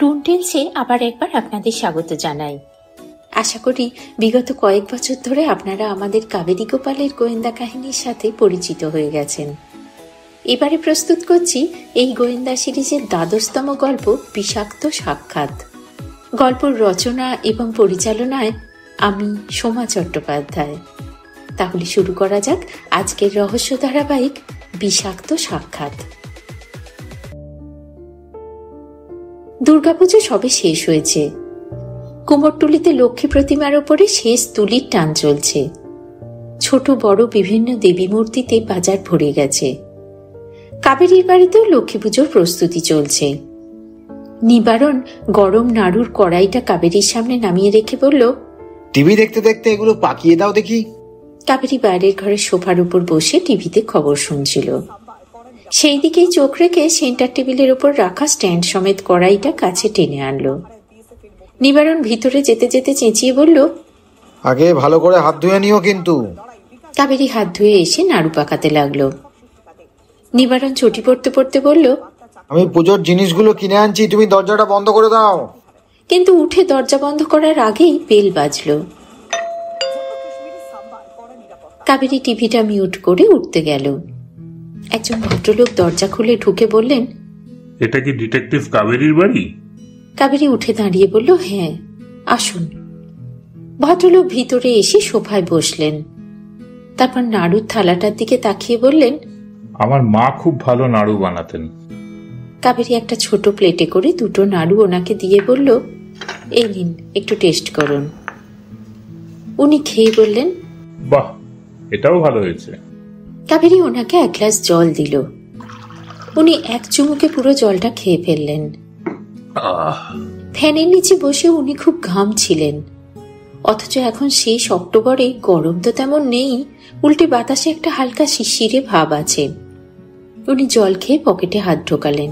টুন টেলসে আবার একবার আপনাদের স্বাগত জানাই। আশা করি বিগত কয়েক বছর ধরে আপনারা আমাদের কাবেরী গোপালের গোয়েন্দা কাহিনীর সাথে পরিচিত হয়ে গেছেন। এবারে প্রস্তুত করছি এই গোয়েন্দা সিরিজের ১২তম গল্প বিষাক্ত সাক্ষাৎ। গল্পের রচনা এবং পরিচালনায় আমি সোমা চট্টোপাধ্যায়। তাহলে শুরু করা যাক আজকের রহস্য ধারাবাহিক বিষাক্ত সাক্ষাৎ। দুর্গাপুজো সবে শেষ হয়েছে। কুমোরটুলিতে লক্ষ্মী প্রতিমার ওপরে শেষ তুলির টান চলছে। ছোট বড় বিভিন্ন দেবী মূর্তিতে বাজার ভরে গেছে। কাবেরীর বাড়িতেও লক্ষ্মী পুজোর প্রস্তুতি চলছে। নিবারণ গরম নাড়ুর কড়াইটা কাবেরীর সামনে নামিয়ে রেখে বলল, টিভি দেখতে দেখতে এগুলো পাকিয়ে দাও দেখি। কাবেরী বাইরের ঘরের সোফার উপর বসে টিভিতে খবর শুনছিল। সেই দিকেই চোখ রেখে সেন্টার টেবিলের উপর রাখা স্ট্যান্ড সমেত কড়াইটা কাছে টেনে আনলো। নিবারণ ভিতরে যেতে যেতে চেঁচিয়ে বলল, আগে ভালো করে হাত ধুয়ে নিও কিন্তু। কাবেরী হাত ধুয়ে এসে নাড়ু পাকাতে লাগলো। নিবারণ চটি পড়তে পড়তে বলল, আমি পুজোর জিনিসগুলো কিনে আনছি, তুমি দরজাটা বন্ধ করে দাও। কিন্তু উঠে দরজা বন্ধ করার আগেই বেল বাজলো। কাবেরী টিভিটা মিউট করে উঠতে গেল। একজন ভদ্রলোক দরজা খুলে ঢুকে বললেন, এটা কি ডিটেকটিভ কাবেরীর বাড়ি? কাবেরী উঠে দাঁড়িয়ে বলল, হ্যাঁ আসুন। ভদ্রলোক ভিতরে এসে সোফায় বসলেন। তারপর নাড়ুর থালাটার দিকে তাকিয়ে বললেন, আমার মা খুব ভালো নাড়ু বানাতেন। কাবেরী একটা ছোট প্লেটে করে দুটো নাড়ু ওনাকে দিয়ে বলল, এই নিন একটু টেস্ট করুন। উনি খেয়ে বললেন, বাহ, এটাও ভালো হয়েছে। কাবেরী ওনাকে এক গ্লাস জল দিল। উনি এক চুমুকে পুরো জলটা খেয়ে ফেললেন। ফ্যানের নিচে বসে উনি খুব ঘামছিলেন। অথচ এখন শেষ অক্টোবরে গরম তো তেমন নেই, উল্টে বাতাসে একটা হালকা শিশিরে ভাব আছে। উনি জল খেয়ে পকেটে হাত ঢোকালেন,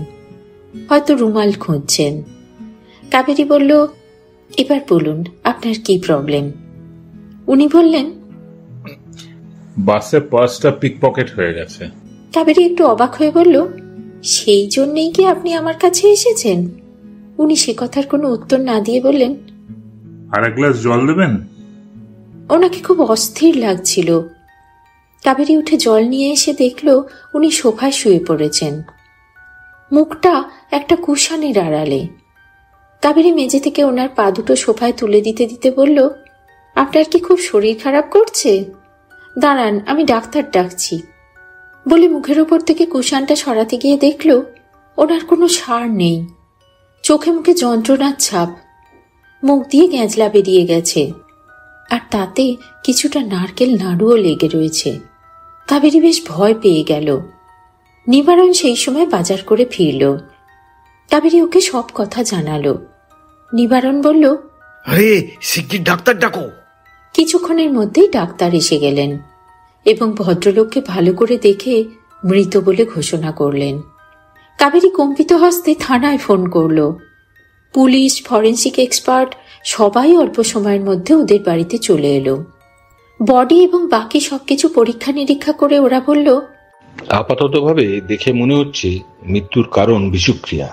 হয়তো রুমাল খুঁজছেন। কাবেরী বলল, এবার বলুন আপনার কি প্রবলেম। উনি বললেন, বাসে পার্সটা পিকপকেট হয়ে গেছে। কাবেরী একটু অবাক হয়ে বলল, সেই জন্যই কি আপনি আমার কাছে এসেছেন? উনি সে কথার কোনো উত্তর না দিয়ে বললেন, আর এক গ্লাস জল দেবেন? ওনাকে খুব অস্থির লাগছিল। কাবেরী উঠে জল নিয়ে এসে দেখল উনি সোফায় শুয়ে পড়েছেন, মুখটা একটা কুশনের আড়ালে। কাবেরী মেঝে থেকে ওনার পা দুটো সোফায় তুলে দিতে দিতে বলল, আপনার কি খুব শরীর খারাপ করছে? দাঁড়ান, আমি ডাক্তার ডাকছি। বলে মুখের ওপর থেকে কুশানটা সরাতে গিয়ে দেখল ওনার কোনো সাড় নেই। চোখে মুখে যন্ত্রণার ছাপ, মুখ দিয়ে গ্যাঁজলা বেরিয়ে গেছে, আর তাতে কিছুটা নারকেল নাড়ুও লেগে রয়েছে। কাবেরী বেশ ভয় পেয়ে গেল। নিবারণ সেই সময় বাজার করে ফিরল। কাবেরী ওকে সব কথা জানালো। নিবারণ বলল, আরে শিগগির ডাক্তার ডাকো। কিছুক্ষণের মধ্যেই ডাক্তার এসে গেলেন এবং ভদ্রলোককে ভালো করে দেখে মৃত বলে ঘোষণা করলেন। কাবেরী কম্পিত হস্তে থানায় ফোন করল। পুলিশ, ফরেন্সিক এক্সপার্ট সবাই অল্প সময়ের মধ্যে ওদের বাড়িতে চলে এলো। বডি এবং বাকি সবকিছু পরীক্ষা নিরীক্ষা করে ওরা বলল, আপাততভাবে দেখে মনে হচ্ছে মৃত্যুর কারণ বিষক্রিয়া,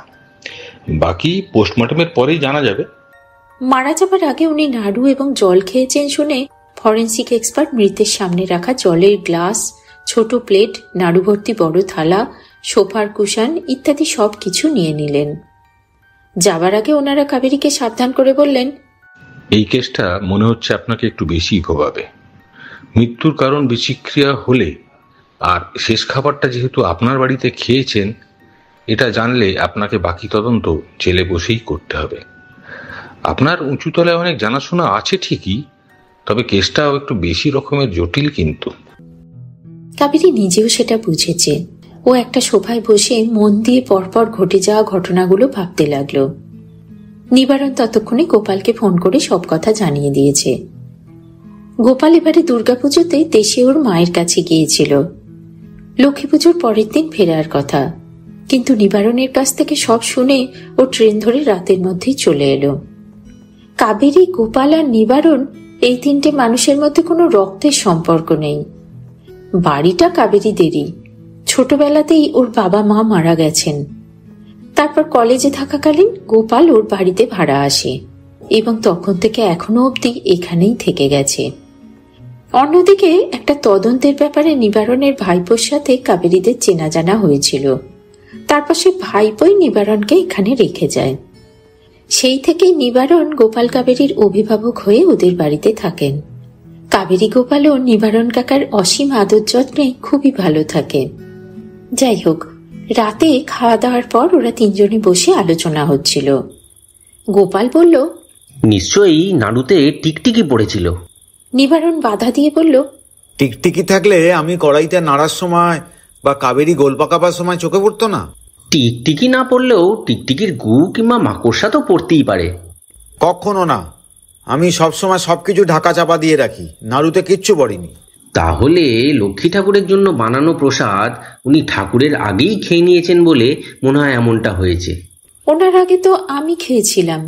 বাকি পোস্টমর্টমের পরেই জানা যাবে। মারা যাবার আগে উনি নাড়ু এবং জল খেয়েছেন শুনে ফরেন্সিক এক্সপার্ট মৃতের সামনে রাখা জলের গ্লাস, ছোট প্লেট, নাড়ু ভর্তি বড় থালা, সোফার কুশন ইত্যাদি সব কিছু নিয়ে নিলেন। যাবার আগে ওনারা কাবেরীকে সাবধান করে বললেন, এই কেসটা মনে হচ্ছে আপনাকে একটু বেশি ভোগাবে। মৃত্যুর কারণ বিষক্রিয়া হলে আর শেষ খাবারটা যেহেতু আপনার বাড়িতে খেয়েছেন, এটা জানলে আপনাকে বাকি তদন্ত জেলে বসেই করতে হবে। আপনার উঁচু তলায় অনেক জানাশোনা আছে ঠিকই, তবে কেসটাও একটু বেশি রকমের জটিল। কিন্তু কাবেরী নিজেও সেটা বুঝেছে। ও একটা সোফায় বসে মন দিয়ে পরপর ঘটে যাওয়া ঘটনাগুলো ভাবতে লাগলো। নিবারণ ততক্ষণে গোপালকে ফোন করে সব কথা জানিয়ে দিয়েছে। গোপাল এবারে দুর্গাপুজোতে দেশে ওর মায়ের কাছে গিয়েছিল। লক্ষ্মী পুজোর পরের দিন ফেরার কথা, কিন্তু নিবারণের কাছ থেকে সব শুনে ও ট্রেন ধরে রাতের মধ্যেই চলে এলো। কাবেরী, গোপাল আর নিবারণ এই তিনটে মানুষের মধ্যে কোনো রক্তের সম্পর্ক নেই। বাড়িটা কাবেরীদেরই। ছোটবেলাতেই ওর বাবা মা মারা গেছেন। তারপর কলেজে থাকাকালীন গোপাল ওর বাড়িতে ভাড়া আসে এবং তখন থেকে এখনো অবধি এখানেই থেকে গেছে। অন্যদিকে একটা তদন্তের ব্যাপারে নিবারণের ভাইপোর সাথে কাবেরীদের চেনা জানা হয়েছিল। তারপর সে ভাইপোই নিবারণকে এখানে রেখে যায়। সেই থেকেই নিবারণ গোপাল কাবেরীর অভিভাবক হয়ে ওদের বাড়িতে থাকেন। কাবেরী গোপালও নিবারণ কাকার অসীম আদর যত্নে খুবই ভালো থাকে। যাই হোক, রাতে খাওয়া দাওয়ার পর ওরা তিনজনে বসে আলোচনা হচ্ছিল। গোপাল বলল, নিশ্চয়ই নাড়ুতে টিকটিকি পড়েছিল। নিবারণ বাধা দিয়ে বলল, টিকটিকি থাকলে আমি কড়াইতে নাড়ার সময় বা কাবেরী গোল পাকাবার সময় চোখে পড়তো না? টিকটিকি না পড়লেও টিকটিকির গু কিংবা মাকড়সা তো পড়তেই পারে। কখনো না, আমি সবসময় সবকিছু ঢাকা চাপা দিয়ে রাখি, নাড়ুতে কিচ্ছু পড়েনি। তাহলে লক্ষ্মী ঠাকুরের জন্য বানানো প্রসাদ উনি ঠাকুরের আগেই খেয়ে নিয়েছেন বলে মনে হয় এমনটা হয়েছে। ওনার আগে তো আমি খেয়েছিলাম।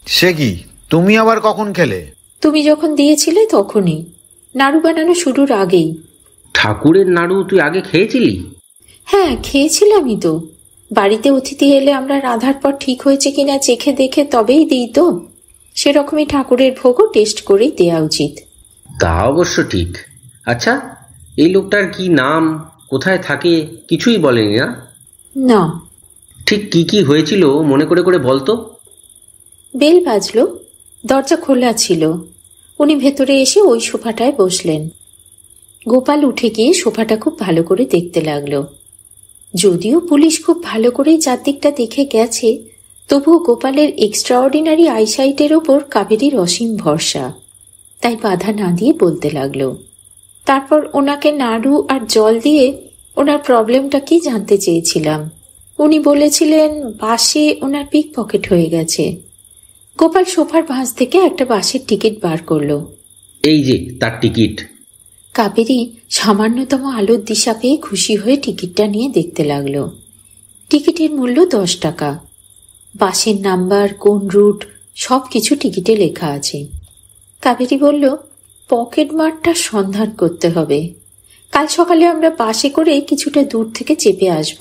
সে কি, তুমি আবার কখন খেলে? তুমি যখন দিয়েছিলে তখনই, নাড়ু বানানো শুরুর আগেই। ঠাকুরের নাড়ু তুই আগে খেয়েছিলি? হ্যাঁ, খেয়েছিলামই তো। বাড়িতে অতিথি এলে আমরা রাধার পর ঠিক হয়েছে কিনা চেখে দেখে তবেই দিই তো। সেরকমই ঠাকুরের ভোগও টেস্ট করেই দেওয়া উচিত। তা অবশ্য ঠিক। আচ্ছা, এই লোকটার কি নাম, কোথায় থাকে কিছুই বলেনি না? না। ঠিক কি কি হয়েছিল মনে করে করে বলতো। বেল বাজলো, দরজা খোলা ছিল। উনি ভেতরে এসে ওই সোফাটায় বসলেন। গোপাল উঠে গিয়ে সোফাটা খুব ভালো করে দেখতে লাগলো। যদিও পুলিশ খুব ভালো করেই চারদিকটা দেখে গেছে, তবুও গোপালের এক্সট্রাঅর্ডিনারি আইসাইটের ওপর কাবেরীর অসীম ভরসা। তাই বাধা না দিয়ে বলতে লাগলো। তারপর ওনাকে নাড়ু আর জল দিয়ে ওনার প্রবলেমটা কি জানতে চেয়েছিলাম। উনি বলেছিলেন বাসে ওনার পিক পকেট হয়ে গেছে। গোপাল সোফার ভাঁজ থেকে একটা বাসের টিকিট বার করলো। এই যে তার টিকিট। কাবেরী সামান্যতম আলোর দিশা পেয়ে খুশি হয়ে টিকিটটা নিয়ে দেখতে লাগলো। টিকিটের মূল্য 10 টাকা। বাসের নাম্বার, কোন রুট, সব কিছু টিকিটে লেখা আছে। কাবেরী বলল, পকেট মারটার সন্ধান করতে হবে। কাল সকালে আমরা বাসে করে কিছুটা দূর থেকে চেপে আসব।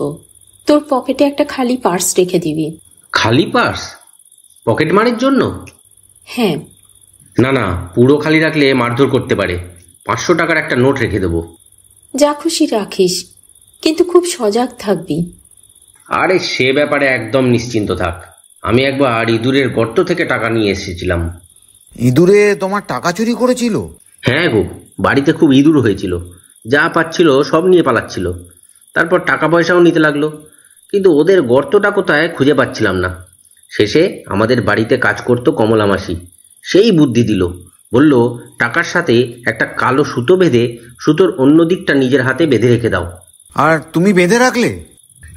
তোর পকেটে একটা খালি পার্স রেখে দিবি। খালি পার্স পকেট মারের জন্য? হ্যাঁ। না না, পুরো খালি রাখলে মারধর করতে পারে। 500 টাকার একটা নোট রেখে দেবো। যা খুশি রাখিস, কিন্তু খুব সজাগ থাকবি। আরে সে ব্যাপারে একদম নিশ্চিন্ত থাক। আমি একবার ইঁদুরের গর্ত থেকে টাকা নিয়ে এসেছিলাম। ইঁদুরে তোমার টাকা চুরি করেছিল? হ্যাঁ গো, বাড়িতে খুব ইঁদুর হয়েছিল। যা পাচ্ছিল সব নিয়ে পালাচ্ছিল। তারপর টাকা পয়সাও নিতে লাগলো, কিন্তু ওদের গর্তটা কোথায় খুঁজে পাচ্ছিলাম না। শেষে আমাদের বাড়িতে কাজ করতো কমলা মাসি, সেই বুদ্ধি দিল। বলল টাকার সাথে একটা কালো সুতো বেঁধে সুতোর অন্য দিকটা নিজের হাতে বেঁধে রেখে দাও। আর তুমি বেঁধে রাখলে?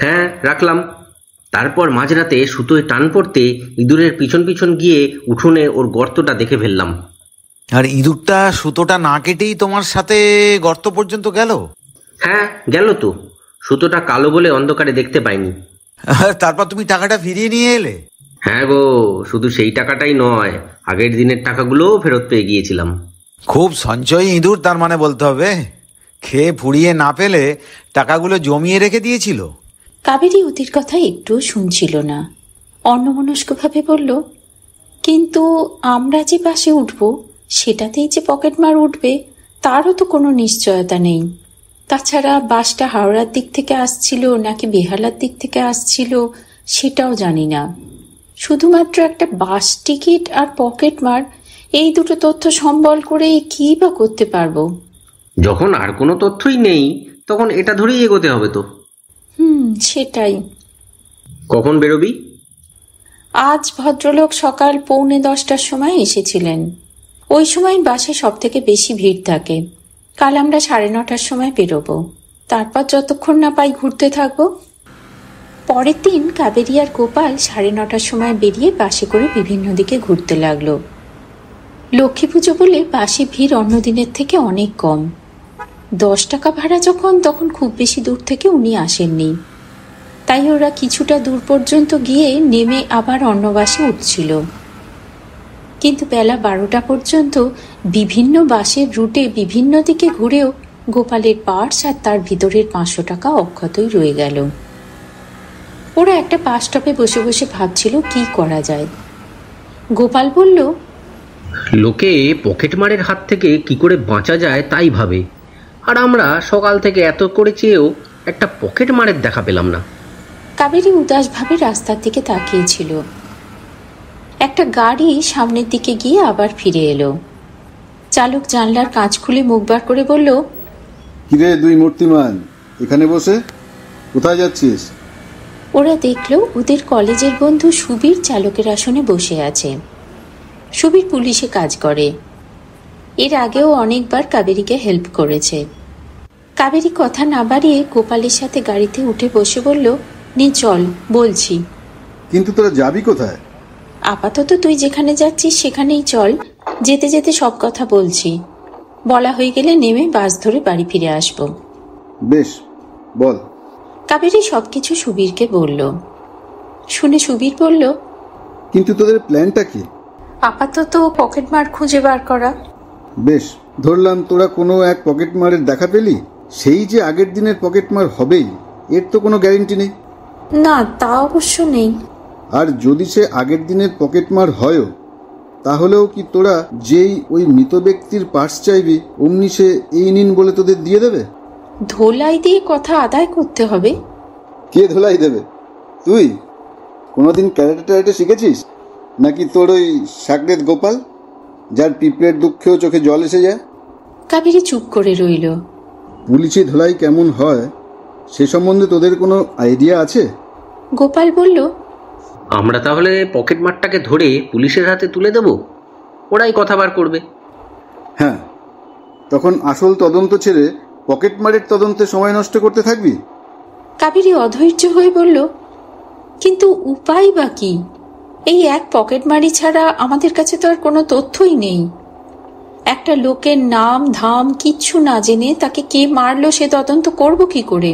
হ্যাঁ, রাখলাম। তারপর মাঝরাতে সুতোয় টান পড়তে ইঁদুরের পিছন পিছন গিয়ে উঠোনে ওর গর্তটা দেখে ফেললাম। আর ইঁদুরটা সুতোটা না কেটেই তোমার সাথে গর্ত পর্যন্ত গেল? হ্যাঁ, গেল তো। সুতোটা কালো বলে অন্ধকারে দেখতে পাইনি। তারপর তুমি টাকাটা ফিরিয়ে নিয়ে এলে? হ্যাঁ গো, শুধু সেই টাকাটাই নয়, আগের দিনের টাকাগুলোও ফেরত পেয়ে গিয়েছিলাম। খুব সঞ্চয়ী ইঁদুর তার মানে বলতে হবে। খেয়ে ফুরিয়ে না পেলে টাকাগুলো জমিয়ে রেখে দিয়েছিল। কাবেরী ওদের কথা একটুও শুনছিল না। অন্যমনস্কভাবে বলল, কিন্তু আমরা যে বাসে উঠব সেটাতেই যে পকেটমার উঠবে তারও তো কোনো নিশ্চয়তা নেই। তাছাড়া বাসটা হাওড়ার দিক থেকে আসছিল নাকি বেহালার দিক থেকে আসছিল সেটাও জানি না। শুধুমাত্র একটা বাস টিকিট আর পকেটমার, এই দুটো তথ্য সম্বল করে কী বা করতে পারবো? যখন আর কোনো তথ্যই নেই তখন এটা ধরেই এগোতে হবে তো। সেটাই। কখন বেরোবি? আজ ভদ্রলোক সকাল 9:45টার সময় এসেছিলেন। ওই সময় বাসে সব থেকে বেশি ভিড় থাকে। কাল আমরা 9:30টার সময় বেরোবো। তারপর যতক্ষণ না পাই ঘুরতে থাকবো। পরের দিন কাবেরী আর গোপাল 9:30টার সময় বেরিয়ে বাসে করে বিভিন্ন দিকে ঘুরতে লাগলো। লক্ষ্মী পুজো বলে বাসে ভিড় অন্য দিনের থেকে অনেক কম। 10 টাকা ভাড়া তখন খুব বেশি দূর থেকে উনি আসেননি। তাই ওরা কিছুটা দূর পর্যন্ত গিয়ে নেমে আবার অন্য বাসে উঠছিল। কিন্তু বেলা 12টা পর্যন্ত বিভিন্ন বাসের রুটে বিভিন্ন দিকে ঘুরেও গোপালের পার্স আর তার ভিতরের 500 টাকা অক্ষতই রয়ে গেল। ওরা একটা বাস স্টপে বসে বসে ভাবছিল কি করা যায়। গোপাল বলল, লোকে পকেটমারের হাত থেকে কি করে বাঁচা যায় তাই ভাবে, আর আমরা সকাল থেকে এত করে চেয়েও একটা পকেটমারের দেখা পেলাম না। কাবেরী উদাসভাবে রাস্তার দিকে তাকিয়েছিল। একটা গাড়ি সামনের দিকে গিয়ে আবার ফিরে এলো। চালক জানলার কাঁচ খুলে মুখ বার করে বলল, কিরে দুই মূর্তিমান, এখানে বসে কোথায় যাচ্ছিস? ওরা দেখলো ওদের কলেজের বন্ধু সুবীর চালকের আসনে বসে আছে। সুবীর পুলিশে কাজ করে। এর আগেও অনেকবার কাবেরীকে হেল্প করেছে। কাবেরী কথা না বাড়িয়ে গোপালের সাথে গাড়িতে উঠে বসে বলল, নে চল, বলছি। কিন্তু তোরা যাবি কোথায়? আপাতত তুই যেখানে যাচ্ছিস সেখানেই চল, যেতে যেতে সব কথা বলছি। বলা হয়ে গেলে নেমে বাস ধরে বাড়ি ফিরে আসব। বেশ, বল। কাবেরী সবকিছু সুবীরকে বলল। শুনে সুবীর বলল, কিন্তু তোদের প্ল্যানটা কি? আপাতত পকেটমার খুঁজে বার করা। বেশ, ধরলাম তোরা কোনো এক পকেটমারের দেখা পেলি। সেই যে আগের দিনের পকেটমার হবেই, এর তো কোনো গ্যারেন্টি নেই। না, তা অবশ্য নেই। আর যদি সে আগের দিনের পকেটমার হয়ও, তাহলেও কি তোরা যেই ওই মৃত ব্যক্তির পার্স চাইবি অমনি সে এই নিন বলে তোদের দিয়ে দেবে? ধোলাই দিয়ে কথা আদায় করতে হবে। কে ধোলাই দেবে? তুই কোনোদিন ক্যারেটে ট্যারেটে শিখেছিস নাকি তোর ওই সাকরেদ গোপাল, যার পিঁপড়ের দুঃখেও চোখে জল এসে যায়? কাবেরী চুপ করে রইল। পুলিশি ধোলাই কেমন হয় সে সম্বন্ধে তোদের কোনো আইডিয়া আছে? গোপাল বলল, আমরা তাহলে পকেটমারটাকে ধরে পুলিশের হাতে তুলে দেব, ওরাই কথা বার করবে। হ্যাঁ, তখন আসল তদন্ত ছেড়ে পকেটমারের তদন্তে সময় নষ্ট করতে থাকবি? কাবেরী অধৈর্য হয়ে বলল, কিন্তু উপায় বা কি? এই এক পকেটমারি ছাড়া আমাদের কাছে তো আর কোনো তথ্যই নেই। একটা লোকের নাম ধাম কিচ্ছু না জেনে তাকে কে মারলো সে তদন্ত করব কি করে?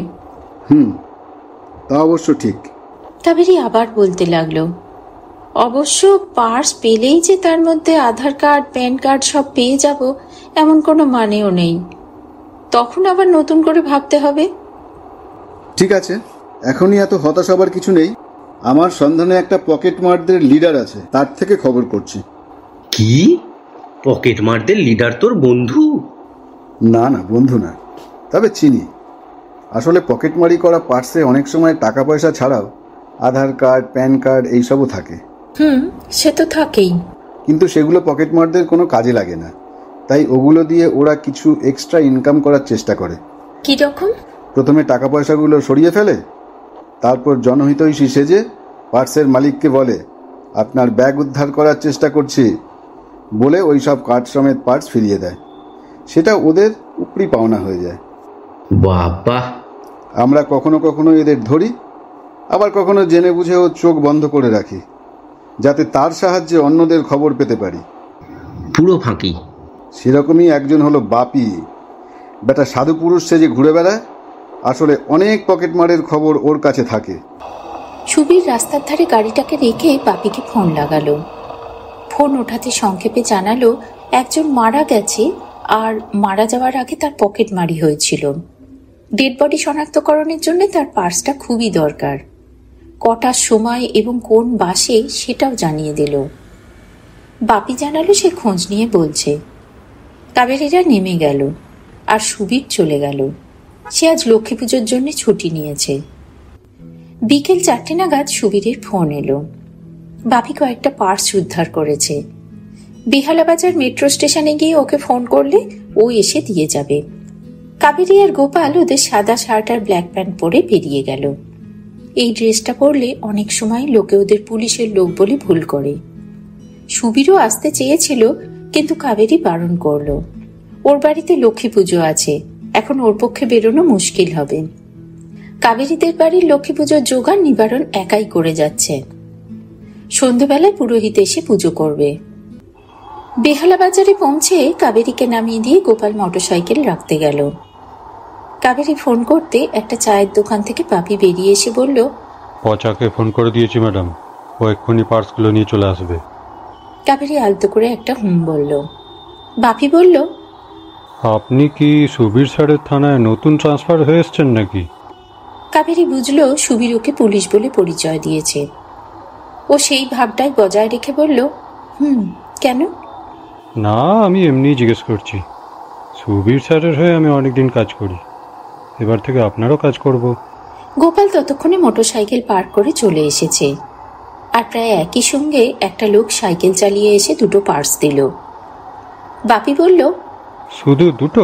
তা অবশ্য ঠিক। কাবেরী আবার বলতে লাগলো, অবশ্য পার্স পেলেই যে তার মধ্যে আধার কার্ড প্যান কার্ড সব পেয়ে যাব এমন কোনো মানেও নেই। তখন আবার নতুন করে ভাবতে হবে। ঠিক আছে, এখনই এত হতাশ হবার কিছু নেই। আমার সন্ধানে একটা পকেটমারদের লিডার আছে, তার থেকে খবর করছি। কি? পকেটমারদের লিডার তোর বন্ধু? না না, বন্ধু না, তবে চিনি। আসলে পকেটমারি করা পার্সে অনেক সময় টাকা পয়সা ছাড়াও আধার কার্ড প্যান কার্ড এইসবও থাকে। সে তো থাকেই, কিন্তু সেগুলো পকেটমারদের কোনো কাজে লাগে না, তাই ওগুলো দিয়ে ওরা কিছু এক্সট্রা ইনকাম করার চেষ্টা করে। কি রকম? প্রথমে টাকা পয়সাগুলো সরিয়ে ফেলে, তারপর জনহিতৈষী সেজে পার্সের মালিককে বলে, আপনার ব্যাগ উদ্ধার করার চেষ্টা করছি বলে ওই সব কার্ড সমেত পার্স ফিরিয়ে দেয়। সেটা ওদের উপরি পাওনা হয়ে যায়। বাবা! আমরা কখনো কখনো এদের ধরি, আবার কখনো জেনে বুঝেও চোখ বন্ধ করে রাখি, যাতে তার সাহায্যে অন্যদের খবর পেতে পারি। পুরো ফাঁকি। সেরকমই একজন হলো বাপি। বেটা সাধু পুরুষ সেজে ঘুরে বেড়ায়, আসলে অনেক পকেটমারের খবর ওর কাছে থাকে। সুবীর রাস্তার ধারে গাড়িটাকে রেখে বাপিকে ফোন লাগালো। ফোন ওঠাতে সংক্ষেপে জানালো একজন মারা গেছে, আর মারা যাওয়ার আগে তার পকেটমারি হয়েছিল। ডেড বডি শনাক্তকরণের জন্য তার পার্সটা খুবই দরকার। কটার সময় এবং কোন বাসে সেটাও জানিয়ে দিল। বাপি জানালো সে খোঁজ নিয়ে বলছে। কাবেরীরা নেমে গেল আর সুবীর চলে গেল। সে আজ লক্ষ্মী পুজোর জন্য ছুটি নিয়েছে। বিকেল 4টে নাগাদ সুবীরের ফোন এলো। বাপি কয়েকটা পার্স উদ্ধার করেছে। বেহালাবাজার মেট্রো স্টেশনে গিয়ে ওকে ফোন করলে ও এসে দিয়ে যাবে। কাবেরী আর গোপাল ওদের সাদা শার্ট আর ব্ল্যাক প্যান্ট পরে বেরিয়ে গেল। এই ড্রেসটা পরলে অনেক সময় লোকে ওদের পুলিশের লোক বলে ভুল করে। সুবীরও আসতে চেয়েছিল, কিন্তু কাবেরী বারণ করলো। ওর বাড়িতে লক্ষ্মী পুজো আছে, এখন ওর পক্ষে বেরোনো মুশকিল হবে। কাবেরীদের বাড়ির লক্ষ্মী পুজোর জোগাড় নিবারণ একাই করে যাচ্ছে। সন্ধ্যেবেলায় পুরোহিত এসে পুজো করবে। বেহালা বাজারে পৌঁছে কাবেরীকে নামিয়ে দিয়ে গোপাল মোটরসাইকেল রাখতে গেল। কাবেরী ফোন করতে একটা চায়ের দোকান থেকে বাপি বেরিয়ে এসে বলল, পচাকে ফোন করে দিয়েছি ম্যাডাম, ও এক্ষুনি পার্সগুলো নিয়ে চলে আসবে। কাবেরী আলতো করে একটা বলল। বাপি বলল, আপনি কি সুবীর স্যারের থানায় নতুন ট্রান্সফার হয়ে এসছেন নাকি? কাবেরী বুঝল সুবীর ওকে পুলিশ বলে পরিচয় দিয়েছে। ও সেই ভাবটাই বজায় রেখে বলল, কেন? না, আমি এমনি জিজ্ঞেস করছি। সুবীর স্যারের হয়ে আমি অনেকদিন কাজ করি, এবার থেকে আপনারও কাজ করব। গোপাল ততক্ষণে মোটরসাইকেল পার্ক করে চলে এসেছে, আর প্রায় একই সঙ্গে একটা লোক সাইকেল চালিয়ে এসে দুটো পার্স দিল। বাপি বলল, শুধু দুটো?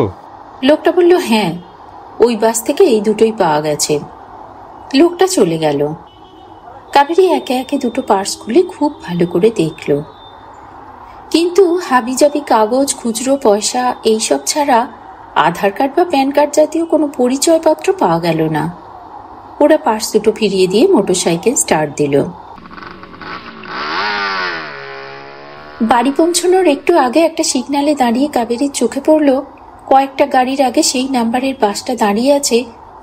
লোকটা বলল, হ্যাঁ, ওই বাস থেকে এই দুটোই পাওয়া গেছে। লোকটা চলে গেল। কাবেরী একে একে দুটো পার্স খুলে খুব ভালো করে দেখল, কিন্তু হাবিজাবি কাগজ, খুচরো পয়সা এইসব ছাড়া আধার কার্ড বা প্যান কার্ড জাতীয় কোনো পরিচয়পত্র পাওয়া গেল না। ওরা পার্স দুটো ফিরিয়ে দিয়ে মোটরসাইকেল স্টার্ট দিল। বাড়ি পৌঁছানোর একটু আগে একটা সিগন্যালে দাঁড়িয়ে কাবেরীর চোখে পড়ল কয়েকটা গাড়ির আগে সেই নাম্বারের বাসটা দাঁড়িয়ে আছে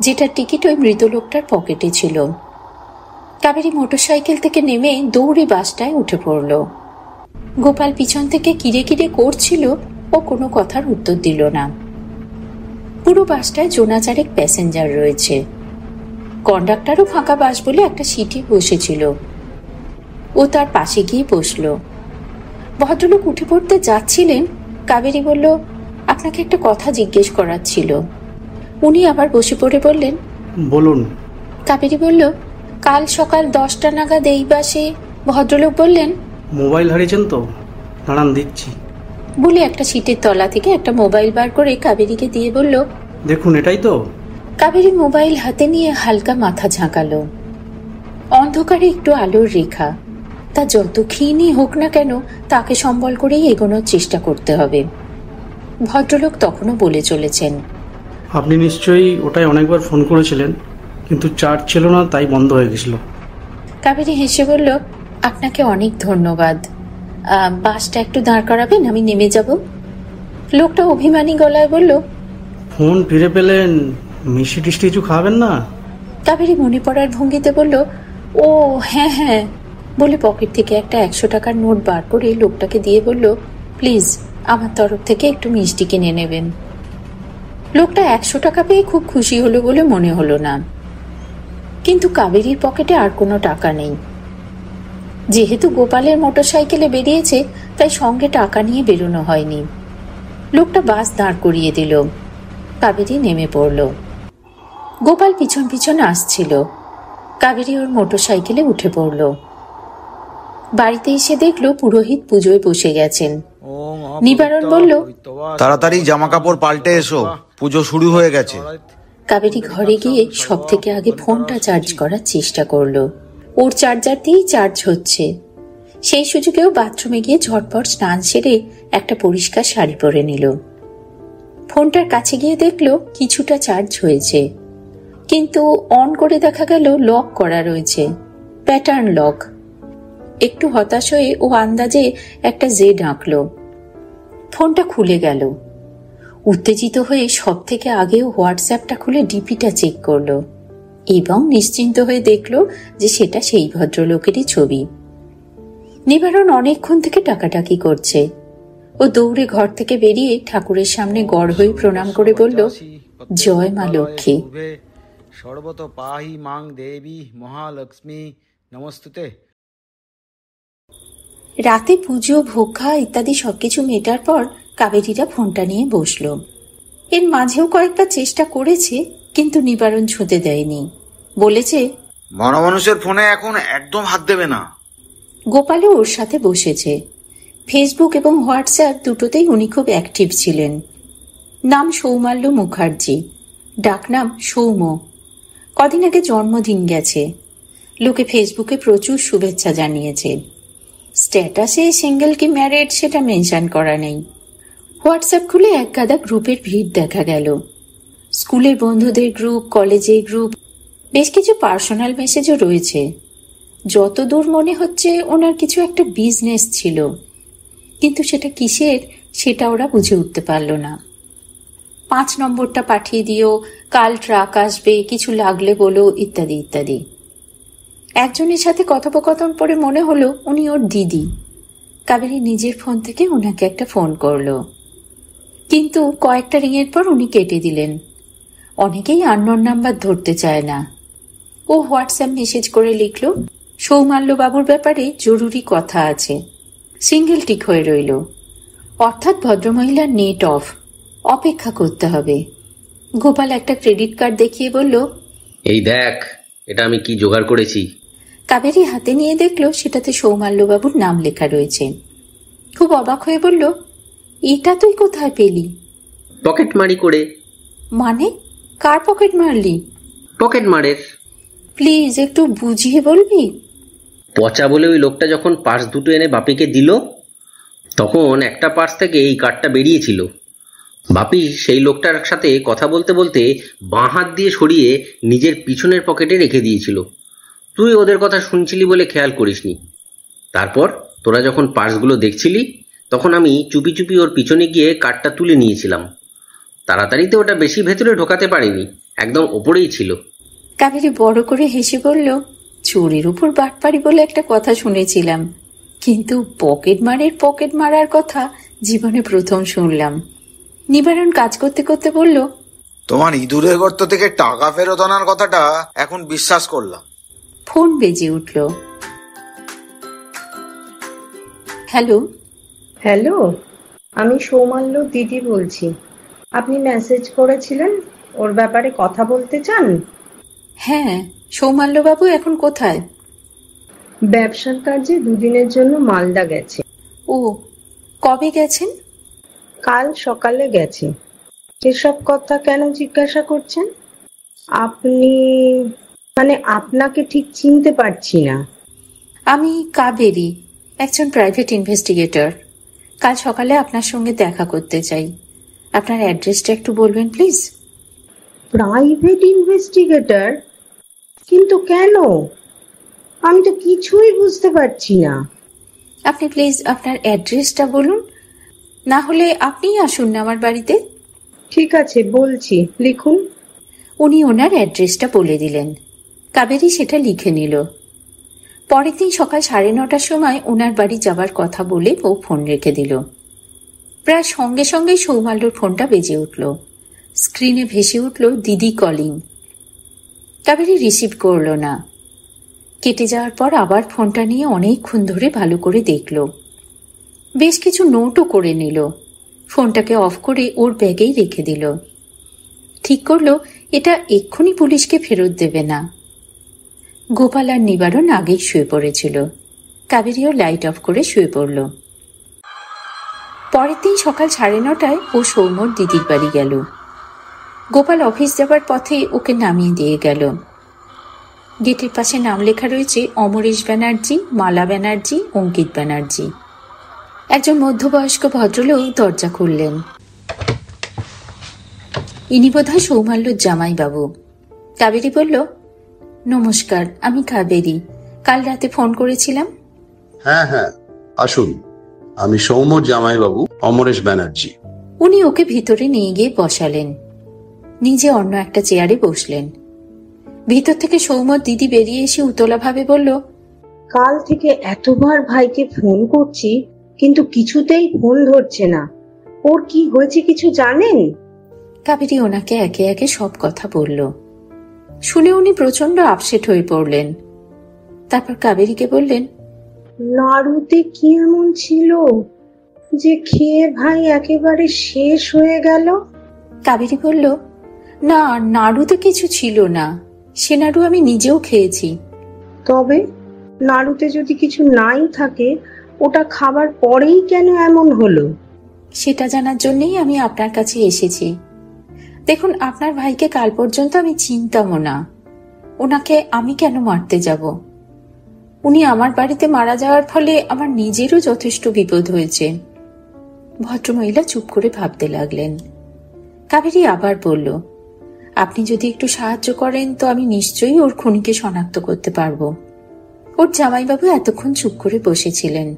যেটার টিকিট ওই মৃত লোকটার পকেটে ছিল। কাবেরী মোটরসাইকেল থেকে নেমে দৌড়ে বাসটায় উঠে পড়ল। গোপাল পিছন থেকে কিরে কিরে করছিল, ও কোনো কথার উত্তর দিল না। পুরো বাসটায় জোনাচারেক প্যাসেঞ্জার রয়েছে। কন্ডাক্টরও ফাঁকা বাস বলে একটা সিটে বসেছিল। ও তার পাশে গিয়ে বসল। ভদ্রলোক উঠে পড়তে যাচ্ছিলেন। কাবেরী বলল, আপনাকে একটা কথা জিজ্ঞেস করার ছিল। উনি আবার বসে পড়ে বললেন, বলুন। কাবেরী বলল, কাল সকাল 10টা নাগাদ এই বাসে। ভদ্রলোক বললেন, মোবাইল হারিয়েছেন তো? দাঁড়ান দিচ্ছি। বলে একটা সিটের তলা থেকে একটা মোবাইল বার করে কাবেরীকে দিয়ে বলল, দেখুন, এটাই তো। কাবেরী মোবাইল হাতে নিয়ে হালকা মাথা ঝাঁকালো। অন্ধকারে একটু আলোর রেখা। তা যত ক্ষীণই হোক না কেন, তাকে সম্বল করেই এগোনোর চেষ্টা করতে হবে। ভদ্রলোক তখনও বলে চলেছেন, আপনি নিশ্চয়ই ওটাই অনেকবার ফোন করেছিলেন, কিন্তু চার্জ ছিল না, তাই বন্ধ হয়ে গেছিল। কাবেরী হেসে বলল, আপনাকে অনেক ধন্যবাদ। বাসটা একটু দাঁড় করাবেন, আমি নেমে যাব। লোকটা অভিমানী গলায় বলল, ফোন ফিরে পেলেন, মিষ্টি টিষ্টি কিছু খাবেন না? কাবেরী মনে পড়ার ভঙ্গিতে বলল, ও হ্যাঁ হ্যাঁ, বলে পকেট থেকে একটা 100 টাকার নোট বার করে লোকটাকে দিয়ে বলল, প্লিজ আমার তরফ থেকে একটু মিষ্টি কিনে নেবেন। লোকটা 100 টাকা পেয়ে খুব খুশি হলো বলে মনে হলো না, কিন্তু কাবেরীর পকেটে আর কোনো টাকা নেই। যেহেতু গোপালের মোটরসাইকেলে বেরিয়েছে, তাই সঙ্গে টাকা নিয়ে বেরোনো হয়নি। লোকটা বাস দাঁড় করিয়ে দিল। কাবেরী নেমে পড়ল। গোপাল পিছন পিছন আসছিল। কাবেরী ওর মোটরসাইকেলে উঠে পড়ল। বাড়িতে এসে দেখলো পুরোহিত পুজোয় বসে গেছেন। নিবারণ বলল, তাড়াতাড়ি জামা কাপড় পাল্টে এসো, পুজো শুরু হয়ে গেছে। কাবেরী ঘরে গিয়ে সব থেকে আগে ফোনটা চার্জ করার চেষ্টা করলো। ওর চার্জার দিয়েই চার্জ হচ্ছে। সেই সুযোগেও বাথরুমে গিয়ে ঝটপট স্নান সেরে একটা পরিষ্কার শাড়ি পরে নিল। ফোনটার কাছে গিয়ে দেখলো কিছুটা চার্জ হয়েছে, কিন্তু অন করে দেখা গেল লক করা রয়েছে, প্যাটার্ন লক। একটু হতাশ হয়ে ও আন্দাজে একটা জেড আঁকলো। ফোনটা খুলে গেল। উত্তেজিত হয়ে সব থেকে আগেও হোয়াটসঅ্যাপটা খুলে ডিপিটা চেক করলো এবং নিশ্চিন্ত হয়ে দেখলো যে সেটা সেই ভদ্রলোকেরই ছবি। নিবারণ অনেকক্ষণ থেকে টাকাটাকি করছে। ও দৌড়ে ঘর থেকে বেরিয়ে ঠাকুরের সামনে গড় হয়ে প্রণাম করে বলল, জয় মা লক্ষ্মী। সর্বত পাহি মাং দেবী মহালক্ষ্মী নমস্তুতে। রাতে পুজো, ভোগা ইত্যাদি সবকিছু মেটার পর কাবেরীরা ফোনটা নিয়ে বসল। এর মাঝেও কয়েকবার চেষ্টা করেছে, কিন্তু নিবারণ ছুঁতে দেয়নি। বলেছে, বড় মানুষের ফোনে এখন একদম হাত দেবে না। গোপালও ওর সাথে বসেছে। ফেসবুক এবং হোয়াটসঅ্যাপ দুটোতেই উনি খুব অ্যাক্টিভ ছিলেন। নাম সৌমাল্য মুখার্জি, ডাকনাম সৌম। কদিন আগে জন্মদিন গেছে। লোকে ফেসবুকে প্রচুর শুভেচ্ছা জানিয়েছে। স্ট্যাটাসে সিঙ্গেল কি ম্যারিড সেটা মেনশন করা নেই। হোয়াটসঅ্যাপ খুলে এক গাদা গ্রুপের ভিড় দেখা গেল। স্কুলের বন্ধুদের গ্রুপ, কলেজের গ্রুপ, বেশ কিছু পার্সোনাল মেসেজও রয়েছে। যতদূর মনে হচ্ছে ওনার কিছু একটা বিজনেস ছিল, কিন্তু সেটা কিসের সেটা ওরা বুঝে উঠতে পারল না। 5 নম্বরটা পাঠিয়ে দিও, কাল ট্রাক আসবে, কিছু লাগলে বলো, ইত্যাদি ইত্যাদি। একজনের সাথে কথোপকথন পরে মনে হলো উনি ওর দিদি। কাবেরী নিজের ফোন থেকে ওনাকে একটা ফোন করলো, কিন্তু কয়েকটা রিংয়ের পর উনি কেটে দিলেন। অনেকেই আননোন নাম্বার ধরতে চায় না, ও হোয়াটসঅ্যাপ মেসেজ করে লিখল, সৌমাল্যবাবুর ব্যাপারে জরুরি কথা আছে। সিঙ্গেল টিক হয়ে রইল, অর্থাৎ ভদ্রমহিলার নেট অফ, অপেক্ষা করতে হবে। গোপাল একটা ক্রেডিট কার্ড দেখিয়ে বলল, এই দেখ, এটা আমি কি জোগাড় করেছি। কাবেরী হাতে নিয়ে দেখল সেটাতে সৌমাল্যবাবুর নাম লেখা রয়েছে। খুব অবাক হয়ে বলল, এটা তুই কোথায় পেলি? পকেট মারি করে। মানে কার পকেট মারলি? পকেট মারের। প্লিজ একটু বুঝিয়ে বলবি? পচা বলে ওই লোকটা যখন পার্স দুটো এনে বাপিকে দিল, তখন একটা পার্স থেকে এই কার্ডটা বেরিয়েছিল। বাপি সেই লোকটার সাথে কথা বলতে বলতে বাঁ হাত দিয়ে সরিয়ে নিজের পিছনের পকেটে রেখে দিয়েছিল। তুই ওদের কথা শুনছিলি বলে খেয়াল করিসনি। তারপর তোরা যখন পার্সগুলো দেখছিলি, তখন আমি চুপি চুপি ওর পিছনে গিয়ে কার্ডটা তুলে নিয়েছিলাম। তাড়াতাড়িতে ওটা বেশি ভেতরে ঢোকাতে পারিনি, একদম ওপরেই ছিল। কাবেরী বড় করে হেসে বলল, চোরের উপর বাটপাড়ি বলে একটা কথা শুনেছিলাম, কিন্তু পকেট মারার কথা জীবনে প্রথম শুনলাম। নিবারণ কাজ করতে করতে বলল, তোমার ইঁদুরের গর্ত থেকে টাকা ফেরত আনার কথাটা এখন বিশ্বাস করলাম। ফোন বেজে উঠল। হ্যালো। হ্যালো, আমি সৌমাল্য দিদি বলছি। আপনি মেসেজ করেছিলেন, ওর ব্যাপারে কথা বলতে চান? হ্যাঁ, সৌমাল্যবাবু এখন কোথায়? ব্যবসার কাজে দুদিনের জন্য মালদা গেছে। ও, কবে গেছেন? কাল সকালে গেছে। এসব কথা কেন জিজ্ঞাসা করছেন? আপনাকে ঠিক চিনতে পারছি না। আমি কাবেরী, একজন প্রাইভেট ইনভেস্টিগেটর। কাল সকালে আপনার সঙ্গে দেখা করতে চাই। আপনার অ্যাড্রেসটা একটু বলবেন প্লিজ? Private investigator? কিন্তু কেন? আমি তো কিছুই বুঝতে পারছি না। আপনি প্লিজ আপনার অ্যাড্রেসটা বলুন, না হলে আপনিই আসুন না আমার বাড়িতে। ঠিক আছে, বলছি, লিখুন। উনি ওনার অ্যাড্রেসটা বলে দিলেন। কাবেরী সেটা লিখে নিল। পরের দিন সকাল 9:30টার সময় ওনার বাড়ি যাবার কথা বলে ও ফোন রেখে দিল। প্রায় সঙ্গে সঙ্গেই সৌমাল্যর ফোনটা বেজে উঠল। স্ক্রিনে ভেসে উঠল দিদি কলিং। কাবেরী রিসিভ করল না। কেটে যাওয়ার পর আবার ফোনটা নিয়ে অনেকক্ষণ ধরে ভালো করে দেখল। বেশ কিছু নোটও করে নিল। ফোনটাকে অফ করে ওর ব্যাগেই রেখে দিল। ঠিক করলো এটা এক্ষুনি পুলিশকে ফেরত দেবে না। গোপাল আর নিবারণ আগেই শুয়ে পড়েছিল। কাবেরীও লাইট অফ করে শুয়ে পড়ল। পরের দিন সকাল 9:30টায় ও সৌম্যর দিদির বাড়ি গেল। গোপাল অফিস যাবার পথে ওকে নামিয়ে দিয়ে গেল। গেটের পাশে নাম লেখা রয়েছে অমরেশ ব্যানার্জি, মালা ব্যানার্জি, অঙ্কিত ব্যানার্জি। একজন মধ্যবয়স্ক ভদ্রলোক দরজা খুললেন। ইনি বোধহয় সৌমাল্যর জামাইবাবু। কাবেরী বলল, নমস্কার, আমি কাবেরী। কাল রাতে ফোন করেছিলাম। হ্যাঁ হ্যাঁ, আসুন। আমি সৌম্যর জামাইবাবু অমরেশ ব্যানার্জি। উনি ওকে ভিতরে নিয়ে গিয়ে বসালেন। নিজে অন্য একটা চেয়ারে বসলেন। ভিতর থেকে সৌম্যর দিদি বেরিয়ে এসে উতলাভাবে বলল, কাল থেকে এতবার ভাইকে ফোন করছি, কিন্তু কিছুতেই ফোন ধরছে না। ওর কি হয়েছে কিছু জানেন? কাবেরী ওনাকে একে একে সব কথা বলল। শুনে উনি প্রচন্ড আপসেট হয়ে পড়লেন। তারপর কাবেরীকে বললেন, নাড়ুতে কি এমন ছিল যে খেয়ে ভাই একেবারে শেষ হয়ে গেল? কাবেরী বলল, না, নাড়ুতে কিছু ছিল না। সে নাড়ু আমি নিজেও খেয়েছি। তবে নাড়ুতে যদি কিছু নাই থাকে, ওটা খাবার পরেই কেন এমন হলো? সেটা জানার জন্যই আমি আপনার কাছে এসেছি। দেখুন, আপনার ভাইকে কাল পর্যন্ত আমি চিনতামও না। ওনাকে আমি কেন মারতে যাব? উনি আমার বাড়িতে মারা যাওয়ার ফলে আমার নিজেরও যথেষ্ট বিপদ হয়েছে। ভদ্রমহিলা চুপ করে ভাবতে লাগলেন। কাবেরী আবার বলল, আপনি যদি একটু সাহায্য করেন তো আমি নিশ্চয়ই ওর খুনিকে শনাক্ত করতে পারবো। ওর জামাইবাবু এতক্ষণ চুপ করে বসেছিলেন।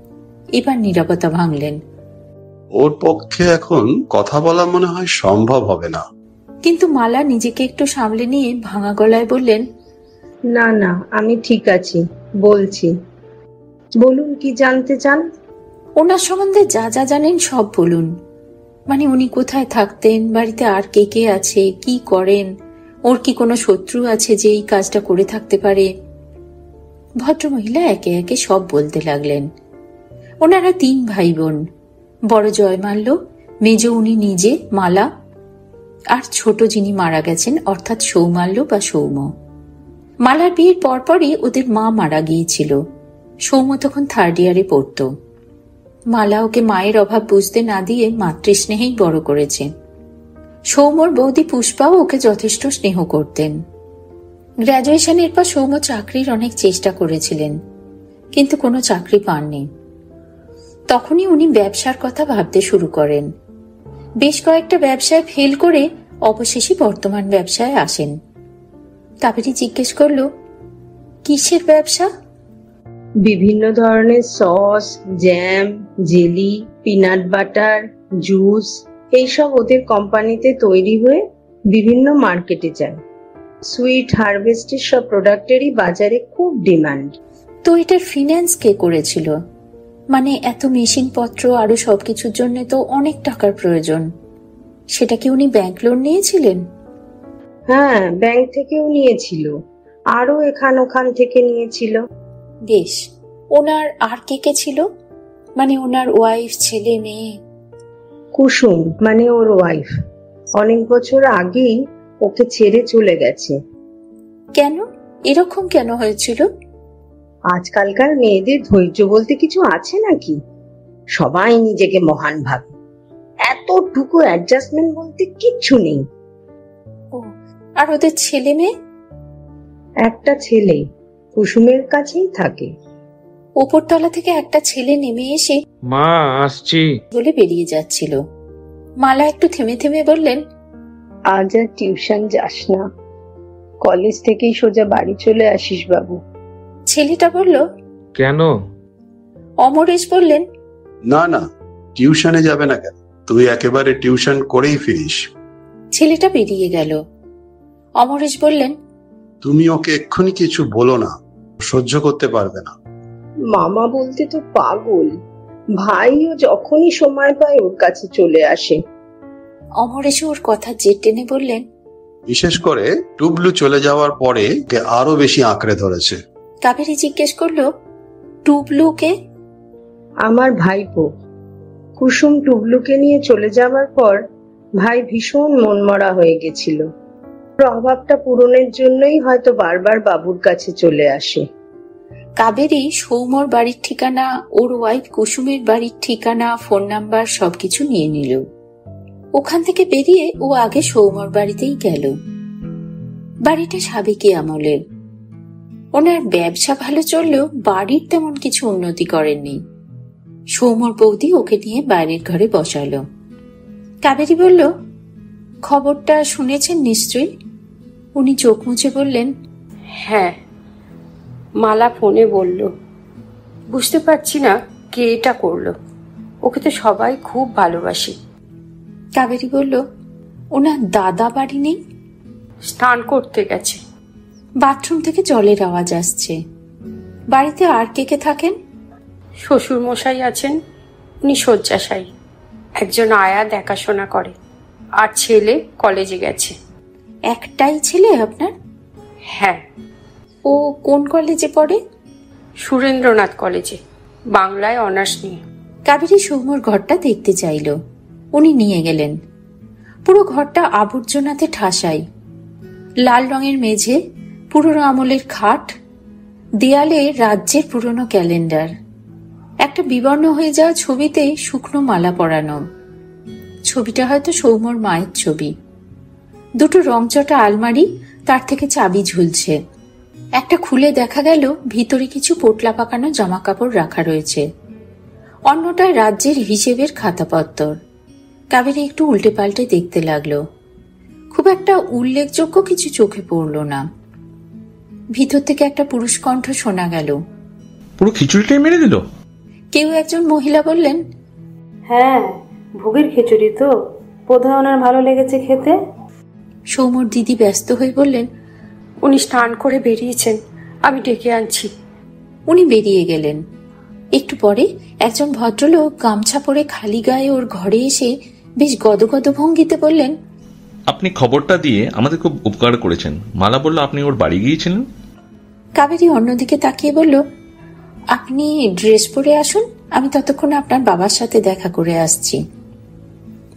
এবার নীরবতা ভাঙলেন। ওর পক্ষে এখন কথা বলা মনে হয় সম্ভব হবে না। কিন্তু মালা নিজেকে একটু সামলে নিয়ে ভাঙা গলায় বললেন, না না, আমি ঠিক আছি, বলছি। বলুন, কি জানতে চান? ওনার সম্বন্ধে যা যা জানেন সব বলুন। মানে উনি কোথায় থাকতেন, বাড়িতে আর কে কে আছে, কি করেন, ওর কি কোনো শত্রু আছে যে এই কাজটা করে থাকতে পারে? ভদ্রমহিলা একে একে সব বলতে লাগলেন। ওনারা 3 ভাই বোন, বড় জয়মাল্য, মেজ উনি নিজে মালা, আর ছোট যিনি মারা গেছেন অর্থাৎ সৌমাল্য বা সৌম। মালার বিয়ের পরপরই ওদের মা মারা গিয়েছিল। সৌম তখন 3rd ইয়ারে পড়ত। মালা ওকে মায়ের অভাব বুঝতে না দিয়ে মাতৃস্নেহেই বড় করেছে। সৌমর বৌদি পুষ্পাও ওকে যথেষ্ট স্নেহ করতেন। গ্র্যাজুয়েশনের পর সৌম চাকরির অনেক চেষ্টা করেছিলেন, কিন্তু কোনো চাকরি পাননি। তখনই উনি ব্যবসার কথা ভাবতে শুরু করেন। বেশ কয়েকটা ব্যবসায় ফেল করে অবশেষে বর্তমান ব্যবসায় আসেন। কাবেরী জিজ্ঞেস করল, কিসের ব্যবসা? বিভিন্ন ধরনের sauce, jam, jelly, peanut butter, juice এইসব ওদের কোম্পানিতে তৈরি হয়ে বিভিন্ন মার্কেটে যায়। সুইট, হারভেস্টের সব প্রোডাক্টেরই বাজারে খুব ডিমান্ড। তো এটার ফিন্যান্স কে করেছিল? মানে এত মেশিনপত্র আরো সবকিছুর জন্য তো অনেক টাকার প্রয়োজন। সেটা কি উনি ব্যাংক লোন নিয়েছিলেন? হ্যাঁ, ব্যাংক থেকেও নিয়েছিল, আরো এখান ওখান থেকে নিয়েছিল। বেশ, ওনার আর কে কে ছিল? মানে ওনার ওয়াইফ, ছেলে, মেয়ে? কুসুম মানে ওর ওয়াইফ অনেক বছর আগেই ওকে ছেড়ে চলে গেছে। কেন? এরকম কেন হয়েছিল? আজকালকার মেয়েদের ধৈর্য বলতে কিছু আছে নাকি? সবাই নিজেকে মহান ভাবে, এতটুকু অ্যাডজাস্টমেন্ট বলতে কিচ্ছু নেই। ও, আর ওদের ছেলে মেয়ে? একটা ছেলে কুসুমের কাছেই থাকে। উপরতলা থেকে একটা ছেলে নেমে এসে মা আসছি বলে বেরিয়ে যাচ্ছিল। মালা একটু থেমে থেমে বললেন, আজ আর টিউশন যাস না, কলেজ থেকেই সোজা বাড়ি চলে আসিস বাবু। ছেলেটা বলল, কেন? অমরেশ বললেন, না না, টিউশনে যাবে না কেন, তুই একেবারে টিউশন করেই ফিরিস। ছেলেটা বেরিয়ে গেল। অমরেশ বললেন, তুমি ওকে এক্ষুনি কিছু বলো না, সহ্য করতে পারবে না। মামা বলতে তো পাগল, ভাইও যখনই সময় পায় ওর কাছে চলে আসে। অমরেশ ওর কথা জেদ টেনে বললেন, বিশেষ করে টুবলু চলে যাওয়ার পরে ওকে আরো বেশি আঁকড়ে ধরেছে। কাবেরী জিজ্ঞেস করলো, টুবলুকে? আমার ভাইপো। কুসুম টুবলুকে নিয়ে চলে যাবার পর ভাই ভীষণ মনমরা হয়ে গেছিল। অভাবটা পূরণের জন্যই হয়তো বারবার বাবুর কাছে চলে আসে। কাবেরী সৌমর বাড়ির ঠিকানা, ওর ওয়াইফ কুসুমের বাড়ির ঠিকানা, ফোন নাম্বার সবকিছু নিয়ে নিল। ওখান থেকে বেরিয়ে ও আগে সৌমর বাড়িতেই গেল। বাড়িটা সাবেকি আমলের। ওনার ব্যবসা ভালো চললেও বাড়ির তেমন কিছু উন্নতি করেননি। সৌমর বৌদি ওকে নিয়ে বাইরের ঘরে বসালো। কাবেরী বলল, খবরটা শুনেছেন নিশ্চয়ই? উনি চোখ মুছে বললেন, হ্যাঁ, মালা ফোনে বলল। বুঝতে পারছি না কে এটা করলো। ওকে তো সবাই খুব ভালোবাসে। কাবেরী বলল, ওনার দাদা বাড়ি নেই? স্নান করতে গেছে। বাথরুম থেকে জলের আওয়াজ আসছে। বাড়িতে আর কে কে থাকেন? শ্বশুর মশাই আছেন, উনি শয্যাশায়ী। একজন আয়া দেখাশোনা করে, আর ছেলে কলেজে গেছে। একটাই ছেলে আপনার? হ্যাঁ। ও কোন কলেজে পড়ে? সুরেন্দ্রনাথ কলেজে, বাংলায় অনার্স নিয়ে। কাবেরী সৌমর ঘরটা দেখতে চাইল। উনি নিয়ে গেলেন। পুরো ঘরটা আবর্জনাতে ঠাসাই। লাল রঙের মেঝে, পুরনো আমলের খাট, দেয়ালে রাজ্যের পুরনো ক্যালেন্ডার, একটা বিবর্ণ হয়ে যাওয়া ছবিতে শুকনো মালা পরানো। ছবিটা হয়তো সৌমর মায়ের ছবি। দুটো রংচটা আলমারি, তার থেকে চাবি ঝুলছে। একটা খুলে দেখা গেল ভিতরে কিছু পোটলা পাকানো জামা কাপড় রাখা রয়েছে। অন্যটায় রাজ্যের হিসেবের খাতাপত্তর। কাবেরী একটু উল্টে পাল্টে দেখতে লাগলো। খুব একটা উল্লেখযোগ্য কিছু চোখে পড়ল না। ভিতর থেকে একটা পুরুষ কণ্ঠ শোনা গেল, পুরো খিচুড়িটাই মেরে দিল। কেউ একজন মহিলা বললেন, হ্যাঁ, ভোগের খিচুড়ি তো, বোধহয় ওনার ভালো লেগেছে খেতে। সৌমর দিদি ব্যস্ত হয়ে বললেন, উনি স্নান করে বেরিয়েছেন, আমি ডেকে আনছি। উনি বেরিয়ে গেলেন। একটু পরে একজন ভদ্রলোক গামছা পরে খালি গায়ে ওর ঘরে এসে বেশ গদগদ ভঙ্গিতে বললেন, আপনি খবরটা দিয়ে আমাদের খুব উপকার করেছেন। মালা বলল আপনি ওর বাড়ি গিয়েছিলেন। কাবেরী অন্যদিকে তাকিয়ে বলল, আপনি ড্রেস পরে আসুন, আমি ততক্ষণে আপনার বাবার সাথে দেখা করে আসছি।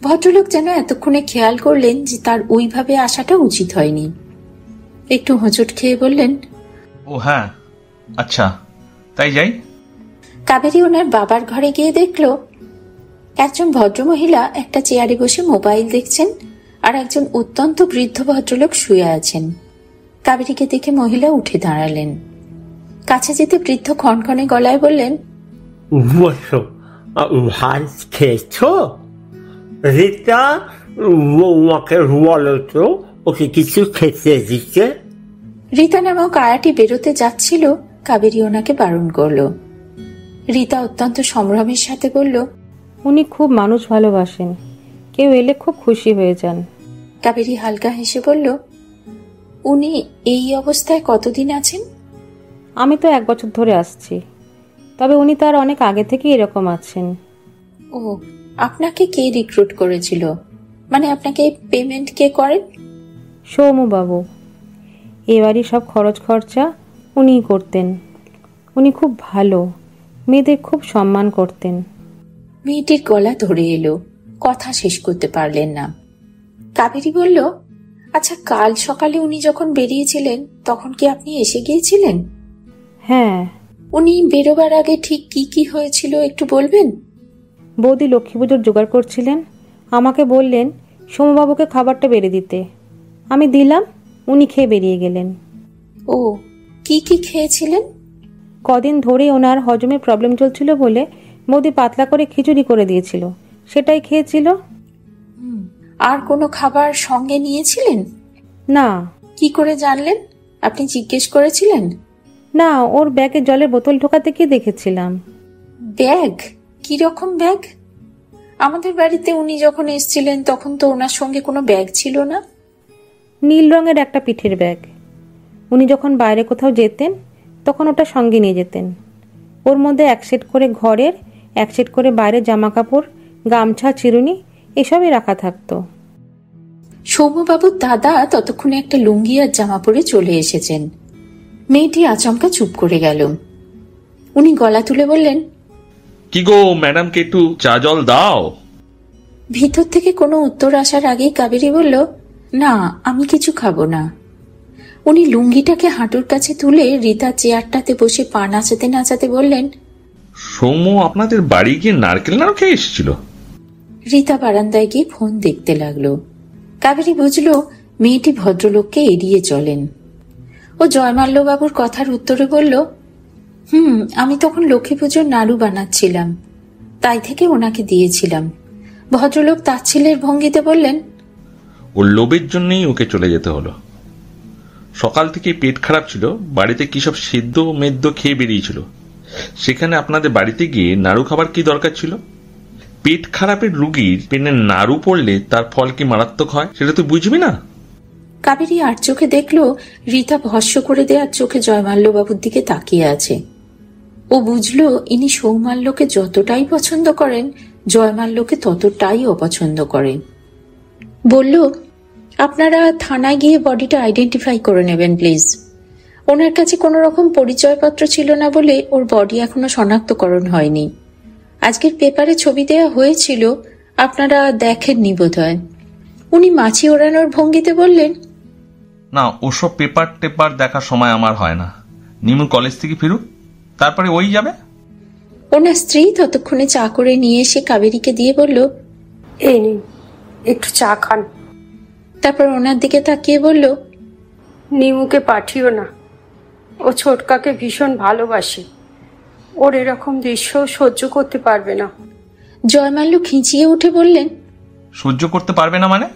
ভদ্রলোক যেন এতক্ষণে খেয়াল করলেন যে তার ওইভাবে আসাটা উচিত হয়নি। একটু হোঁচট খেয়ে বললেন, ও হ্যাঁ, আচ্ছা তাই যাই। কাবেরী ওনার বাবার ঘরে গিয়ে দেখল একজন ভদ্রমহিলা একটা চেয়ারে বসে মোবাইল দেখছেন আর একজন অত্যন্ত বৃদ্ধ ভদ্রলোক শুয়ে আছেন। কাবেরীকে দেখে মহিলা উঠে দাঁড়ালেন। কাছে যেতে বৃদ্ধ ক্ষণক্ষণে গলায় বললেন, বসো, ভাত খেয়েছো? রীতা, বৌমাকে বলো তো ওকে কিছু খেতে দিতে। রীতা নামক আয়াটি বেরোতে যাচ্ছিল, কাবেরী ওনাকে বারণ করল। রীতা অত্যন্ত সম্ভ্রমের সাথে বলল, উনি খুব মানুষ ভালোবাসেন, কেউ এলে খুব খুশি হয়ে যান। কাবেরী হালকা হেসে বলল, উনি এই অবস্থায় কতদিন আছেন? আমি তো 1 বছর ধরে আসছি, তবে উনি তার অনেক আগে থেকে এরকম আছেন। ও, আপনাকে কে রিক্রুট করেছিল? মানে আপনাকে পেমেন্ট কে করেন? সৌম্যবাবু। এবারই সব খরচ খরচা উনিই করতেন। উনি খুব ভালো, মেয়েদের খুব সম্মান করতেন। মেয়েটির গলা ধরে এলো, কথা শেষ করতে পারলেন না। কাবেরী বলল, আচ্ছা কাল সকালে উনি যখন বেরিয়েছিলেন তখন কি আপনি এসে গিয়েছিলেন? হ্যাঁ। উনি বেরোবার আগে ঠিক কি কি হয়েছিল একটু বলবেন? বৌদি লক্ষ্মী পুজোর জোগাড় করছিলেন, আমাকে বললেন সৌম্যবাবুকে খাবারটা বেড়ে দিতে। আমি দিলাম, উনি খেয়ে বেরিয়ে গেলেন। ও, কি কি খেয়েছিলেন? কদিন ধরে ওনার হজমে প্রবলেম চলছিল বলে বৌদি পাতলা করে খিচুড়ি করে দিয়েছিল, সেটাই খেয়েছিল। আর কোনো খাবার সঙ্গে নিয়েছিলেন? না। কি করে জানলেন? আপনি জিজ্ঞেস করেছিলেন? না, ওর ব্যাগে জলের বোতল ঢোকাতে গিয়ে দেখেছিলাম। ব্যাগ? কি রকম ব্যাগ? আমাদের বাড়িতে উনি যখন এসেছিলেন তখন তো ওনার সঙ্গে কোনো ব্যাগ ছিল না। নীল রঙের একটা পিঠের ব্যাগ। উনি যখন বাইরে কোথাও যেতেন তখন ওটা সঙ্গে নিয়ে যেতেন। ওর মধ্যে 1 সেট করে ঘরের, 1 সেট করে বাইরের জামা কাপড়, গামছা, চিরুনি এসবই রাখা থাকতো। সৌম্যবাবুর দাদা ততক্ষণে একটা লুঙ্গি আর জামা পরে চলে এসেছেন। মেয়েটি আচমকা চুপ করে গেল। উনি গলা তুলে বললেন, কি গো ম্যাডামকে একটু চা জল দাও। ভিতর থেকে কোনো উত্তর আসার আগেই কাবেরী বলল, না আমি কিছু খাবো না। উনি লুঙ্গিটাকে হাঁটুর কাছে তুলে রীতা চেয়ারটাতে বসে পা নাচাতে নাচাতে বললেন, সৌম্য আপনাদের বাড়ি গিয়ে নারকেল নাড়ু খেয়ে এসেছিল। রীতা বারান্দায় গিয়ে ফোন দেখতে লাগলো। কাবেরী বুঝলো মেয়েটি ভদ্রলোককে এড়িয়ে চলেন। ও জয়মাল্যবাবুর কথার উত্তরে বলল, আমি তখন লক্ষ্মী পুজোর নাড়ু বানাচ্ছিলাম, তাই থেকে ওনাকে দিয়েছিলাম। ভদ্রলোক তাচ্ছিলের ভঙ্গিতে বললেন, ওর লোভের জন্যই ওকে চলে যেতে হলো। সকাল থেকে পেট খারাপ ছিল, বাড়িতে কি সব সেদ্ধ মেদ্য খেয়ে বেরিয়েছিল। সেখানে আপনাদের বাড়িতে গিয়ে নাড়ু খাবার কি দরকার ছিল? পেট খারাপের রুগীর পেনে নাড়ু পড়লে তার ফল কি মারাত্মক হয় সেটা তুই বুঝবি না? কাবেরী আর চোখে দেখলো রীতা ভস্য করে দেওয়ার চোখে জয়মাল্যবাবুর দিকে তাকিয়ে আছে। ও বুঝলো ইনি সৌমাল্যকে যতটাই পছন্দ করেন জয়মাল্যকে ততটাই অপছন্দ করেন। বলল, আপনারা থানায় গিয়ে বডিটা আইডেন্টিফাই করে নেবেন প্লিজ। ওনার কাছে কোনো রকম পরিচয়পত্র ছিল না বলে ওর বডি এখনো শনাক্তকরণ হয়নি। আজকের পেপারে ছবি দেওয়া হয়েছিল, আপনারা দেখেননি বোধহয়। উনি মাছি ওড়ানোর ভঙ্গিতে বললেন, না ওসব পেপার টেপার দেখার সময় আমার হয় না। নিমু কলেজ থেকে ফিরুক, তারপরে ওই যাবে। ওনার স্ত্রী ততক্ষণে চা করে নিয়ে এসে কাবেরীকে দিয়ে বলল, এই নিন একটু চা খান। তারপর ওনার দিকে তাকিয়ে বলল, নিমুকে পাঠিও না, ও ছোটকাকে ভীষণ ভালোবাসে, ওর এরকম দৃশ্য সহ্য করতে পারবে না। জয়মাল্য খিঁচিয়ে উঠে বললেন, সহ্য করতে পারবে না মানে?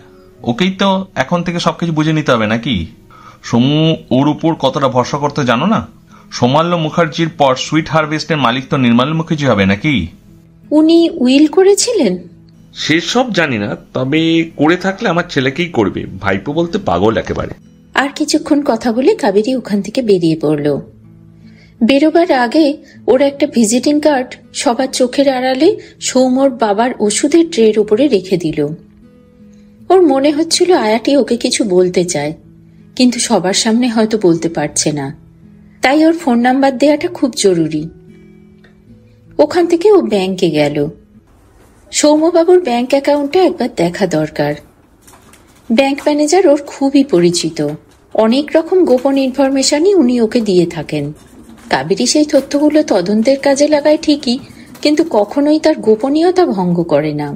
ওকেই তো এখন থেকে সবকিছু বুঝে নিতে হবে নাকি? সমু ওর উপর কতটা ভরসা করতে জানো না? সোমাল্য মুখার্জির পর সুইট হারভেস্টের মালিক তো নির্মাল্য মুখার্জি হবে নাকি? উনি উইল করেছিলেন? সেসব জানি না, তবে করে থাকলে আমার ছেলেকেই করবে। ভাইপো বলতে পাগল একেবারে। আর কিছুক্ষণ কথা বলে কাবেরী ওখান থেকে বেরিয়ে পড়ল। বেরোবার আগে ওর একটা ভিজিটিং কার্ড সবার চোখের আড়ালে সৌম্যর বাবার ওষুধের ট্রের উপরে রেখে দিল। ও ওর মনে হচ্ছিল আয়াটি ওকে কিছু বলতে চায়, কিন্তু সবার সামনে হয়তো বলতে পারছে না, তাই ওর ফোন নাম্বার দেওয়াটা খুব জরুরি। ওখান থেকে ও ব্যাংকে গেল। সৌম্যবাবুর ব্যাংক অ্যাকাউন্টটা একবার দেখা দরকার। ব্যাংক ম্যানেজার ওর খুবই পরিচিত, অনেক রকম গোপন ইনফরমেশনই উনি ওকে দিয়ে থাকেন। কাবেরী সেই তথ্যগুলো তদন্তের কাজে লাগায় ঠিকই, কিন্তু কখনোই তার গোপনীয়তা ভঙ্গ করে না।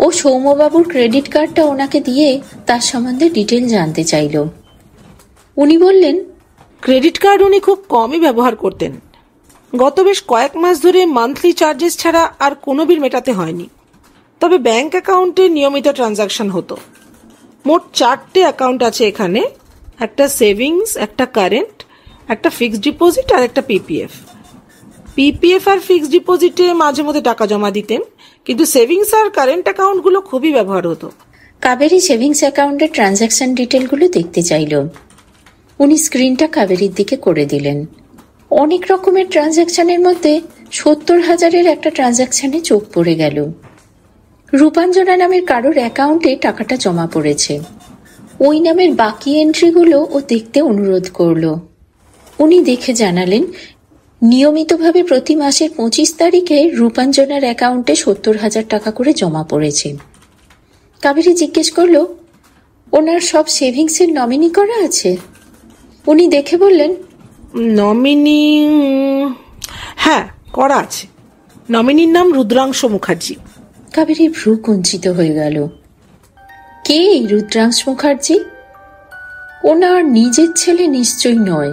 ও সৌম্যবাবুর ক্রেডিট কার্ডটা ওনাকে দিয়ে তার সম্বন্ধে ডিটেল জানতে চাইল। উনি বললেন, ক্রেডিট কার্ড উনি খুব কমই ব্যবহার করতেন। গত বেশ কয়েক মাস ধরে মান্থলি চার্জেস ছাড়া আর কোনো বিল মেটাতে হয়নি। তবে ব্যাংক অ্যাকাউন্টে নিয়মিত ট্রানজাকশন হতো। মোট 4টে অ্যাকাউন্ট আছে এখানে, একটা সেভিংস, একটা কারেন্ট, একটা ফিক্সড ডিপোজিট আর একটা পিপিএফ। পিপিএফ আর ফিক্সড ডিপোজিটে মাঝে মধ্যে টাকা জমা দিতেন, কিন্তু সেভিংস আর কারেন্ট অ্যাকাউন্টগুলো খুবই ব্যবহার হতো। কাবেরী সেভিংস অ্যাকাউন্টের ট্রানজাকশন ডিটেলগুলো দেখতে চাইল। উনি স্ক্রিনটা কাবেরীর দিকে করে দিলেন। অনেক রকমের ট্রানজাকশনের মধ্যে 70,000-এর একটা ট্রানজাকশনে চোখ পড়ে গেল। রূপাঞ্জনা নামের কারোর অ্যাকাউন্টে টাকাটা জমা পড়েছে। ওই নামের বাকি এন্ট্রিগুলো ও দেখতে অনুরোধ করল। উনি দেখে জানালেন, নিয়মিতভাবে প্রতি মাসের 25 তারিখে রূপাঞ্জনার অ্যাকাউন্টে 70,000 টাকা করে জমা পড়েছে। কাবেরী জিজ্ঞেস করল, ওনার সব সেভিংসের নমিনি করা আছে? উনি দেখে বললেন, নমিনি, হ্যাঁ করা আছে। নমিনির নাম রুদ্রাংশ মুখার্জি। কাবেরীর ভ্রু কুঞ্চিত হয়ে গেল। কে এই রুদ্রাংশ মুখার্জি? ওনার নিজের ছেলে নিশ্চয়ই নয়,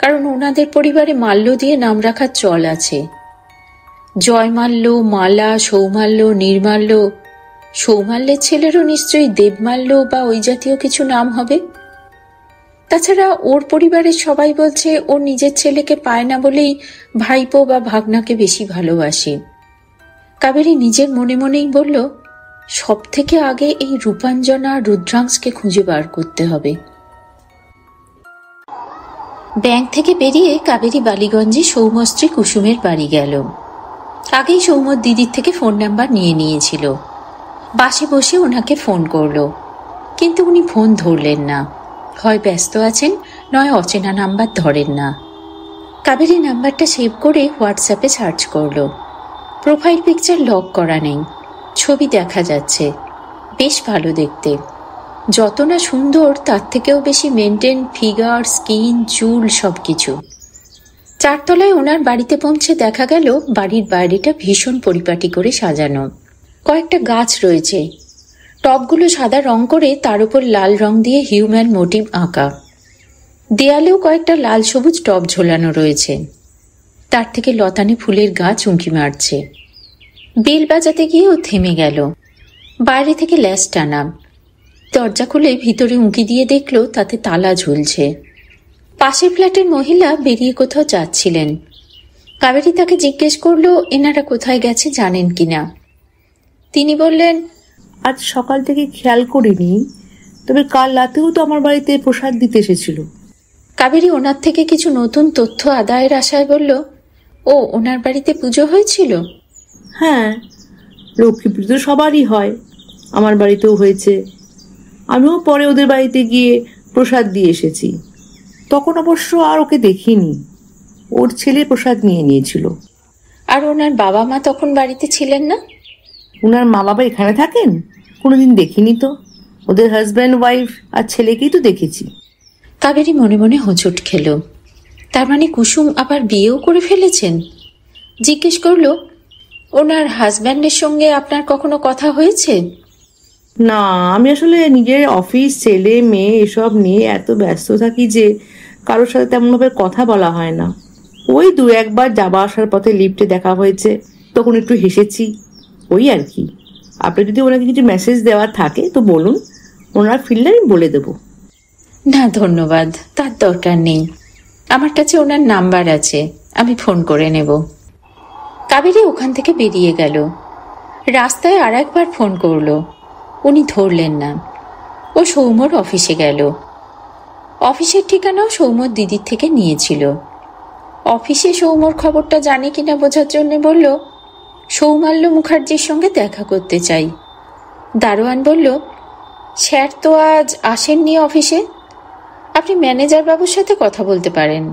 কারণ ওনাদের পরিবারে মাল্য দিয়ে নাম রাখার চল আছে। জয়মাল্য, মালা, সৌমাল্য, নির্মাল্য। সৌমাল্যের ছেলেরও নিশ্চয়ই দেবমাল্য বা ওই জাতীয় কিছু নাম হবে। তাছাড়া ওর পরিবারের সবাই বলছে ওর নিজের ছেলেকে পায় না বলেই ভাইপো বা ভাগনাকে বেশি ভালোবাসে। কাবেরী নিজের মনে মনেই বলল, সব থেকে আগে এই রূপাঞ্জনা রুদ্রাংশকে খুঁজে বার করতে হবে। ব্যাংক থেকে বেরিয়ে কাবেরী বালিগঞ্জে সৌমশ্রী কুসুমের বাড়ি গেল। আগেই সৌম্যর দিদির থেকে ফোন নাম্বার নিয়ে নিয়েছিল। বাসে বসে ওনাকে ফোন করল, কিন্তু উনি ফোন ধরলেন না। হয় ব্যস্ত আছেন, নয় অচেনা নাম্বার ধরেন না। কাবেরী নাম্বারটা সেভ করে হোয়াটসঅ্যাপে সার্চ করল। প্রোফাইল পিকচার লক করা নেই, ছবি দেখা যাচ্ছে, বেশ ভালো দেখতে। যত না সুন্দর তার থেকেও বেশি মেনটেন ফিগার, স্কিন, চুল সবকিছু। 4 তলায় ওনার বাড়িতে পৌঁছে দেখা গেল বাড়ির বাইরেটা ভীষণ পরিপাটি করে সাজানো। কয়েকটা গাছ রয়েছে, টবগুলো সাদা রং করে তার উপর লাল রং দিয়ে হিউম্যান মোটিভ আঁকা। দেয়ালেও কয়েকটা লাল সবুজ টব ঝোলানো রয়েছে। তার থেকে লতানে ফুলের গাছ উঁকি মারছে। বেল বাজাতে গিয়েও থেমে গেল। বাইরে থেকে ল্যাস টানা। দরজা খুলে ভিতরে উঁকি দিয়ে দেখল তাতে তালা ঝুলছে। পাশের ফ্ল্যাটের মহিলা বেরিয়ে কোথাও যাচ্ছিলেন। কাবেরী তাকে জিজ্ঞেস করল, এনারা কোথায় গেছে জানেন কিনা। তিনি বললেন, আজ সকাল থেকে খেয়াল করিনি, তবে কাল রাতেও তো আমার বাড়িতে প্রসাদ দিতে এসেছিল। কাবেরী ওনার থেকে কিছু নতুন তথ্য আদায়ের আশায় বলল, ও ওনার বাড়িতে পুজো হয়েছিল? হ্যাঁ, লক্ষ্মী পুজো সবারই হয়, আমার বাড়িতেও হয়েছে। আমিও পরে ওদের বাড়িতে গিয়ে প্রসাদ দিয়ে এসেছি। তখন অবশ্য আর ওকে দেখিনি, ওর ছেলে প্রসাদ নিয়ে নিয়েছিল। আর ওনার বাবা মা তখন বাড়িতে ছিলেন না? ওনার মা বাবা এখানে থাকেন? কোনোদিন দেখিনি তো। ওদের হাজব্যান্ড, ওয়াইফ আর ছেলেকেই তো দেখেছি। কাবেরী মনে মনে হোঁচট খেল। তার মানে কুসুম আবার বিয়েও করে ফেলেছেন? জিজ্ঞেস করল, ওনার হাজব্যান্ডের সঙ্গে আপনার কখনো কথা হয়েছে? না, আমি আসলে নিজের অফিস, ছেলে মেয়ে এসব নিয়ে এত ব্যস্ত থাকি যে কারোর সাথে তেমনভাবে কথা বলা হয় না। ওই 2-1বার যাওয়া আসার পথে লিফটে দেখা হয়েছে, তখন একটু হেসেছি, ওই আর কি। আপনি যদি ওনাকে কিছু মেসেজ দেওয়ার থাকে তো বলুন, ওনার ফিরলে আমি বলে দেব। না ধন্যবাদ, তার দরকার নেই। আমার কাছে ওনার নাম্বার আছে, আমি ফোন করে নেব। কাবেরী ওখান থেকে বেরিয়ে গেল। রাস্তায় আর একবার ফোন করল, উনি ধরলেন না। ও সৌম্যর অফিসে গেল। অফিসের ঠিকানাও সৌম্যর দিদির থেকে নিয়েছিল। অফিসে সৌম্যর খবরটা জানে কিনা বোঝার জন্য বলল, সৌমাল্য মুখার্জির সঙ্গে দেখা করতে চাই। দারোয়ান বলল, স্যার তো আজ আসেননি অফিসে, আপনি ম্যানেজার বাবুর সাথে কথা বলতে পারেন।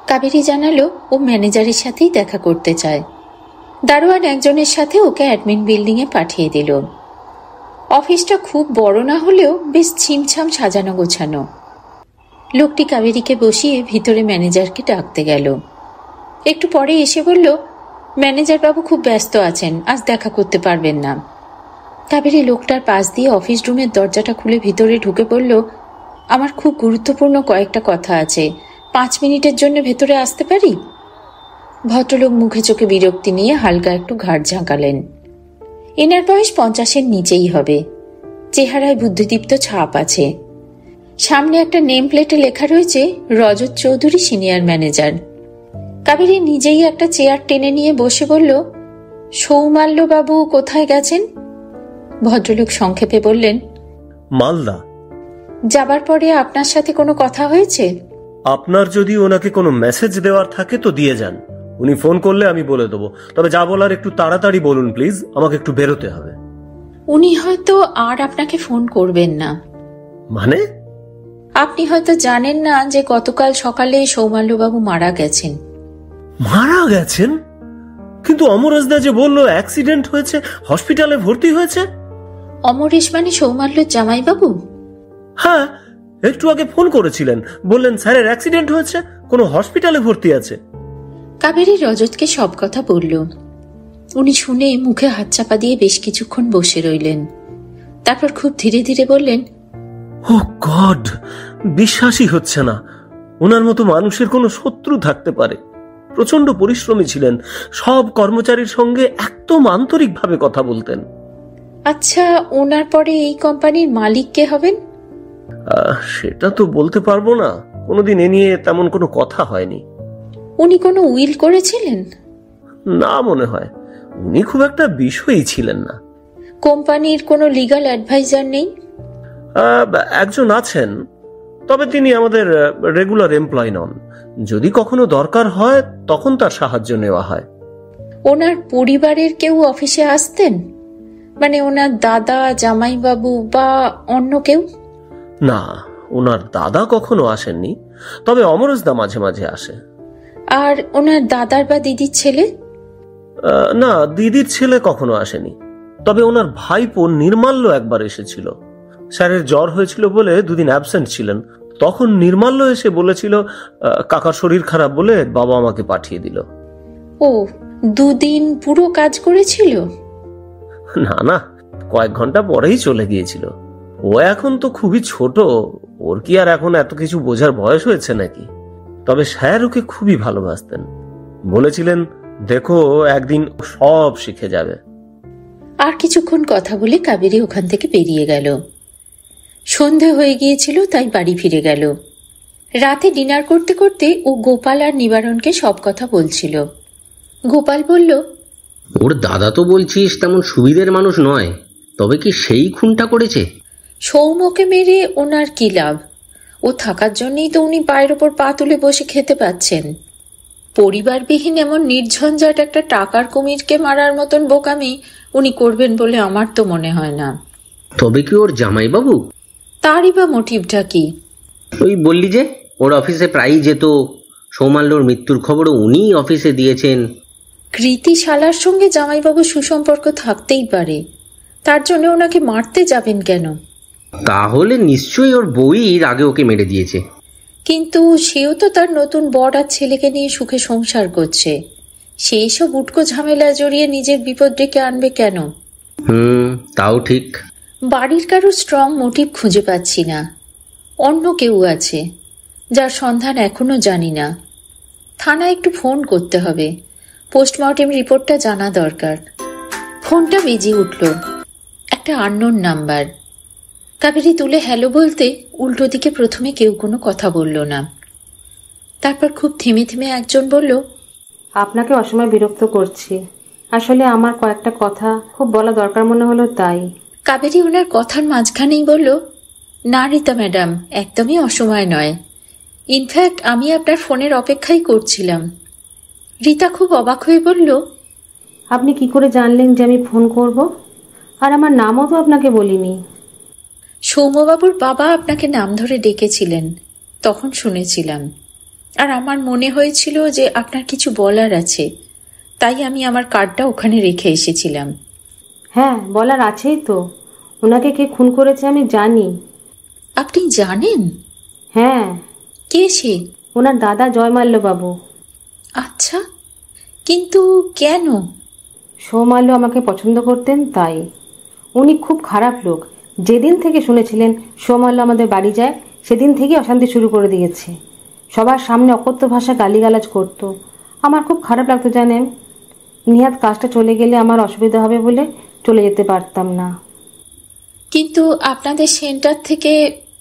কাবেরী জানালো ও ম্যানেজারের সাথেই দেখা করতে চায়। দারোয়ান একজনের সাথে ওকে অ্যাডমিন বিল্ডিংয়ে পাঠিয়ে দিল। অফিসটা খুব বড় না হলেও বেশ ছিমছাম সাজানো গোছানো। লোকটি কাবেরীকে বসিয়ে ভিতরে ম্যানেজারকে ডাকতে গেল। একটু পরে এসে বলল, ম্যানেজার বাবু খুব ব্যস্ত আছেন, আজ দেখা করতে পারবেন না। কাবেরী লোকটার পাশ দিয়ে অফিস রুমের দরজাটা খুলে ভিতরে ঢুকে পড়ল, আমার খুব গুরুত্বপূর্ণ কয়েকটা কথা আছে, 5 মিনিটের জন্য ভেতরে আসতে পারি? ভদ্রলোক মুখে চোখে বিরক্তি নিয়ে হালকা একটু ঘাড় ঝাঁকালেন। এনার বয়স 50-এর নিচেই হবে, চেহারায় বুদ্ধিদীপ্ত ছাপ আছে। সামনে একটা নেম প্লেটে লেখা রয়েছে রজত চৌধুরী সিনিয়র ম্যানেজার। কাবেরী নিজেই একটা চেয়ার টেনে নিয়ে বসে বলল, সৌমাল্য বাবু কোথায় গেছেন? ভদ্রলোক সংক্ষেপে বললেন, মালদা। যাবার পরে আপনার সাথে কোনো কথা হয়েছে? আপনার যদি ওনাকে কোনো মেসেজ দেওয়ার থাকে তো দিয়ে যান, উনি ফোন করলে আমি বলে দেবো। তবে যা বলার একটু তাড়াতাড়ি বলুন প্লিজ, আমাকে একটু বেরোতে হবে। উনি হয়তো আর আপনাকে ফোন করবেন না। মানে? আপনি হয়তো জানেন না যে গতকাল সকালে সৌমাল্যবাবু মারা গেছেন। মারা গেছেন? কিন্তু অমরেশদা যে বললো অ্যাক্সিডেন্ট হয়েছে, হসপিটালে ভর্তি হয়েছে। অমরেশ মানে সৌমাল্যর জামাইবাবু? হ্যাঁ, একটু আগে ফোন করেছিলেন, বললেন স্যারের অ্যাক্সিডেন্ট হয়েছে, কোনো হসপিটালে ভর্তি আছে। কাবেরী রজতকে সব কথা বলল। উনি শুনে মুখে হাত চাপা দিয়ে বেশ কিছুক্ষণ বসে রইলেন। তারপর খুব ধীরে ধীরে বললেন, ও গড, বিশ্বাসই হচ্ছে না ওনার মতো মানুষের কোনো শত্রু থাকতে পারে। প্রচন্ড পরিশ্রমী ছিলেন, সব কর্মচারীর সঙ্গে একদম আন্তরিকভাবে কথা বলতেন। আচ্ছা, ওনার পরে এই কোম্পানির মালিক কে হবেন? সেটা তো বলতে পারবো না, কোনোদিন এ নিয়ে তেমন কোনো কথা হয়নি। উনি কোনো উইল করেছিলেন? না, মনে হয় উনি খুব একটা বিষয়ই ছিলেন না। কোম্পানির কোনো লিগ্যাল অ্যাডভাইজার নেই? একজন আছেন, তবে তিনি আমাদের রেগুলার এমপ্লয় নন। যদি কখনো দরকার হয় তখন তার সাহায্য নেওয়া হয়। ওনার পরিবারের কেউ অফিসে আসতেন? মানে ওনার দাদা, জামাইবাবু বা অন্য কেউ? না, ওনার দাদা কখনো আসেননি, তবে অমরেশদা মাঝে মাঝে আসে। আর ওনার দাদার বা দিদির ছেলে? না, দিদির ছেলে কখনো আসেনি, তবে ওনার ভাইপো নির্মাল্য একবার এসেছিল। স্যারের জ্বর হয়েছিল বলে দুদিন অ্যাবসেন্ট ছিলেন, তখন নির্মাল্য এসে বলেছিল কাকার শরীর খারাপ বলে বাবা আমাকে পাঠিয়ে দিল। ও, 2 দিন পুরো কাজ করেছিল? না না, কয়েক ঘন্টা পরেই চলে গিয়েছিল। ও এখন তো খুবই ছোট, ওর কি আর এখন এত কিছু বোঝার বয়স হয়েছে নাকি? তবে স্যার ওকে খুবই ভালোবাসতেন, বলেছিলেন দেখো একদিন সব শিখে যাবে। আর কিছুক্ষণ কথা বলে কাবেরী ওখান থেকে বেরিয়ে গেল। সন্ধে হয়ে গিয়েছিল, তাই বাড়ি ফিরে গেল। রাতে ডিনার করতে করতে ও গোপাল আর নিবারণকে সব কথা বলছিল। গোপাল বলল, ওর দাদা তো বলছিস তেমন সুবিধের মানুষ নয়, তবে কি সেই খুনটা করেছে? সৌম্যকে মেরে ওনার কি লাভ? ও থাকার জন্যই তো উনি পায়ের ওপর পা তুলে বসে খেতে পাচ্ছেন। পরিবারবিহীন এমন নির্ঝঞ্ঝাট একটা টাকার কুমিরকে মারার মতন বোকামি উনি করবেন বলে আমার তো মনে হয় না। তবে কি ওর জামাইবাবু? তারই বা মোটিভটা কি? ওই বললি যে ওর অফিসে প্রায়ই যেত, সৌমাল্যর মৃত্যুর খবরও উনি অফিসে দিয়েছেন। কৃতি শালার সঙ্গে জামাইবাবু সুসম্পর্ক থাকতেই পারে, তার জন্য ওনাকে মারতে যাবেন কেন? তাহলে নিশ্চয়ই ওর বই আগে ওকে মেরে দিয়েছে। কিন্তু সেও তো তার নতুন বর আর ছেলেকে নিয়ে সুখে সংসার করছে, সেই সব উটকো ঝামেলা জড়িয়ে নিজের বিপদ ডেকে আনবে কেন? তাও ঠিক। বাড়ির কারো স্ট্রং মোটিভ খুঁজে পাচ্ছি না। অন্য কেউ আছে যার সন্ধান এখনো জানি না। থানায় একটু ফোন করতে হবে, পোস্টমর্টেম রিপোর্টটা জানা দরকার। ফোনটা বেজে উঠল, একটা আননোন নাম্বার। কাবেরী তুলে হ্যালো বলতে উল্টো দিকে প্রথমে কেউ কোনো কথা বলল না। তারপর খুব থেমে থেমে একজন বলল, আপনাকে অসময় বিরক্ত করছি, আসলে আমার কয়েকটা কথা খুব বলা দরকার মনে হলো তাই। কাবেরী ওনার কথার মাঝখানেই বলল, না রীতা ম্যাডাম, একদমই অসময় নয়। ইনফ্যাক্ট আমি আপনার ফোনের অপেক্ষাই করছিলাম। রীতা খুব অবাক হয়ে বলল, আপনি কি করে জানলেন যে আমি ফোন করব? আর আমার নামও তো আপনাকে বলিনি। সৌম্যবাবুর বাবা আপনাকে নাম ধরে ডেকেছিলেন, তখন শুনেছিলাম। আর আমার মনে হয়েছিল যে আপনার কিছু বলার আছে, তাই আমি আমার কার্ডটা ওখানে রেখে এসেছিলাম। হ্যাঁ, বলার আছেই তো। ওনাকে কে খুন করেছে আমি জানি। আপনি জানেন? হ্যাঁ। কে সে? ওনার দাদা জয়মাল্য বাবু। আচ্ছা, কিন্তু কেন? সৌমাল্য আমাকে পছন্দ করতেন তাই। উনি খুব খারাপ লোক। যেদিন থেকে শুনেছিলেন সৌমাল্য আমাদের বাড়ি যায়, সেদিন থেকেই অশান্তি শুরু করে দিয়েছে। সবার সামনে অকথ্য ভাষা গালিগালাজ করতো। আমার খুব খারাপ লাগতো জানেন। নিহাত কাজটা চলে গেলে আমার অসুবিধা হবে বলে চলে যেতে পারতাম না। কিন্তু আপনাদের সেন্টার থেকে,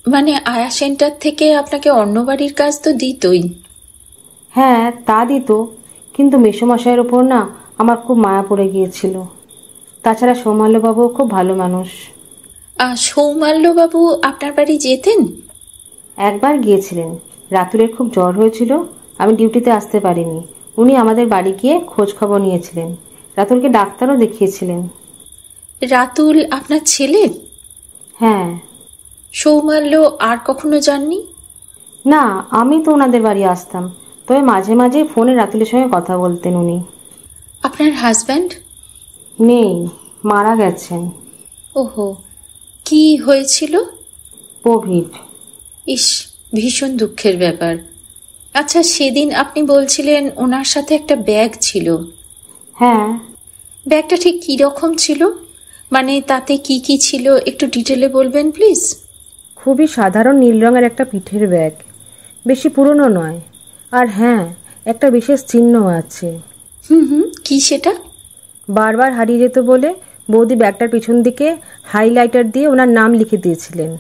মানে আয়া সেন্টার থেকে আপনাকে অন্য বাড়ির কাজ তো দিতই। হ্যাঁ, তা দিত, কিন্তু মেসোমশাইয়ের ওপর না আমার খুব মায়া পড়ে গিয়েছিল। তাছাড়া সৌমাল্যবাবুও খুব ভালো মানুষ। সৌমাল্যবাবু আপনার বাড়ি যেতেন? একবার গিয়েছিলেন। রাতুলের খুব জ্বর হয়েছিল, আমি ডিউটিতে আসতে পারিনি। উনি আমাদের বাড়ি গিয়ে খোঁজ খবর নিয়েছিলেন। রাতুলকে ডাক্তারও দেখিয়েছিলেন। রাতুল আপনার ছেলে? হ্যাঁ। সৌমাল্য আর কখনো যাননি? না, আমি তো ওনাদের বাড়ি আসতাম, তবে মাঝে মাঝে ফোনে রাতুলের সঙ্গে কথা বলতেন উনি। আপনার হাজব্যান্ড? নেই, মারা গেছেন। ওহো, কি হয়েছিল? কোভিড। ইস, ভীষণ দুঃখের ব্যাপার। আচ্ছা, সেদিন আপনি বলছিলেন ওনার সাথে একটা ব্যাগ ছিল। হ্যাঁ। ব্যাগটা ঠিক কী রকম ছিল? মানে তাতে কি কি ছিল একটু ডিটেলে বলবেন প্লিজ? খুবই সাধারণ নীল রঙের একটা পিঠের ব্যাগ, বেশি পুরনো নয়। আর হ্যাঁ, একটা বিশেষ চিহ্ন আছে। কি সেটা? বারবার হারিয়ে যেত বলে বৌদি ব্যাগটার পিছন দিকে হাইলাইটার দিয়ে ওনার নাম লিখে দিয়েছিলেন।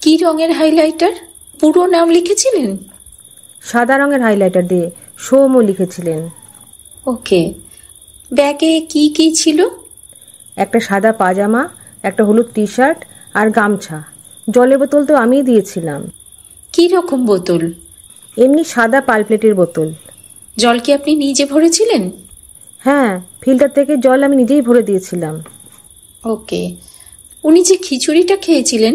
কি রঙের হাইলাইটার? পুরো নাম লিখেছিলেন? সাদা রঙের হাইলাইটার দিয়ে সৌম্য লিখেছিলেন। ওকে। ব্যাগে কি কি ছিল? একটা সাদা পাজামা, একটা হলুদ টি শার্ট আর গামছা। জলের বোতল তো আমিই দিয়েছিলাম। কি রকম বোতল? এমনি সাদা পালপ্লেটের বোতল। জল কি আপনি নিজে ভরেছিলেন? হ্যাঁ, ফিল্টার থেকে জল আমি নিজেই ভরে দিয়েছিলাম। ওকে। উনি যে খিচুড়িটা খেয়েছিলেন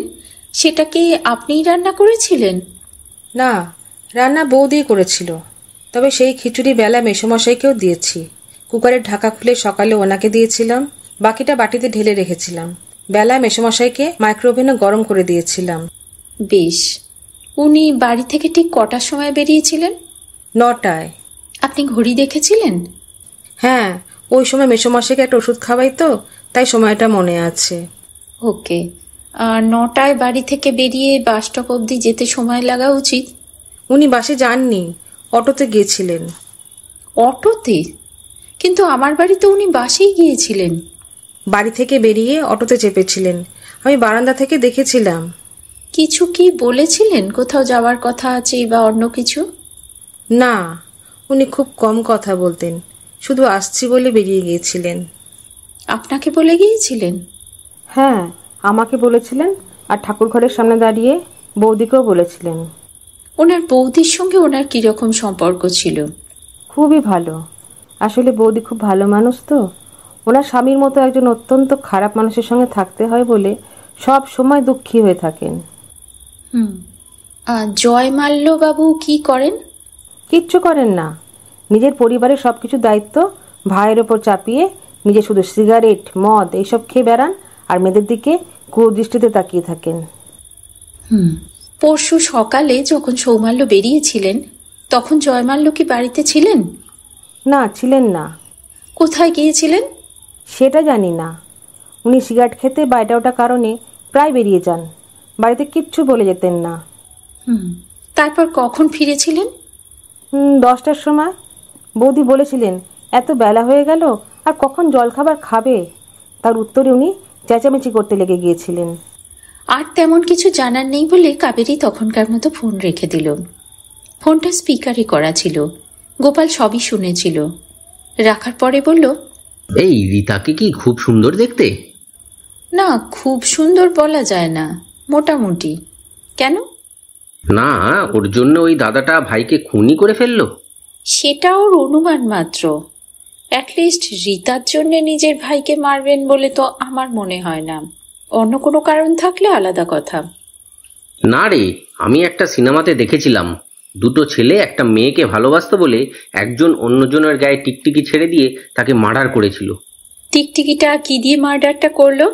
সেটা কি আপনিই রান্না করেছিলেন? না, রান্না বৌদি করেছিল। তবে সেই খিচুড়ি বেলা মেসোমশাইকেও দিয়েছি। কুকারের ঢাকা খুলে সকালে ওনাকে দিয়েছিলাম, বাকিটা বাটিতে ঢেলে রেখেছিলাম। বেলা মেসোমশাইকে মাইক্রোওভেনে গরম করে দিয়েছিলাম। বেশ। উনি বাড়ি থেকে ঠিক কটার সময় বেরিয়েছিলেন? 9টায়। আপনি ঘড়ি দেখেছিলেন? হ্যাঁ, ওই সময় মেসোমশাইকে একটা ওষুধ খাওয়াই তো, তাই সময়টা মনে আছে। ওকে। আর 9টায় বাড়ি থেকে বেরিয়ে বাস স্টপ অবধি যেতে সময় লাগা উচিত? উনি বাসে যাননি, অটোতে গিয়েছিলেন। অটোতে? কিন্তু আমার বাড়িতে উনি বাসেই গিয়েছিলেন। বাড়ি থেকে বেরিয়ে অটোতে চেপেছিলেন, আমি বারান্দা থেকে দেখেছিলাম। কিছু কি বলেছিলেন? কোথাও যাওয়ার কথা আছে বা অন্য কিছু? না, উনি খুব কম কথা বলতেন, শুধু আসছি বলে বেরিয়ে গিয়েছিলেন। আপনাকে বলে গিয়েছিলেন? হ্যাঁ, আমাকে বলেছিলেন, আর ঠাকুর ঘরের সামনে দাঁড়িয়ে বৌদিকেও বলেছিলেন। ওনার বৌদির সঙ্গে ওনার কিরকম সম্পর্ক ছিল? খুবই ভালো। আসলে বৌদি খুব ভালো মানুষ তো। ওনার স্বামীর মতো একজন অত্যন্ত খারাপ মানুষের সঙ্গে থাকতে হয় বলে সব সময় দুঃখী হয়ে থাকেন। জয়মাল্য বাবু কি করেন? কিচ্ছু করেন না। নিজের পরিবারের সবকিছু দায়িত্ব ভাইয়ের ওপর চাপিয়ে নিজে শুধু সিগারেট, মদ এইসব খেয়ে বেড়ান, আর মেয়েদের দিকে কুদৃষ্টিতে তাকিয়ে থাকেন। পরশু সকালে যখন সৌমাল্য বেরিয়েছিলেন তখন জয়মাল্য কি বাড়িতে ছিলেন? না, ছিলেন না। কোথায় গিয়েছিলেন? সেটা জানি না। উনি সিগারেট খেতে বা এটা ওটা কারণে প্রায় বেরিয়ে যান, বাড়িতে কিচ্ছু বলে যেতেন না। তারপর কখন ফিরেছিলেন? 10টার সময়। বৌদি বলেছিলেন এত বেলা হয়ে গেল, আর কখন জলখাবার খাবে। তার উত্তরে উনি চেঁচামেচি করতে লেগে গিয়েছিলেন। আর তেমন কিছু জানার নেই বলে কাবেরী তখনকার মতো ফোন রেখে দিল। ফোনটা স্পিকারে করা ছিল, গোপাল সবই শুনেছিল। রাখার পরে বলল, এই রীতাকে কি খুব সুন্দর দেখতে? না, খুব সুন্দর বলা যায় না, মোটামুটি। কেন? না, ওর জন্য ওই দাদাটা ভাইকে খুনই করে ফেললো? সেটা ওর অনুমান মাত্র। অ্যাটলিস্ট রীতার জন্য নিজের ভাইকে মারবেন বলে তো আমার মনে হয় না। অন্য কোনো কারণ থাকলে আলাদা কথা। না রে, আমি একটা সিনেমাতে দেখেছিলাম, দুটো ছেলে একটা মেয়েকে ভালোবাসতো বলে একজন অন্যজনের গায়ে টিকটিকি ছেড়ে দিয়ে তাকে মার্ডার করেছিল। টিকটিকিটা কি দিয়ে মার্ডারটা করলো?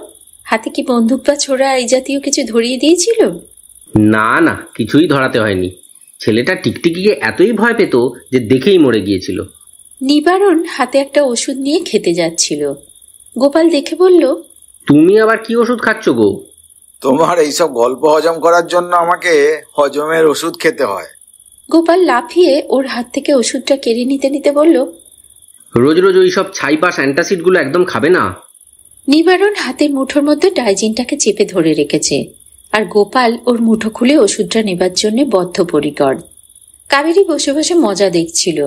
হাতে কি বন্দুক বা ছোড়া এই জাতীয় কিছু ধরিয়ে দিয়েছিল? না না, কিছুই ধরাতে হয়নি। ছেলেটা টিকটিকিকে এতই ভয় পেত যে দেখেই মরে গিয়েছিল। নিবারণ হাতে একটা ওষুধ নিয়ে খেতে যাচ্ছিল। গোপাল দেখে বলল, তুমি আবার কি ওষুধ খাচ্ছ গো? তোমার এইসব গল্প হজম করার জন্য আমাকে হজমের ওষুধ খেতে হয়। গোপাল লাফিয়ে ওর হাত থেকে ওষুধটা কেড়ে নিতে নিতে বলল, রোজ রোজ ওই সব ছাইপাস অ্যান্টাসিড গুলো একদম খাবে না। নিবারণ হাতের মুঠোর মধ্যে ডাইজিনটাকে চেপে ধরে রেখেছে, আর গোপাল ওর মুঠো খুলে ওষুধটা নেবার জন্য বদ্ধপরিকর। কাবেরী বসে বসে মজা দেখছিল।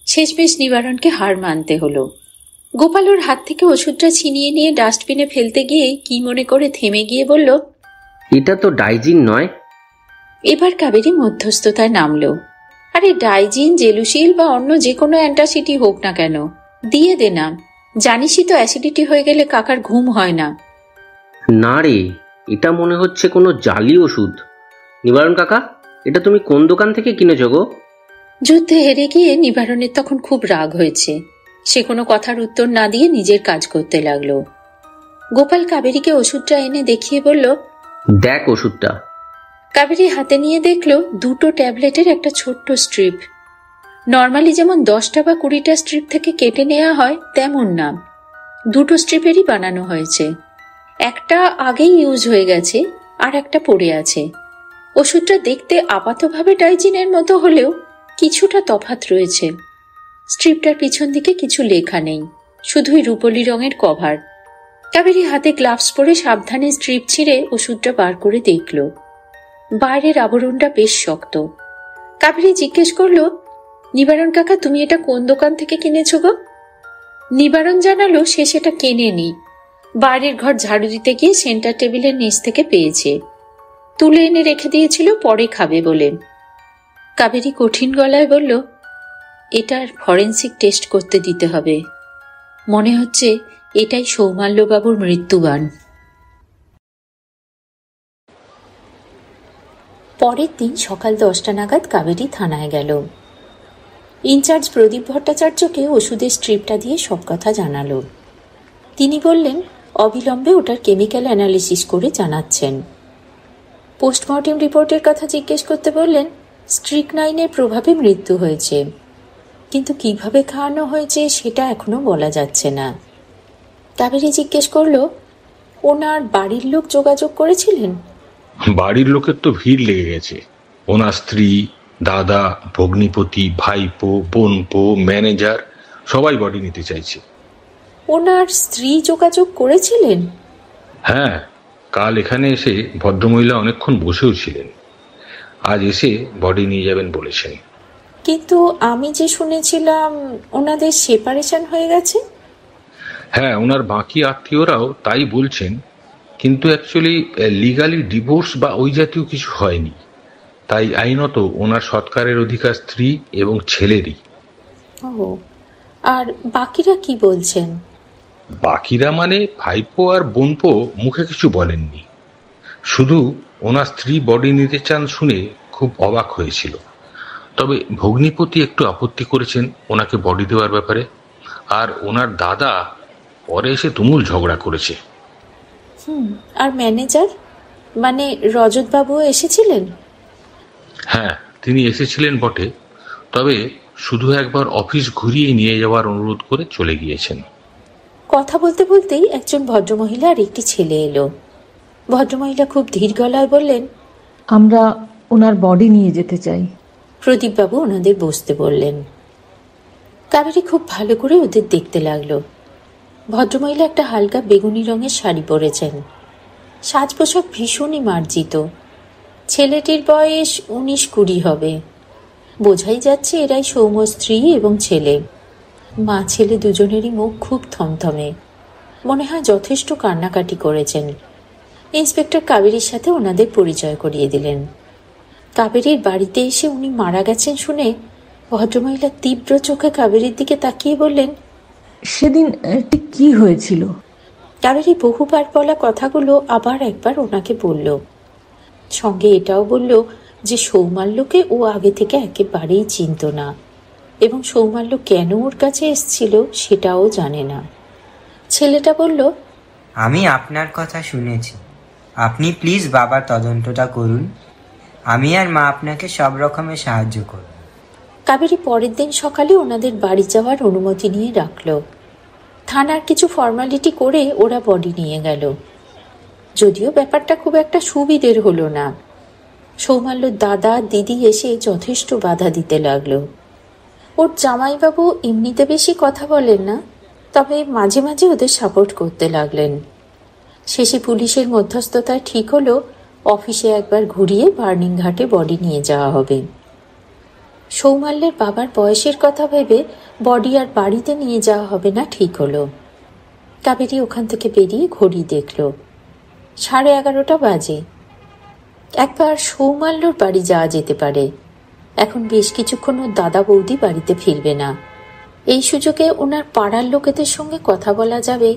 শেষমেশ নিবারণকে হার মানতে হলো। গোপাল ওর হাত থেকে ওষুধটা ছিনিয়ে নিয়ে ডাস্টবিনে ফেলতে গিয়ে কি মনে করে থেমে গিয়ে বলল, এটা তো ডাইজিন নয়। এবার কাবেরী মধ্যস্থতায় নামলো। আরে ডাইজিন, জেলুসিল বা অন্য যে কোনো অ্যান্টাসিডই হোক না কেন, দিয়ে দে না। জানিসই তো অ্যাসিডিটি হয়ে গেলে কাকার ঘুম হয় না। না রে, এটা মনে হচ্ছে কোনো জালি ওষুধ। নিবারণ কাকা, এটা তুমি কোন দোকান থেকে কিনেছো গো? যুদ্ধে হেরে গিয়ে নিবারণের তখন খুব রাগ হয়েছে। সে কোনো কথার উত্তর না দিয়ে নিজের কাজ করতে লাগলো। গোপাল কাবেরীকে ওষুধটা এনে দেখিয়ে বলল, দেখ ওষুধটা। কাবেরী হাতে নিয়ে দেখলো দুটো ট্যাবলেটের একটা ছোট্ট স্ট্রিপ। নর্মালি যেমন 10টা বা 20টা স্ট্রিপ থেকে কেটে নেওয়া হয় তেমন না, দুটো স্ট্রিপেরই বানানো হয়েছে। একটা আগেই ইউজ হয়ে গেছে, আর একটা পড়ে আছে। ওষুধটা দেখতে আপাতভাবে ডাইজিনের মতো হলেও কিছুটা তফাৎ রয়েছে। স্ট্রিপটার পিছন দিকে কিছু লেখা নেই, শুধুই রূপলি রঙের কভার। কাবেরী হাতে গ্লাভস পরে সাবধানে স্ট্রিপ ছিঁড়ে ওষুধটা বার করে দেখল। বাইরের আবরণটা বেশ শক্ত। কাবেরী জিজ্ঞেস করলো, নিবারণ কাকা, তুমি এটা কোন দোকান থেকে কিনেছো গো? নিবারণ জানালো সে সেটা কেনেনি, বাইরের ঘর ঝাড়ু দিতে গিয়ে সেন্টার টেবিলের নিচ থেকে পেয়েছে। তুলে এনে রেখে দিয়েছিল পরে খাবে বলে। কাবেরী কঠিন গলায় বলল, এটার ফরেন্সিক টেস্ট করতে দিতে হবে। মনে হচ্ছে এটাই সৌমাল্যবাবুর মৃত্যুবান। পরের দিন সকাল 10টা নাগাদ কাবেরী থানায় গেল। ইনচার্জ প্রদীপ ভট্টাচার্যকে ওষুধের স্ট্রিপটা দিয়ে সব কথা জানালো। তিনি বললেন অবিলম্বে ওটার কেমিক্যাল অ্যানালিসিস করে জানাচ্ছেন। পোস্টমর্টেম রিপোর্টের কথা জিজ্ঞেস করতে বললেন স্ট্রিকনাইনের প্রভাবে মৃত্যু হয়েছে, কিন্তু কিভাবে খাওয়ানো হয়েছে সেটা এখনো বলা যাচ্ছে না। কাবেরী জিজ্ঞেস করল, ওনার বাড়ির লোক যোগাযোগ করেছিলেন? বাড়ির লোকের তো ভিড় লেগে গেছে। ওনার স্ত্রী, দাদা, ভগ্নিপতি, ভাইপো, বোনপো, ম্যানেজার সবাই বডি নিতে চাইছে। ওনার স্ত্রী যোগাযোগ করেছিলেন? হ্যাঁ, কাল এখানে এসে ভদ্রমহিলা অনেকক্ষণ বসেও ছিলেন। আজ এসে বডি নিয়ে যাবেন বলেছেন। কিন্তু আমি যে শুনেছিলাম ওনাদের সেপারেশন হয়ে গেছে। হ্যাঁ, ওনার বাকি আত্মীয়রাও তাই বলছেন, কিন্তু অ্যাকচুয়ালি লিগালি ডিভোর্স বা ওই জাতীয় কিছু হয়নি। তাই আইনত ওনার সৎকারের অধিকার স্ত্রী এবং ছেলেরই। ও, আর বাকিরা কি বলছেন? বাকিরা মানে ভাইপো আর বোনপো মুখে কিছু বলেননি, শুধু ওনার স্ত্রী বডি নিতে চান শুনে খুব অবাক হয়েছিল। তবে ভগ্নিপতি একটু আপত্তি করেছেন ওনাকে বডি দেওয়ার ব্যাপারে, আর ওনার দাদা পরে এসে তুমুল ঝগড়া করেছে। আর ম্যানেজার মানে রজতবাবু এসেছিলেন? হ্যাঁ, তিনি এসেছিলেন বটে, তবে শুধু একবার অফিস ঘুরিয়ে নিয়ে যাওয়ার অনুরোধ করে চলে গিয়েছেন। কথা বলতে বলতেই একজন ভদ্রমহিলা আর একটি ছেলে এলো। ভদ্রমহিলা খুব ধীর গলায় বললেন, আমরা ওনার বডি নিয়ে যেতে চাই। প্রদীপবাবু ওনাদের বসতে বললেন। কাবেরী খুব ভালো করে ওদের দেখতে লাগলো। ভদ্রমহিলা একটা হালকা বেগুনি রঙের শাড়ি পরেছেন, সাজ পোশাক ভীষণই মার্জিত। ছেলেটির বয়স 19-20 হবে। বোঝাই যাচ্ছে এরাই সৌম্য স্ত্রী এবং ছেলে। মা ছেলে দুজনেরই মুখ খুব থমথমে, মনে হয় যথেষ্ট কান্নাকাটি করেছেন। ইন্সপেক্টর কাবেরীর সাথে ওনাদের পরিচয় করিয়ে দিলেন। কাবেরীর বাড়িতে এসে উনি মারা গেছেন শুনে ভদ্রমহিলা তীব্র চোখে কাবেরীর দিকে তাকিয়ে বললেন, সেদিন ঠিক কি হয়েছিল? কাবেরী বহুবার বলা কথাগুলো আবার একবার ওনাকে বলল, সঙ্গে এটাও বলল যে সৌমাল্যকে ও আগে থেকে একেবারেই চিনত না এবং সৌমাল্য কেন ওর কাছে এসছিল সেটাও জানে না। ছেলেটা বলল, আমি আপনার কথা শুনেছি, আপনি প্লিজ বাবার তদন্তটা করুন, আমি আর মা আপনাকে সব রকমের সাহায্য করব। কাবেরী পরের দিন সকালে ওনাদের বাড়ি যাওয়ার অনুমতি নিয়ে রাখল। থানার কিছু ফর্মালিটি করে ওরা বডি নিয়ে গেল। যদিও ব্যাপারটা খুব একটা সুবিধের হলো না। সৌমাল্যর দাদা দিদি এসে যথেষ্ট বাধা দিতে লাগলো। ওর জামাইবাবু এমনিতে বেশি কথা বলেন না, তবে মাঝে মাঝে ওদের সাপোর্ট করতে লাগলেন। শেষে পুলিশের মধ্যস্থতায় ঠিক হলো অফিসে একবার ঘুরিয়ে বার্নিং ঘাটে বডি নিয়ে যাওয়া হবে। সৌমাল্যের বাবার বয়সের কথা ভেবে বডি আর বাড়িতে নিয়ে যাওয়া হবে না ঠিক হলো। কাবেরী ওখান থেকে বেরিয়ে ঘড়ি দেখল, 11:30 বাজে। একবার সৌমাল্যর বাড়ি যাওয়া যেতে পারে। এখন বেশ কিছুক্ষণ ওর দাদা বৌদি বাড়িতে ফিরবে না। এই সুযোগে ওনার পাড়ার লোকেদের সঙ্গে কথা বলা যাবে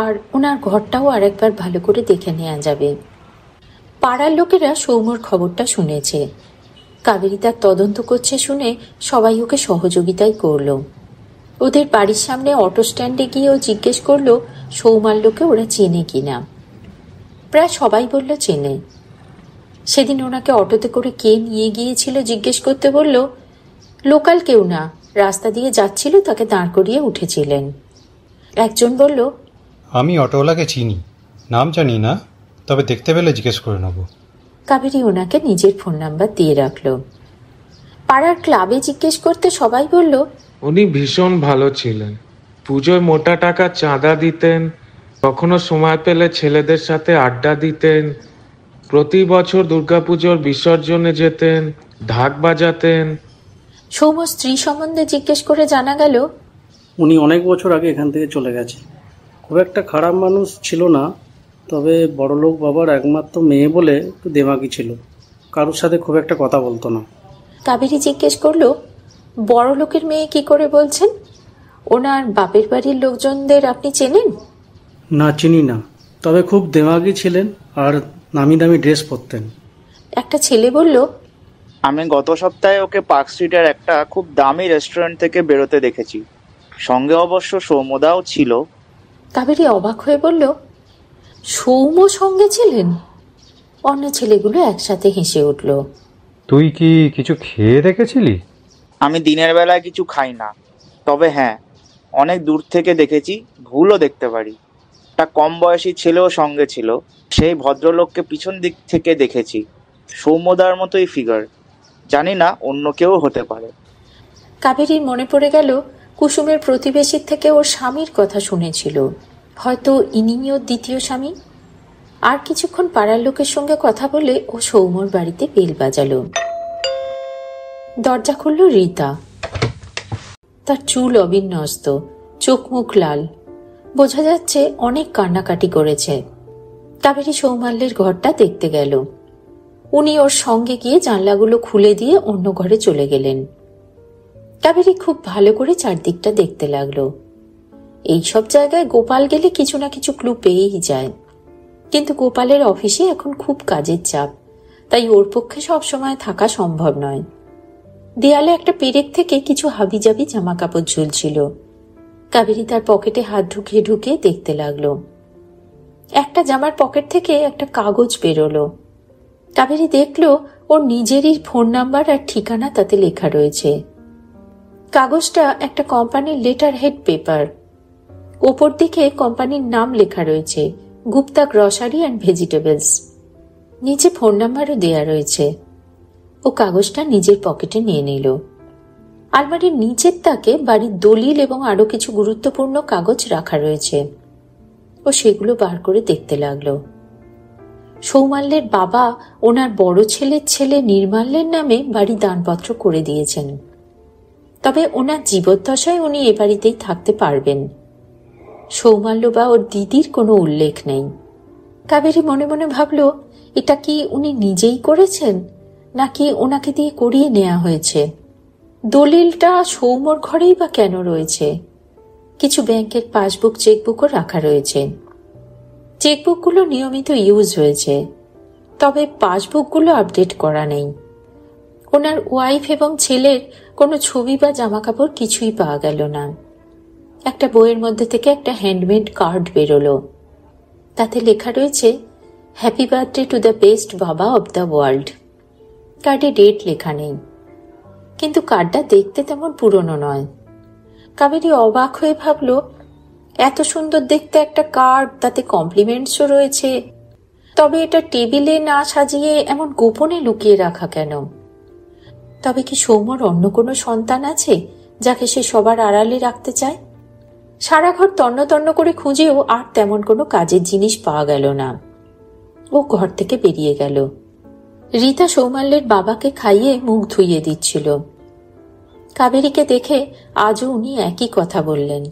আর ওনার ঘরটাও আরেকবার ভালো করে দেখে নেওয়া যাবে। পাড়ার লোকেরা সৌম্যর খবরটা শুনেছে। কাবেরী তার তদন্ত করছে শুনে সবাই ওকে সহযোগিতাই করল। ওদের বাড়ির সামনে অটো স্ট্যান্ডে গিয়েও জিজ্ঞেস করলো সৌমাল্যকে ওরা চেনে কিনা। প্রায় সবাই বলল চেনে। সেদিন ওনাকে অটোতে করে কে নিয়ে গিয়েছিল জিজ্ঞেস করতে বলল, লোকাল কেউ না, রাস্তা দিয়ে যাচ্ছিল, তাকে দাঁড় করিয়ে উঠেছিলেন। একজন বলল, আমি অটোওয়ালাকে চিনি, নাম জানি না, তবে দেখতে পেলে জিজ্ঞেস করে নেব। কাবেরী ওনাকে নিজের ফোন নাম্বার দিয়ে রাখলো। পাড়ার ক্লাবে জিজ্ঞেস করতে সবাই বলল, উনি ভীষণ ভালো ছিলেন, পুজোয় মোটা টাকা চাঁদা দিতেন, কখনো সময় পেলে ছেলেদের সাথে আড্ডা দিতেন, প্রতি বছর দুর্গাপুজোর বিসর্জনে যেতেন, ঢাক বাজাতেন। সৌম্য স্ত্রী সম্বন্ধে জিজ্ঞেস করে জানা গেল উনি অনেক বছর আগে এখান থেকে চলে গেছে। খুব একটা খারাপ মানুষ ছিল না, তবে বড়লোক বাবার একমাত্র মেয়ে বলে একটু দেমাগি ছিল, কারোর সাথে খুব একটা কথা বলতো না। কাবেরী জিজ্ঞেস করলো, বড় লোকের মেয়ে কি করে বলছেন? ওনার বাপের বাড়ির লোকজনদের আপনি চেনেন? না, চিনি না, তবে খুব দেমাগি ছিলেন আর নামি দামি ড্রেস পরতেন। একটা ছেলে বলল, আমি গত সপ্তাহে ওকে পার্ক স্ট্রিটের একটা খুব দামি রেস্টুরেন্ট থেকে বেরোতে দেখেছি, সঙ্গে অবশ্য সৌম্যদাও ছিল। কাবেরী অবাক হয়ে বলল, সৌম্য সঙ্গে ছিলেন? অন্য ছেলেগুলো একসাথে হেসে উঠল। তুই কি কিছু খেয়ে দেখেছিলি? আমি দিনের বেলায় কিছু খাই না, তবে হ্যাঁ, অনেক দূর থেকে দেখেছি, ভুলও দেখতে পারি। একটা কম বয়সী ছেলেও সঙ্গে ছিল, সেই ভদ্রলোককে পিছন দিক থেকে দেখেছি, সৌম্যদার মতোই ফিগার, জানি না অন্য কেউ হতে পারে। কাবেরীর মনে পড়ে গেল কুসুমের প্রতিবেশীর থেকে ওর স্বামীর কথা শুনেছিল, হয়তো ইনিই ওর দ্বিতীয় স্বামী। আর কিছুক্ষণ পাড়ার লোকের সঙ্গে কথা বলে ও সৌম্যর বাড়িতে বেল বাজালো। দরজা খুলল রীতা। তার চুল অবিন্যস্ত, চোখ মুখ লাল, বোঝা যাচ্ছে অনেক কান্নাকাটি করেছে। কাবেরী সৌমাল্যের ঘরটা দেখতে গেল। উনি ওর সঙ্গে গিয়ে জানলাগুলো খুলে দিয়ে অন্য ঘরে চলে গেলেন। কাবেরী খুব ভালো করে চারদিকটা দেখতে লাগলো। এইসব জায়গায় গোপাল গেলে কিছু না কিছু ক্লু পেয়েই যায়, কিন্তু গোপালের অফিসে এখন খুব কাজের চাপ, তাই ওর পক্ষে সবসময় থাকা সম্ভব নয়। দেয়ালে একটা পেরেক থেকে কিছু হাবিজাবি জামা কাপড় ঝুলছিল। কাবেরী তার পকেটে হাত ঢুকিয়ে ঢুকিয়ে দেখতে লাগলো। একটা জামার পকেট থেকে একটা কাগজ বেরোলো। কাবেরী দেখলো ওর নিজেরই ফোন নাম্বার আর ঠিকানা তাতে লেখা রয়েছে। কাগজটা একটা কোম্পানির লেটার হেড পেপার। ওপর দিকে কোম্পানির নাম লেখা রয়েছে, গুপ্তা গ্রসারি অ্যান্ড ভেজিটেবলস। নিচে ফোন নাম্বারও দেয়া রয়েছে। ও কাগজটা নিজের পকেটে নিয়ে নিল। আলমারির নিচের তাকে বাড়ির দলিল এবং আরো কিছু গুরুত্বপূর্ণ কাগজ রাখা রয়েছে। ও সেগুলো বার করে দেখতে লাগলো। সৌমাল্যের বাবা ওনার বড় ছেলের ছেলে নির্মাল্যের নামে বাড়ি দানপত্র করে দিয়েছেন, তবে ওনার জীবদ্দশায় উনি এ বাড়িতেই থাকতে পারবেন। সৌমাল্য বা ওর দিদির কোনো উল্লেখ নেই। কাবেরী মনে মনে ভাবল, এটা কি উনি নিজেই করেছেন নাকি ওনাকে দিয়ে করিয়ে নেওয়া হয়েছে? দলিলটা সৌম্যর ঘরেই বা কেন রয়েছে? কিছু ব্যাংকের পাসবুক চেকবুকও রাখা রয়েছে। চেকবুকগুলো নিয়মিত ইউজ হয়েছে, তবে পাসবুকগুলো আপডেট করা নেই। ওনার ওয়াইফ এবং ছেলের কোনো ছবি বা জামাকাপড় কিছুই পাওয়া গেল না। একটা বইয়ের মধ্যে থেকে একটা হ্যান্ডমেড কার্ড বেরোলো। তাতে লেখা রয়েছে, happy birthday to the best বাবা অব দ্য ওয়ার্ল্ড। কার্ডে ডেট লেখা নেই, কিন্তু কার্ডটা দেখতে তেমন পুরনো নয়। কাবেরী অবাক হয়ে ভাবল, এত সুন্দর দেখতে একটা কার্ড, তাতে কমপ্লিমেন্টসও রয়েছে, তবে এটা টেবিলে না সাজিয়ে এমন গোপনে লুকিয়ে রাখা কেন? তবে কি সৌম্যর অন্য কোনো সন্তান আছে যাকে সে সবার আড়ালে রাখতে চায়? সারা ঘর তন্ন তন্ন করে খুঁজেও আর তেমন কোনো কাজের জিনিস পাওয়া গেল না। ও ঘর থেকে বেরিয়ে গেল। রীতা সৌমাল্যের বাবাকে খাইয়ে মুখ ধুইয়ে দিচ্ছিল। কাবেরীকে দেখে আজও উনি একই কথা বললেন।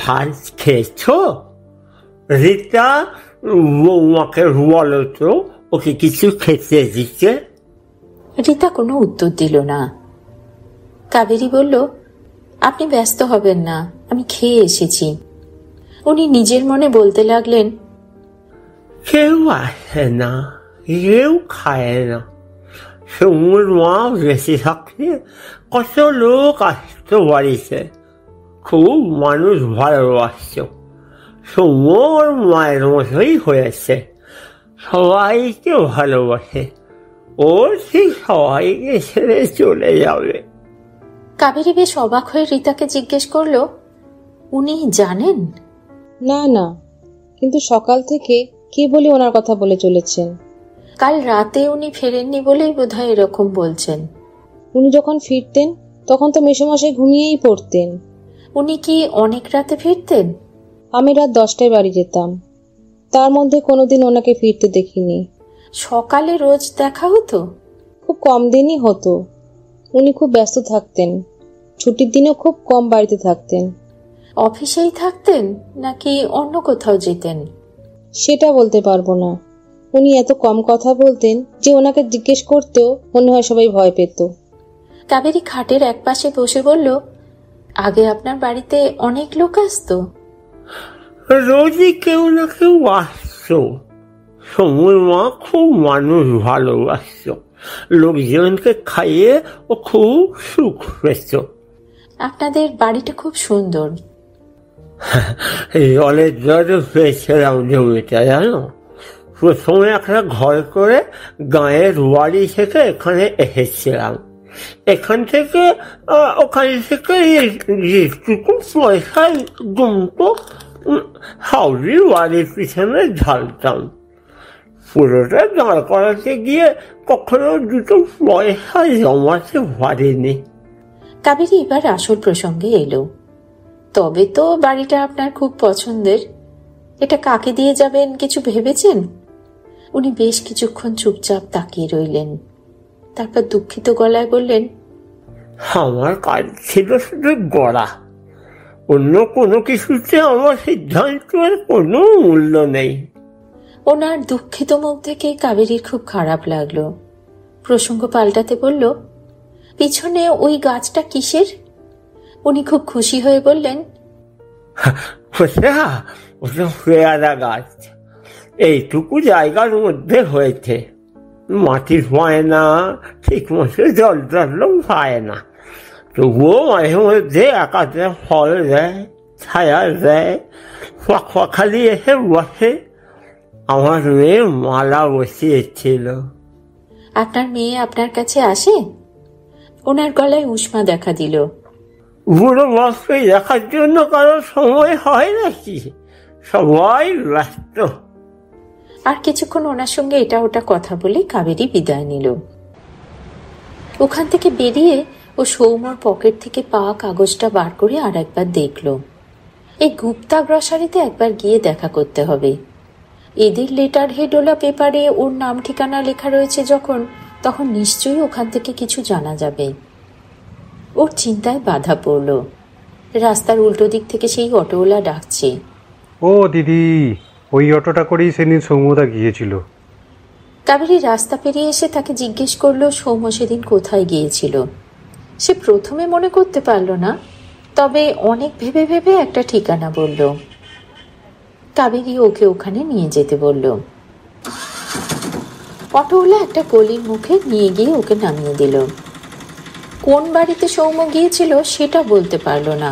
ভাত খেয়েছ? রীতা, বৌমাকে বলো তো ওকে কিছু খেতে দিচ্ছে। রীতা কোনো উত্তর দিল না। কাবেরী বলল, আপনি ব্যস্ত হবেন না, আমি খেয়ে এসেছি। উনি নিজের মনে বলতে লাগলেন, কেউ আসে না, কেউ খায় না। সৌম্যর মা বেঁচে থাকলে কত লোক আসতো বাড়িতে, খুব মানুষ ভালোবাসত। সৌম্য ওর মায়ের মতোই হয়েছে, সবাইকে ভালোবাসে। ও ঠিক সবাইকে ছেড়ে চলে যাবে। কাবেরী বেশ অবাক হয়ে রীতাকে জিজ্ঞেস করলো, উনি জানেন? না না, কিন্তু সকাল থেকে কে বলে ওনার কথা বলে চলেছেন। কাল রাতে উনি ফেরেননি বলেই বোধহয় এরকম বলছেন। উনি যখন ফিরতেন তখন তো মেসোমশাই ঘুমিয়েই পড়তেন। উনি কি অনেক রাতে ফিরতেন? আমি রাত 10টায় বাড়ি যেতাম, তার মধ্যে কোনোদিন ওনাকে ফিরতে দেখিনি। সকালে রোজ দেখা হতো? খুব কম দিনই হতো। উনি খুব ব্যস্ত থাকতেন, ছুটির দিনেও খুব কম বাড়িতে থাকতেন। অফিসেই থাকতেন নাকি অন্য কোথাও যেতেন? সেটা বলতে পারবো না। উনি এত কম কথা বলতেন যে ওনাকে জিজ্ঞেস করতেও মনে হয় সবাই ভয় পেত। কাবেরী খাটের এক পাশে বসে বলল, আগে আপনার বাড়িতে অনেক লোক আসতো? রোজই কেউ না কেউ আসতো। সৌম্যর মা খুব মানুষ ভালোবাসত, লোকজনকে খাইয়ে ও খুব সুখ পেত। আপনাদের বাড়িটা খুব সুন্দর। জলের জলে পেয়েছিলাম জমিটা, জানো। প্রথমে একটা ঘর করে গাঁয়ের বাড়ি থেকে এখানে এসেছিলাম। এখান থেকে ওখান থেকে যেটুকু পয়সা জমতো হাউড়ির বাড়ির পিছনে ঢালতাম। পুরোটা দাঁড় করাতে গিয়ে কখনো দুটো পয়সা জমাতে পারিনি। কাবেরী এবার আসল প্রসঙ্গে এলো। তবে তো বাড়িটা আপনার খুব পছন্দের। এটা কাকে দিয়ে যাবেন কিছু ভেবেছেন? উনি বেশ কিছুক্ষণ চুপচাপ তাকিয়ে রইলেন। তারপর দুঃখিত গলায় বললেন, আমার কাজ ছিল শুধু গড়া, অন্য কোনো কিছুতে আমার সিদ্ধান্তের কোনো মূল্য নেই। ওনার দুঃখিত মুখ দেখে কাবেরীর খুব খারাপ লাগলো। প্রসঙ্গ পাল্টাতে বলল, পিছনে ওই গাছটা কিসের? উনি খুব খুশি হয়ে বললেন, ওটা পেয়ারা গাছ। এইটুকু জায়গার মধ্যে হয়েছে, মাটির পায় না, ঠিক মতো জল টলও পায় না, তবুও মাঝে মধ্যে একাতে ফল দেয়, ছায়া দেয়, পাখালি এসে বসে। আমার মেয়ে মালা বসিয়েছিল। আপনার মেয়ে আপনার কাছে আসে? ওনার গলায় উষ্মা দেখা দিল। বুড়ো মাছকে দেখার জন্য কারোর সময় হয় নাকি? সবাই ব্যস্ত। আর কিছুক্ষণ ওনার সঙ্গে এটা ওটা কথা বলে কাবেরী বিদায় নিল। ওখান থেকে বেরিয়ে ও সৌম্যর পকেট থেকে পাওয়া কাগজটা বার করে আর একবার দেখল। এই গুপ্তা গ্রসারিতে একবার গিয়ে দেখা করতে হবে। এদের লেটার হেডওয়ালা পেপারে ওর নাম ঠিকানা লেখা রয়েছে যখন, তখন নিশ্চয়ই ওখান থেকে কিছু জানা যাবে। ওর চিন্তায় বাধা পড়ল। রাস্তার উল্টো দিক থেকে সেই অটোওয়ালা ডাকছে, ও দিদি, ওই অটোটা করেই সেদিন সৌম্যদা গিয়েছিল। কাবেরী রাস্তা পেরিয়ে এসে তাকে জিজ্ঞেস করলো সৌম্য সেদিন কোথায় গিয়েছিল। সে প্রথমে মনে করতে পারল না, তবে অনেক ভেবে ভেবে একটা ঠিকানা বলল। কাবেরী ওকে ওখানে নিয়ে যেতে বলল। অটোওয়ালা একটা গলির মুখে নিয়ে গিয়ে ওকে নামিয়ে দিল। কোন বাড়িতে সৌম্য গিয়েছিল সেটা বলতে পারল না,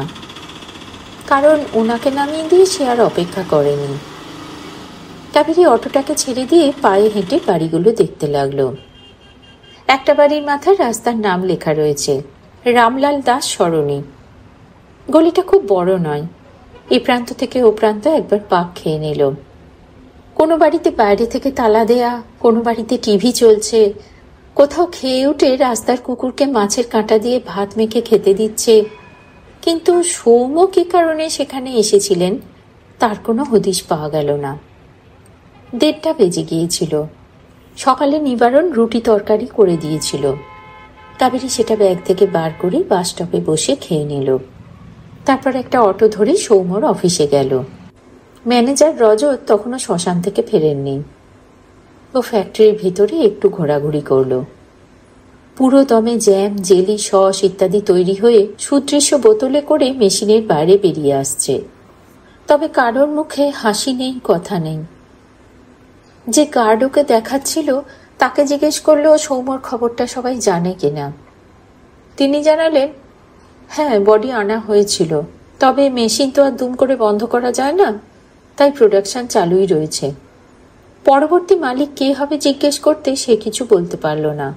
কারণ ওনাকে নামিয়ে দিয়ে সে আর অপেক্ষা করেনি। কাবেরী অটোটাকে ছেড়ে দিয়ে পায়ে হেঁটে বাড়িগুলো দেখতে লাগলো। একটা বাড়ির মাথায় রাস্তার নাম লেখা রয়েছে রামলাল দাস সরণি। গলিটা খুব বড় নয়, এ প্রান্ত থেকে ও প্রান্ত একবার পাক খেয়ে নিল। কোনো বাড়িতে বাইরে থেকে তালা দেয়া, কোনো বাড়িতে টিভি চলছে, কোথাও খেয়ে উঠে রাস্তার কুকুরকে মাছের কাঁটা দিয়ে ভাত মেখে খেতে দিচ্ছে। কিন্তু সৌম্য কী কারণে সেখানে এসেছিলেন তার কোনো হদিশ পাওয়া গেল না। 1:30 বেজে গিয়েছিল। সকালে নিবারণ রুটি তরকারি করে দিয়েছিল। কাবেরী সেটা ব্যাগ থেকে বার করে বাস স্টপে বসে খেয়ে নিল। তারপর একটা অটো ধরে সৌম্যর অফিসে গেল। ম্যানেজার রজত তখনও শ্মশান থেকে ফেরেননি। ও ফ্যাক্টরির ভিতরে একটু ঘোরাঘুরি করল। পুরো দমে জ্যাম, জেলি, সস ইত্যাদি তৈরি হয়ে সুদৃশ্য বোতলে করে মেশিনের বাইরে বেরিয়ে আসছে। তবে কারোর মুখে হাসি নেই, কথা নেই। যে গার্ড ওকে দেখাচ্ছিল তাকে জিজ্ঞেস করলো সৌম্যর খবরটা সবাই জানে কিনা। তিনি জানালেন, হ্যাঁ, বডি আনা হয়েছিল, তবে মেশিন তো আর দুম করে বন্ধ করা যায় না, তাই প্রোডাকশন চালুই রয়েছে। পরবর্তী মালিক কে হবে জিজ্ঞেস করতে সে কিছু বলতে পারল না।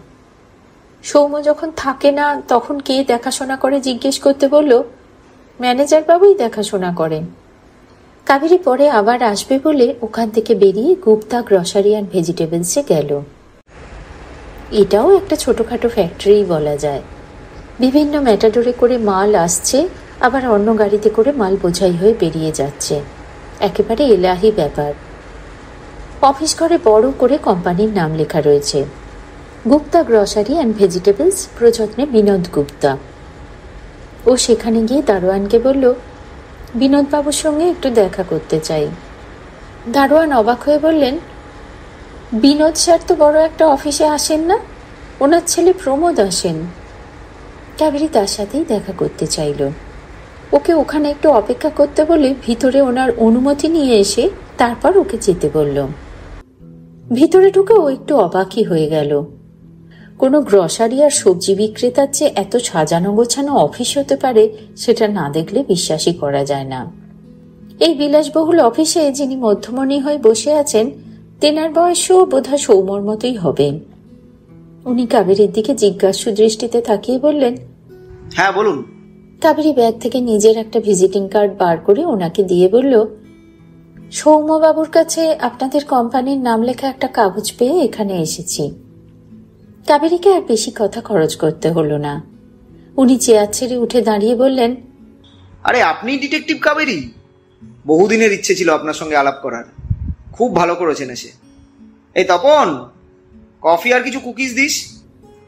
সৌম্য যখন থাকে না তখন কে দেখাশোনা করে জিজ্ঞেস করতে বলল, ম্যানেজার বাবুই দেখাশোনা করেন। কাবেরী পরে আবার আসবে বলে ওখান থেকে বেরিয়ে গুপ্তা গ্রসারি অ্যান্ড ভেজিটেবলসে গেল। এটাও একটা ছোটখাটো ফ্যাক্টরি বলা যায়। বিভিন্ন ম্যাটাডোরে করে মাল আসছে, আবার অন্য গাড়িতে করে মাল বোঝাই হয়ে বেরিয়ে যাচ্ছে। একেবারে এলাহি ব্যাপার। অফিস ঘরে বড় করে কোম্পানির নাম লেখা রয়েছে, গুপ্তা গ্রসারি অ্যান্ড ভেজিটেবলস, প্রযত্নে বিনোদ গুপ্তা। ও সেখানে গিয়ে দারোয়ানকে বলল, বিনোদবাবুর সঙ্গে একটু দেখা করতে চাই। দারোয়ান অবাক হয়ে বললেন, বিনোদ স্যার তো বড় একটা অফিসে আসেন না, ওনার ছেলে প্রমোদ আসেন। কাবেরী তার সাথেই দেখা করতে চাইল। ওকে ওখানে একটু অপেক্ষা করতে বলে ভিতরে ওনার অনুমতি নিয়ে এসে তারপর ওকে যেতে বলল। ভিতরে ঢুকে ও একটু অবাকই হয়ে গেল। কোনো গ্রসারি আর সবজি বিক্রেতার যে এত সাজানো গোছানো অফিস হতে পারে সেটা না দেখলে বিশ্বাসই করা যায় না। এই বিলাসবহুল অফিসে যিনি মধ্যমণি হয়ে বসে আছেন তেনার বয়সও বোধহয় সৌম্যর মতোই হবে। উনি কাবেরীর দিকে জিজ্ঞাসু দৃষ্টিতে তাকিয়ে বললেন, হ্যাঁ বলুন। কাবেরী ব্যাগ থেকে নিজের একটা ভিজিটিং কার্ড বার করে ওনাকে দিয়ে বলল, সৌম্যবাবুর কাছে আপনাদের কোম্পানির নাম লেখা একটা কাগজ পেয়ে এখানে এসেছি। কাবেরীকে আর বেশি কথা খরচ করতে হলো না। উনি চেয়ার ছেড়ে উঠে দাঁড়িয়ে বললেন, আরে আপনি ডিটেকটিভ কাবেরী? বহুদিনের ইচ্ছে ছিল আপনার সঙ্গে আলাপ করার, খুব ভালো করেছেন এসে। এই তপন, কফি আর কিছু কুকিজ দিস।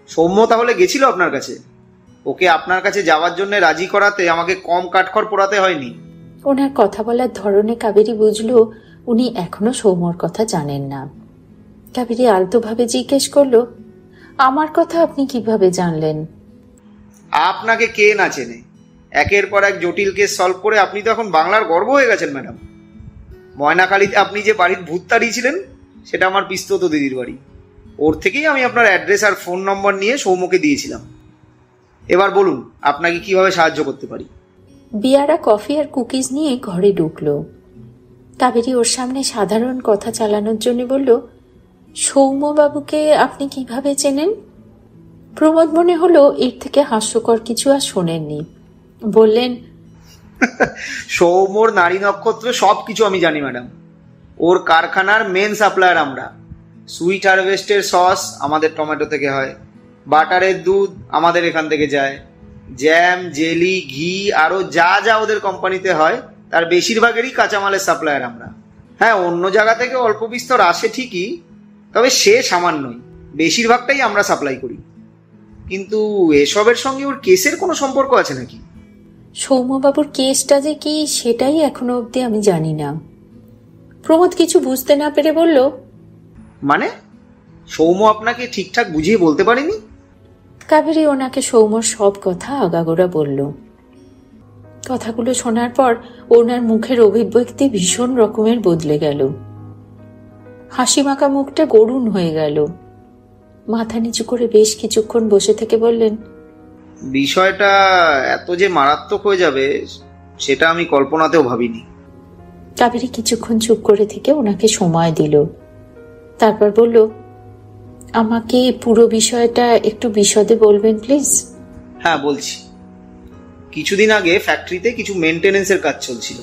সৌম্য তাহলে গেছিল আপনার কাছে? ওকে আপনার কাছে যাওয়ার জন্য রাজি করাতে আমাকে কম কাঠখড় পোড়াতে হয়নি। ওনার কথা বলার ধরনে কাবেরী বুঝল উনি এখনো সৌম্যর কথা জানেন না। কাবেরী আলতোভাবে জিজ্ঞেস করল, আমার কথা আপনি কিভাবে জানলেন? আপনাকে কে না চেনে? একের পর এক জটিল কেস সলভ করে আপনি তো এখন বাংলার গর্ব হয়ে গেছেন ম্যাডাম। ময়নাকালীতে আপনি যে বাড়ির ভূত তাড়িয়েছিলেন সেটা আমার পিস্তত দিদির বাড়ি। ওর থেকেই আমি আপনার অ্যাড্রেস আর ফোন নম্বর নিয়ে সৌম্যকে দিয়েছিলাম। এবার বলুন আপনাকে কিভাবে সাহায্য করতে পারি। বিয়ারা কফি আর কুকিজ নিয়ে ঘরে ঢুকলো। কাবেরী ওর সামনে সাধারণ কথা চালানোর জন্য বলল, সৌম্যবাবুকে আপনি কিভাবে চেনেন? প্রমোদ মনে হলো এর থেকে হাস্যকর কিছু আর শোনেননি। বললেন, সৌম্যর নারী নক্ষত্র সব কিছু আমি জানি ম্যাডাম। ওর কারখানার মেন সাপ্লায়ার আমরা। সুইট হারভেস্টের সস আমাদের টমেটো থেকে হয়, বাটারের দুধ আমাদের এখান থেকে যায়, জ্যাম, জেলি, ঘি আরও যা যা ওদের কোম্পানিতে হয় তার বেশিরভাগেরই কাঁচামালের সাপ্লায়ার আমরা। হ্যাঁ, অন্য জায়গা থেকে অল্প বিস্তর আসে ঠিকই, তবে সে সামান্যই, বেশিরভাগটাই আমরা সাপ্লাই করি। কিন্তু এসবের সঙ্গে ওর কেসের কোনো সম্পর্ক আছে নাকি? সৌম্যবাবুর কেসটা যে কি সেটাই এখনো অবধি আমি জানি না। প্রমোদ কিছু বুঝতে না পেরে বলল, মানে সৌম্য আপনাকে ঠিকঠাক বুঝিয়ে বলতে পারেনি? কাবেরী ওনাকে সৌম্যর সব কথা আগাগোড়া বলল। কথাগুলো শোনার পর ওনার মুখের অভিব্যক্তি ভীষণ রকমের বদলে গেল। হাসি মাখা মুখটা করুণ হয়ে গেল। মাথা নিচু করে বেশ কিছুক্ষণ বসে থেকে বললেন, বিষয়টা এত যে মারাত্মক হয়ে যাবে সেটা আমি কল্পনাতেও ভাবিনি। কাবেরী কিছুক্ষণ চুপ করে থেকে ওনাকে সময় দিল। তারপর বলল, আমাকে পুরো বিষয়টা একটু বিশদে বলবেন প্লিজ। হ্যাঁ বলছি। কিছুদিন আগে ফ্যাক্টরিতে কিছু মেনটেনেন্সের কাজ চলছিল।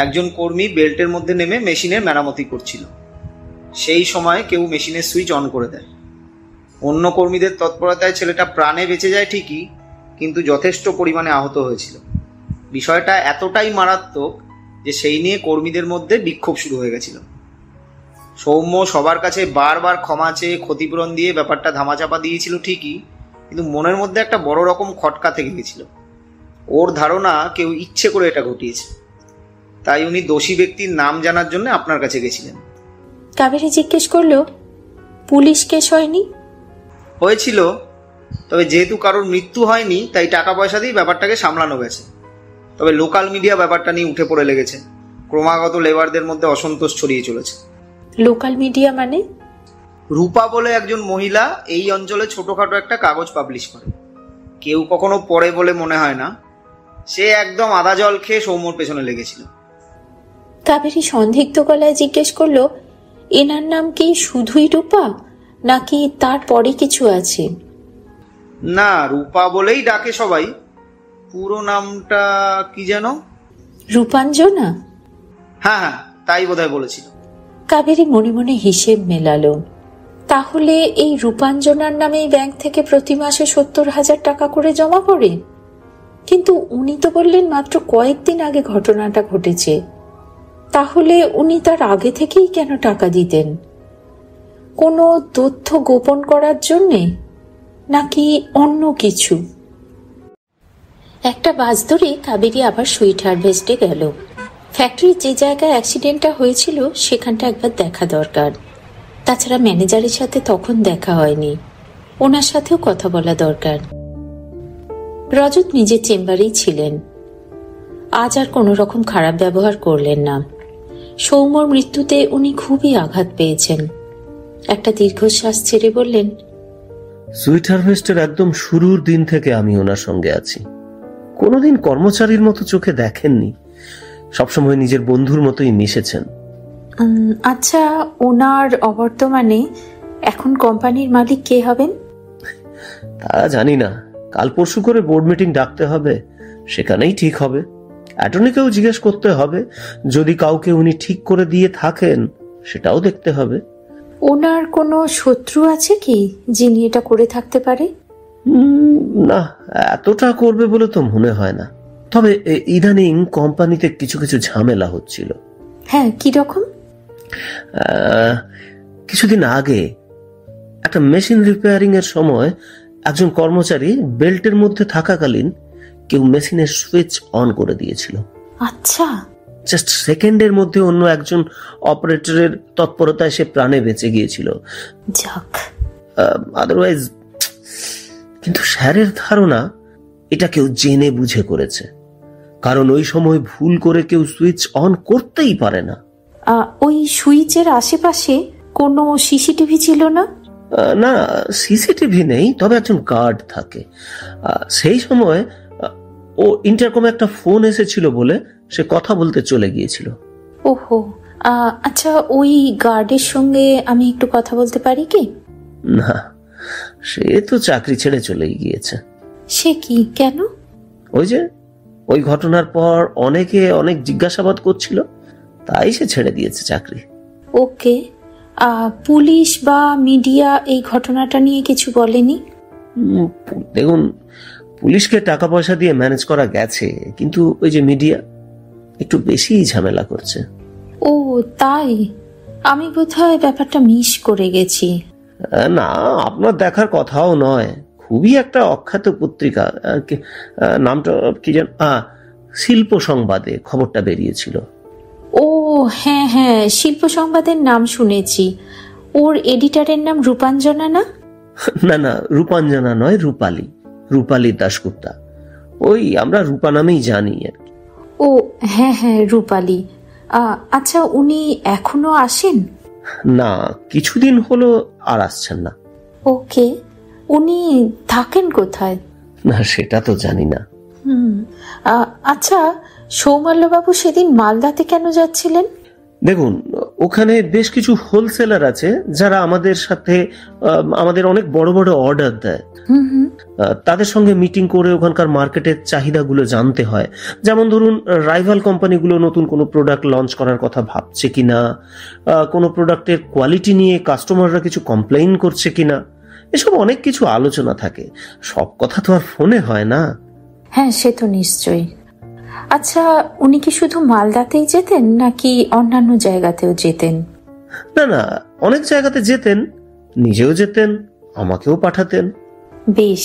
একজন কর্মী বেল্টের মধ্যে নেমে মেশিনের মেরামতি করছিল। সেই সময় কেউ মেশিনের সুইচ অন করে দেয়। অন্য কর্মীদের তৎপরতায় ছেলেটা প্রাণে বেঁচে যায় ঠিকই, কিন্তু যথেষ্ট পরিমাণে আহত হয়েছিল। বিষয়টা এতটাই মারাত্মক যে সেই নিয়ে কর্মীদের মধ্যে বিক্ষোভ শুরু হয়ে গেছিল। সৌম্য সবার কাছে বারবার ক্ষমা চেয়ে ক্ষতিপূরণ দিয়ে ব্যাপারটা ধামাচাপা দিয়েছিল ঠিকই, কিন্তু মনের মধ্যে একটা বড় রকম খটকা থেকে গেছিল। ওর ধারণা কেউ ইচ্ছে করে এটা ঘটিয়েছে। তাই উনি দোষী ব্যক্তির নাম জানার জন্য আপনার কাছে গেছিলেন। কাবেরী জিজ্ঞেস করলো, পুলিশ কেস হয়নি? হয়েছিল, তবে যেহেতু কারোর মৃত্যু হয়নি তাই টাকা পয়সা দিয়ে ব্যাপারটাকে সামলানো গেছে। তবে লোকাল মিডিয়া ব্যাপারটা নিয়ে উঠে পড়ে লেগেছে। ক্রমাগত লেবারদের মধ্যে অসন্তোষ ছড়িয়ে চলেছে। লোকাল মিডিয়া মানে? রূপা বলে একজন মহিলা এই অঞ্চলে ছোটখাটো একটা কাগজ পাবলিশ করে। কেউ কখনো পড়ে বলে মনে হয় না। সে একদম আদা জল খেয়ে সৌম্যর পেছনে লেগেছিল। কাবেরী সন্দিগ্ধ গলায় জিজ্ঞেস করলো, এনার নাম কি শুধুই রূপা, নাকি তারপরে কিছু আছে? না, রূপা বলেই ডাকে সবাই। পুরো নামটা কি যেন? রূপাঞ্জনা? হ্যাঁ হ্যাঁ, তাই বোধহয় বলেছিল। কাবেরী মনে মনে হিসেব মেলালো। তাহলে এই রূপাঞ্জনার নামেই ব্যাংক থেকে প্রতি মাসে 70,000 টাকা করে জমা পড়ে। কিন্তু উনি তো বললেন মাত্র কয়েকদিন আগে ঘটনাটা ঘটেছে। তাহলে উনি তার আগে থেকেই কেন টাকা দিতেন? কোনো তথ্য গোপন করার জন্যে, নাকি অন্য কিছু? একটা বাস ধরে কাবেরী আবার সুইট হারভেস্টে গেল। ফ্যাক্টরির যে জায়গায় অ্যাক্সিডেন্টটা হয়েছিল সেখানটা একবার দেখা দরকার। তাছাড়া ম্যানেজারের সাথে তখন দেখা হয়নি, ওনার সাথেও কথা বলা দরকার। রজত নিজের চেম্বারেই ছিলেন। আজ আর কোনো রকম খারাপ ব্যবহার করলেন না। সৌম্যর মৃত্যুতে উনি খুবই আঘাত পেয়েছেন। একটা দীর্ঘশ্বাস ছেড়ে বললেন, সুইট হারভেস্টের একদম শুরুর দিন থেকে আমি ওনার সঙ্গে আছি। কোনোদিন কর্মচারীর মতো চোখে দেখেননি, সবসময় নিজের বন্ধুর মতোই মিশেছেন। আচ্ছা, ওনার অবর্তমানে এখন কোম্পানির মালিক কে হবেন? তা জানি না, কাল পরশু করে বোর্ড মিটিং ডাকতে হবে, সেখানেই ঠিক হবে। অ্যাটর্নিকেও জিজ্ঞেস করতে হবে, যদি কাউকে উনি ঠিক করে দিয়ে থাকেন সেটাও দেখতে হবে। ওনার কোনো শত্রু আছে কি যিনি এটা করে থাকতে পারে? না, এতটা করবে বলে তো মনে হয় না। তবে ইদানিং কোম্পানিতে কিছু কিছু ঝামেলা হচ্ছিল। হ্যাঁ, কি রকম? কিছুদিন আগে একটা মেশিন রিপেয়ারিং এর সময় একজন কর্মচারী বেল্টের মধ্যে থাকাকালীন কেউ মেশিনের সুইচ অন করে দিয়েছিল। আচ্ছা। জাস্ট সেকেন্ডের মধ্যে অন্য একজন অপারেটরের তৎপরতায় সে প্রাণে বেঁচে গিয়েছিল। যাক। আদারওয়াইজ, কিন্তু স্যারের ধারণা এটা কেউ জেনে বুঝে করেছে, কারণ ওই সময় ভুল করে কেউ সুইচ অন করতেই পারে না। ওই সুইচের আশেপাশে কোনো সিসিটিভি ছিল না? না, সিসিটিভি নেই, তবে একজন গার্ড থাকে। সেই সময় ও ইন্টারকমে একটা ফোন এসেছিল বলে সে কথা বলতে চলে গিয়েছিল। ওহো, আচ্ছা, ওই গার্ডের সঙ্গে আমি একটু কথা বলতে পারি কি? না, সে তো চাকরি ছেড়ে চলেই গিয়েছে। সে কি, কেন? ওই যে ওই ঘটনার পর অনেকে অনেক জিজ্ঞাসাবাদ করছিল, তাই সে ছেড়ে দিয়েছে চাকরি। ওকে। পুলিশ বা মিডিয়া এই ঘটনাটা নিয়ে কিছু বলেনি? দেখুন, পুলিশকে টাকা পয়সা দিয়ে ম্যানেজ করা গেছে, কিন্তু ওই যে মিডিয়া একটু বেশি ঝামেলা করছে। ও তাই? আমি বোধহয় ব্যাপারটা মিস করে গেছি। না, আপনার দেখার কথাও নয়। খুবই একটা অখ্যাত পত্রিকা, নামটা কি যেন, শিল্প সংবাদে খবরটা বেরিয়েছিল। ও হ্যাঁ হ্যাঁ, শিল্প সংবাদের নাম শুনেছি। ওর এডিটরের নাম রূপাঞ্জনা না? না না, রূপাঞ্জনা নয়, রূপালী দাশগুপ্তা। ওই আমরা রূপা নামেই জানি আর কি। ও হ্যাঁ হ্যাঁ, রূপালী। আচ্ছা, উনি এখনো আসেন? না, কিছুদিন হলো আর আসছেন না। ওকে, উনি থাকেন কোথায়? না, সেটা তো জানি না। আচ্ছা, সৌমাল্যবাবু সেদিন মালদাতে কেন যাচ্ছিলেন? দেখুন, ওখানে বেশ কিছু হোলসেলার আছে যারা আমাদের সাথে আমাদের অনেক বড় বড় অর্ডার দেয়। তাদের সঙ্গে মিটিং করে ওখানকার মার্কেটের চাহিদাগুলো জানতে হয়। যেমন ধরুন, রাইভাল কোম্পানিগুলো নতুন কোনো প্রোডাক্ট লঞ্চ করার কথা ভাবছে কিনা, কোনো প্রোডাক্টের কোয়ালিটি নিয়ে কাস্টমাররা কিছু কমপ্লেইন করছে কিনা, এসব অনেক কিছু আলোচনা থাকে। সব কথা তো আর ফোনে হয় না। হ্যাঁ, সে তো নিশ্চয়ই। আচ্ছা, উনি কি শুধু মালদাতেই যেতেন নাকি অন্যান্য জায়গাতেও যেতেন? না না, অনেক জায়গাতে যেতেন, নিজেও যেতেন, আমাকেও পাঠাতেন। বেশ।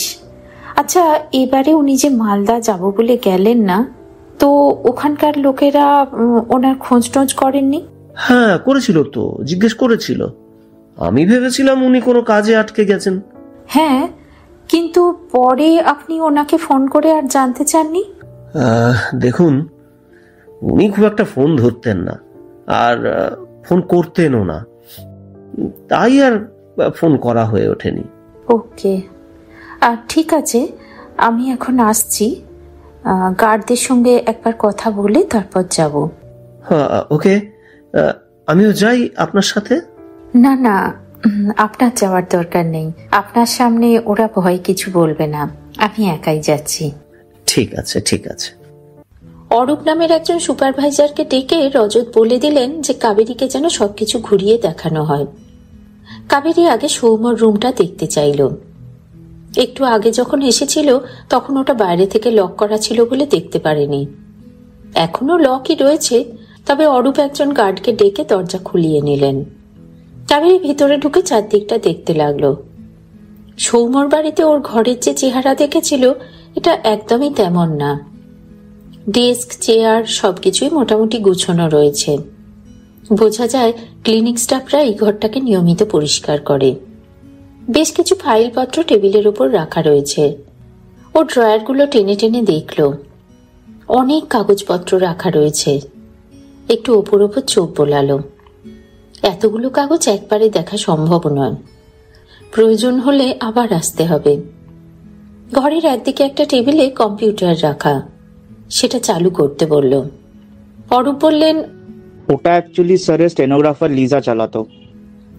আচ্ছা, এবারে উনি যে মালদা যাব বলে গেলেন না, তো ওখানকার লোকেরা ওনার খোঁজ টোঁজ করেননি? হ্যাঁ, করেছিল তো, জিজ্ঞেস করেছিল। আমি ভেবেছিলাম উনি কোনো কাজে আটকে গেছেন। হ্যাঁ, কিন্তু পরে আপনি ওনাকে ফোন করে আর জানতে চাননি? দেখুন, উনি খুব একটা ফোন ধরতেন না, আর ফোন করতেনও না, তাই আর ফোন করা হয়ে ওঠেনি। ওকে, ঠিক আছে, আমি এখন আসছি। গার্ডদের সঙ্গে একবার কথা বলে তারপর যাব। ওকে, আমিও যাই আপনার সাথে। না না, আপনার যাওয়ার দরকার নেই। আপনার সামনে ওরা ভয় কিছু বলবে না, আমি একাই যাচ্ছি। ঠিক আছে, ঠিক আছে। অরূপ নামের একজন সুপারভাইজারকে ডেকে রজত বলে দিলেন যে কাবেরীকে যেন সবকিছু ঘুরিয়ে দেখানো হয়। কাবেরী আগে সৌম্যর রুমটা দেখতে চাইল। একটু আগে যখন এসেছিল তখন ওটা বাইরে থেকে লক করা ছিল বলে দেখতে পারেনি। এখনো লকই রয়েছে, তবে অরূপ একজন গার্ডকে ডেকে দরজা খুলিয়ে নিলেন। কাবেরী ভিতরে ঢুকে চারদিকটা দেখতে লাগলো। সৌম্যর বাড়িতে ওর ঘরের যে চেহারা দেখেছিল এটা একদমই তেমন না। ডেস্ক, চেয়ার সবকিছুই মোটামুটি গুছানো রয়েছে। বোঝা যায় ক্লিনিক স্টাফরা এই ঘরটাকে নিয়মিত পরিষ্কার করে। বেশ কিছু ফাইলপত্র টেবিলের উপর রাখা রয়েছে। ও ড্রয়ারগুলো টেনে টেনে দেখল। অনেক কাগজপত্র রাখা রয়েছে। একটু ওপর ওপর চোখ বোলালো। এতগুলো কাগজ একবারে দেখা সম্ভব নয়, প্রয়োজন হলে আবার আসতে হবে। ঘরের একদিকে একটা টেবিলে কম্পিউটার রাখা, সেটা চালু করতে বলল। অরূপ বললেন, ওটা অ্যাকচুয়ালি স্যারের স্টেনোগ্রাফার লিজা চালাতো।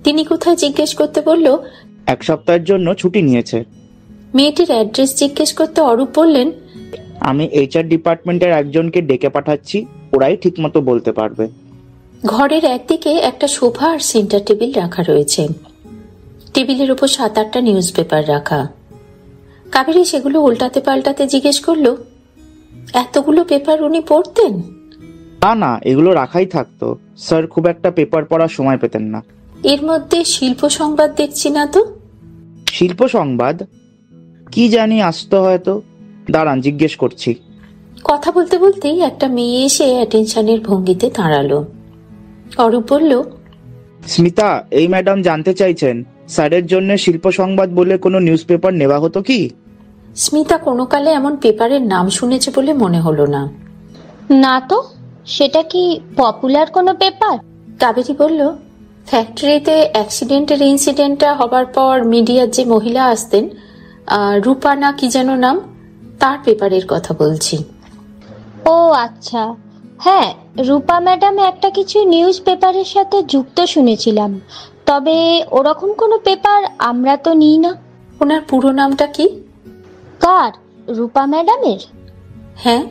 তিনি কোথায় জিজ্ঞেস করতে বলল। 1 সপ্তাহের জন্য ছুটি নিয়েছে। মেয়েটির অ্যাড্রেস জিজ্ঞেস করতে অরূপ বললেন, আমি HR ডিপার্টমেন্টের একজনকে ডেকে পাঠাচ্ছি, ওরাই ঠিক মতো বলতে পারবে। ঘরের একদিকে একটা সোফা আর সেন্টার টেবিল রাখা রয়েছে। টেবিলের উপর 7-8টা নিউজ পেপার রাখা। কাবেরী সেগুলো উল্টাতে পাল্টাতে জিজ্ঞেস করলো, এতগুলো পেপার উনি পড়তেন? না না, এগুলো রাখাই থাকতো। স্যার খুব একটা পেপার পড়ার সময় পেতেন না। এর মধ্যে শিল্প সংবাদ দেখছি না তো। শিল্প সংবাদ? কি জানি, আসতো হয়তো। দাঁড়ান, জিজ্ঞেস করছি। কথা বলতে বলতেই একটা মেয়ে এসে অ্যাটেনশনের ভঙ্গিতে দাঁড়ালো। অরূপ বলল, স্মিতা, এই ম্যাডাম জানতে চাইছেন স্যারের জন্য শিল্প সংবাদ বলে কোনো নিউজ পেপার নেওয়া হতো কি? স্মিতা কোনো কালে এমন পেপারের নাম শুনেছে বলে মনে হলো না। না তো, সেটা কি পপুলার কোনো পেপার? কাবেরী বলল, ফ্যাক্টরিতে অ্যাক্সিডেন্টের ইনসিডেন্টটা হবার পর মিডিয়ার যে মহিলা আসতেন, রূপা না কি যেন নাম, তার পেপারের কথা বলছি। ও আচ্ছা, হ্যাঁ, রূপা ম্যাডাম একটা কিছু নিউজ পেপারের সাথে যুক্ত শুনেছিলাম, তবে ওরকম কোনো পেপার আমরা তো নিই না। ওনার পুরো নামটা কি? কার? রূপা ম্যাডামের? হ্যাঁ,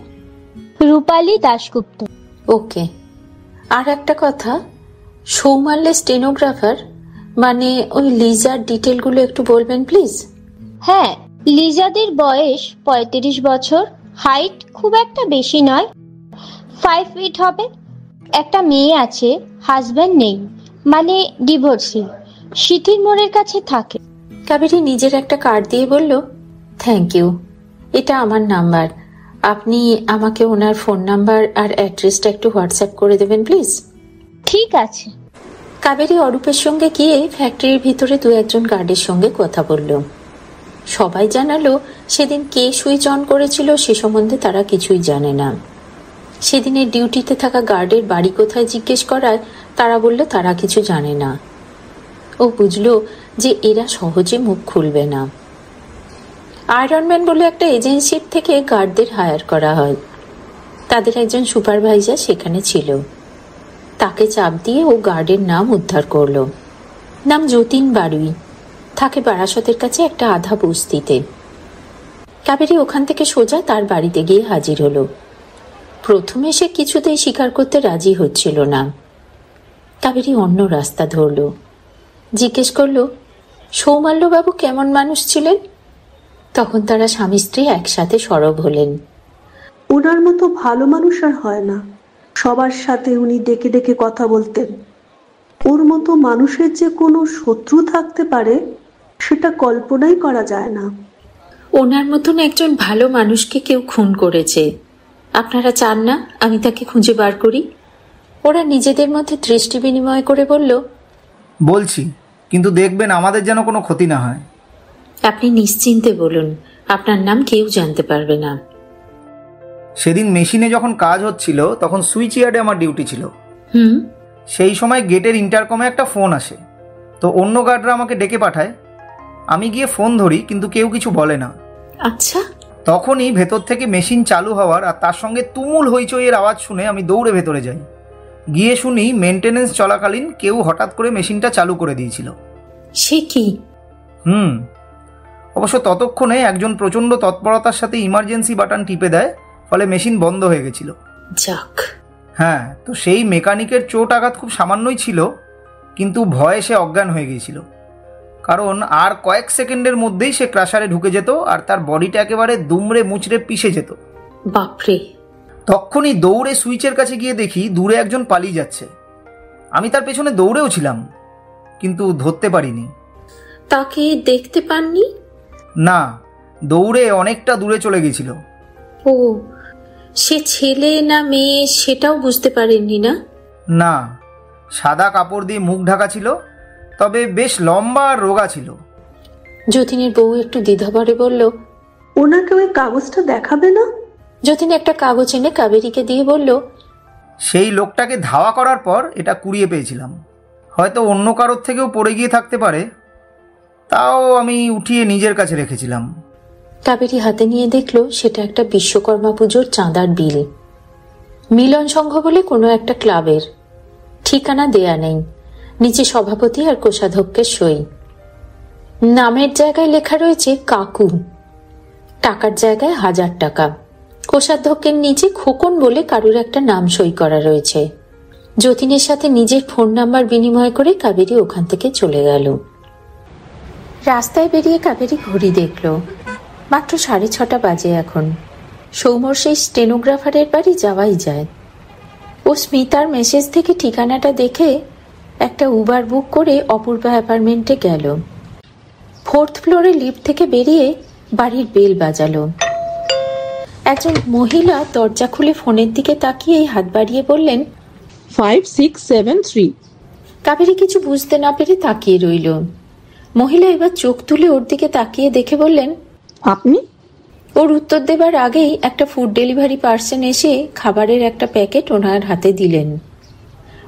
রূপালী দাশগুপ্ত। ওকে। আর একটা কথা, সৌমাল্যের স্টেনোগ্রাফার মানে ওই লিজার ডিটেলগুলো একটু বলবেন প্লিজ? হ্যাঁ, লিজাদের বয়স 35 বছর, হাইট খুব একটা বেশি নয়, 5 ফিট হবে। একটা মেয়ে আছে, হাজব্যান্ড নেই, মানে ডিভোর্সি, সিথির মোড়ের কাছে থাকে। কাবেরী নিজের একটা কার্ড দিয়ে বলল, থ্যাংক ইউ, এটা আমার নাম্বার। আপনি আমাকে ওনার ফোন নাম্বার আর অ্যাড্রেসটা একটু হোয়াটসঅ্যাপ করে দেবেন প্লিজ? ঠিক আছে। কাবেরী অরূপের সঙ্গে গিয়ে ফ্যাক্টরির ভিতরে 2-1 গার্ডের সঙ্গে কথা বলল। সবাই জানালো সেদিন কে সুইচ অন করেছিল সে সম্বন্ধে তারা কিছুই জানে না। সেদিনের ডিউটিতে থাকা গার্ডের বাড়ি কোথায় জিজ্ঞেস করায় তারা বলল তারা কিছু জানে না। ও বুঝলো যে এরা সহজে মুখ খুলবে না। আয়রনম্যান বলে একটা এজেন্সির থেকে গার্ডদের হায়ার করা হয়। তাদের একজন সুপারভাইজার সেখানে ছিল। তাকে চাপ দিয়ে ও গার্ডের নাম উদ্ধার করলো। নাম যতীন বাড়ুই, থাকে বারাসতের কাছে একটা আধা বস্তিতে। কাবেরী ওখান থেকে সোজা তার বাড়িতে গিয়ে হাজির হলো। প্রথমে সে কিছুতেই স্বীকার করতে রাজি হচ্ছিল না। কাবেরী অন্য রাস্তা ধরল, জিজ্ঞেস করলো সৌমাল্যবাবু কেমন মানুষ ছিলেন। তখন তারা স্বামী স্ত্রী একসাথে সরব হলেন। ওনার মতো ভালো মানুষ আর হয় না। সবার সাথে উনি ডেকে ডেকে কথা বলতেন। ওর মতো মানুষের যে কোনো শত্রু থাকতে পারে সেটা কল্পনাই করা যায় না। ওনার মতন একজন ভালো মানুষকে কেউ খুন করেছে। আপনারা চান না আমি তাকে খুঁজে বার করি? ওরা নিজেদের মধ্যে দৃষ্টি বিনিময় করে বলল, বলছি, কিন্তু দেখবেন আমাদের যেন কোনো ক্ষতি না হয়। আপনি নিশ্চিন্তে বলুন, আপনার নাম কেউ জানতে পারবে না। সেদিন মেশিনে যখন কাজ হচ্ছিল তখন সুইচ ইয়ার্ডে আমার ডিউটি ছিল। হুম। সেই সময় গেটের ইন্টারকমে একটা ফোন আসে, তো অন্য গার্ডরা আমাকে ডেকে পাঠায়। আমি গিয়ে ফোন ধরি, কিন্তু কেউ কিছু বলে না। আচ্ছা। তখনই ভেতর থেকে মেশিন চালু হওয়ার আর তার সঙ্গে তুমুল হইচইয়ের আওয়াজ শুনে আমি দৌড়ে ভেতরে যাই। গিয়ে শুনি মেনটেনেন্স চলাকালীন কেউ হঠাৎ করে মেশিনটা চালু করে দিয়েছিল। সে কি? অবশ্য ততক্ষণে একজন প্রচণ্ড তৎপরতার সাথে ইমার্জেন্সি বাটন টিপে দেয়, ফলে মেশিন বন্ধ হয়ে গেছিল। যাক। হ্যাঁ, তো সেই মেকানিকের চোট আঘাত খুব সামান্যই ছিল, কিন্তু ভয়ে সে অজ্ঞান হয়ে গিয়েছিল। কারণ আর কয়েক সেকেন্ডের মধ্যেই সে ক্রাশারে ঢুকে যেত আর তার বডিটা একেবারে দুমড়ে মুচড়ে পিষে যেত। বাপরে। তখনই দৌড়ে সুইচের কাছে গিয়ে দেখি দূরে একজন পালিয়ে যাচ্ছে। আমি তার পেছনে দৌড়েও ছিলাম, কিন্তু ধরতে পারিনি। তাকে দেখতে পাননি? না, দৌড়ে অনেকটা দূরে চলে গেছিল। ও, সে ছেলে না মেয়ে সেটাও বুঝতে পারেননি? না না, সাদা কাপড় দিয়ে মুখ ঢাকা ছিল, তবে বেশ লম্বা আর রোগা ছিল। যতীনের বউ একটু দ্বিধাভরে বলল, ওনাকে ওই কাগজটা দেখাবে না? যতীন একটা কাগজ এনে কাবেরীকে দিয়ে বলল, সেই লোকটাকে ধাওয়া করার পর এটা কুড়িয়ে পেয়েছিলাম। হয়তো অন্য কারোর থেকেও পড়ে গিয়ে থাকতে পারে, তাও আমি উঠিয়ে নিজের কাছে রেখেছিলাম। কাবেরী হাতে নিয়ে দেখলো সেটা একটা বিশ্বকর্মা পুজোর চাঁদার বিল। মিলন সংঘ বলে কোনো একটা ক্লাবের। ঠিকানা দেয়া নেই, নিচে সভাপতি আর কোষাধ্যক্ষের সই। নামের জায়গায় লেখা রয়েছে কাকু, টাকার জায়গায় 1000 টাকা। কোষাধ্যক্ষের নিচে খোকন বলে কারুর একটা নাম সই করা রয়েছে। যতীনের সাথে নিজের ফোন নাম্বার বিনিময় করে কাবেরী ওখান থেকে চলে গেল। রাস্তায় বেরিয়ে কাবেরী ঘড়ি দেখল, মাত্র 6:30 বাজে এখন। সৌম্যর সেই স্টেনোগ্রাফারের বাড়ি যাওয়াই যায়। ও স্মিতার মেসেজ থেকে ঠিকানাটা দেখে একটা উবার বুক করে অপূর্বা অ্যাপার্টমেন্টে গেল। 4th ফ্লোরে লিফট থেকে বেরিয়ে বাড়ির বেল বাজালো। একজন মহিলা দরজা খুলে ফোনের দিকে তাকিয়ে হাত বাড়িয়ে বললেন, 5673। কাবেরী কিছু বুঝতে না পেরে তাকিয়ে রইল। মহিলা এবার চোখ তুলে ওর দিকে তাকিয়ে দেখে বললেন, আপনি? ওর উত্তর দেবার আগেই একটা ফুড ডেলিভারি পার্সন এসে খাবারের একটা প্যাকেট ওনার হাতে দিলেন।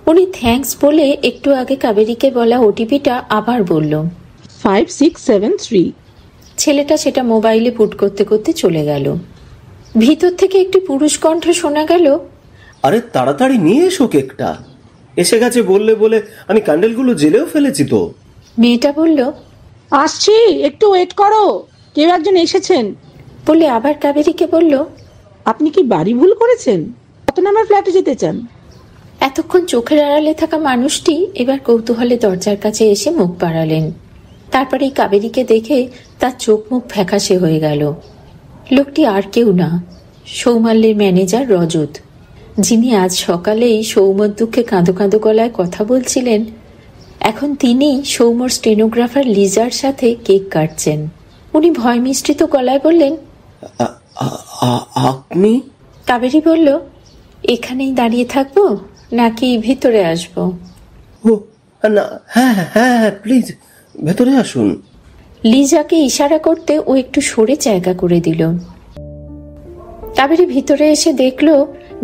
উনি থ্যাঙ্কস বলে একটু আগে কাবেরীকে বলা ওটিপিটা আবার বলল, 5673। ছেলেটা সেটা মোবাইলে পুট করতে করতে চলে গেল। ভিতর থেকে একটি পুরুষ কণ্ঠ শোনা গেল, আরে তাড়াতাড়ি নিয়ে এসো কেকটা, এসে গেছে বললে বলে আমি ক্যান্ডেলগুলো জেলেও ফেলেছি তো। মেয়েটা বলল, আসছি, একটু ওয়েট করো, কেউ একজন এসেছেন বলে আবার কাবেরীকে বলল, আপনি কি বাড়ি ভুল করেছেন? কত নাম্বার ফ্ল্যাটে যেতে চান? এতক্ষণ চোখের আড়ালে থাকা মানুষটি এবার কৌতূহলে দরজার কাছে এসে মুখ বাড়ালেন। তারপরে কাবেরীকে দেখে তার চোখ মুখ ফ্যাকাশে হয়ে গেল। লোকটি আর কেউ না, সৌমাল্যের ম্যানেজার রজত, যিনি আজ সকালেই সৌম্যর দুঃখে কাঁদো কাঁদো গলায় কথা বলছিলেন। এখন তিনি সৌম্যর স্টেনোগ্রাফার লিজার সাথে কেক কাটছেন। উনি ভয় মিশ্রিত গলায় বললেন, আপনি? কাবেরী বলল, এখানেই দাঁড়িয়ে থাকবো নাকি ভিতরে আসবো? ও না, হ্যাঁ হ্যাঁ প্লিজ ভেতরে আসুন। লিজাকে ইশারা করতে ও একটু সরে জায়গা করে দিল। কাবেরী ভিতরে এসে দেখলো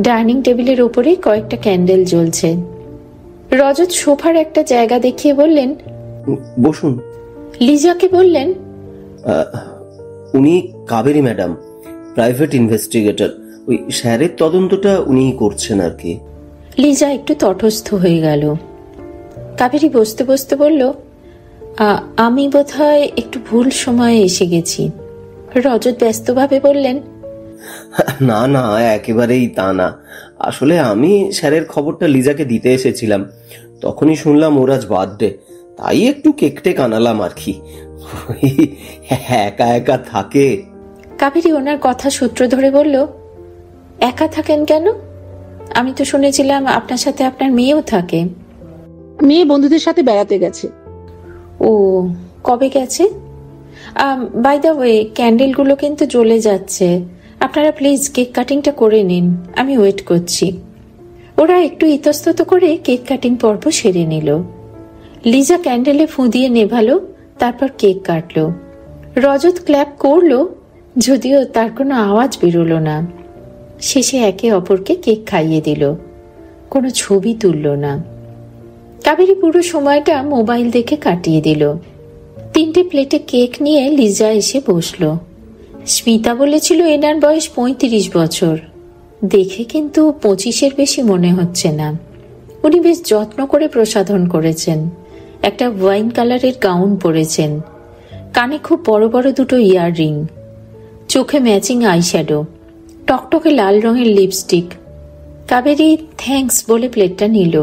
ডাইনিং টেবিলের ওপরে কয়েকটা ক্যান্ডেল জ্বলছে। রজত সোফার একটা জায়গা দেখিয়ে বললেন, বসুন। লিজাকে বললেন, উনি কাবেরী ম্যাডাম, প্রাইভেট ইনভেস্টিগেটর। ওই স্যারের তদন্তটা উনিই করছেন আর কি। লিজা একটু তটস্থ হয়ে গেল। কাবেরী বসতে বসতে বলল, আমি বোধহয় একটু ভুল সময়ে এসে গেছি। রজত ব্যস্তভাবে বললেন, না না, একেবারেই তা না। আসলে আমি স্যারের খবরটা লিজাকে দিতে এসেছিলাম, তখনই শুনলাম ওর আজ বার্থডে, তাই একটু কেক টেক আনালাম আর কি। একা একা থাকে। কাবেরী ওনার কথা সূত্র ধরে বলল, একা থাকেন কেন? আমি তো শুনেছিলাম আপনার সাথে আপনার মেয়েও থাকে। মেয়ে বন্ধুদের সাথে বেড়াতে গেছে। ও, কবে গেছে? বাই দ্য ওয়ে, ক্যান্ডেলগুলো কিন্তু জ্বলে যাচ্ছে, আপনারা প্লিজ কেক কাটিংটা করে নিন, আমি ওয়েট করছি। ওরা একটু ইতস্তত করে কেক কাটিং পর্ব সেরে নিল। লিজা ক্যান্ডেলে ফুঁ দিয়ে নেভালো, তারপর কেক কাটলো। রজত ক্ল্যাপ করলো, যদিও তার কোনো আওয়াজ বেরোলো না। শেষে একে অপরকে কেক খাইয়ে দিল, কোনো ছবি তুলল না। কাবেরী পুরো সময়টা মোবাইল দেখে কাটিয়ে দিল। 3টে প্লেটে কেক নিয়ে লিজা এসে বসলো। স্মিতা বলেছিল এনার বয়স 35 বছর, দেখে কিন্তু 25-এর বেশি মনে হচ্ছে না। উনি বেশ যত্ন করে প্রসাধন করেছেন, একটা ওয়াইন কালারের গাউন পরেছেন, কানে খুব বড় বড় দুটো ইয়াররিং, চোখে ম্যাচিং আইশ্যাডো, টকটকে লাল রঙের লিপস্টিক। কাবেরী থ্যাঙ্কস বলে প্লেটটা নিল।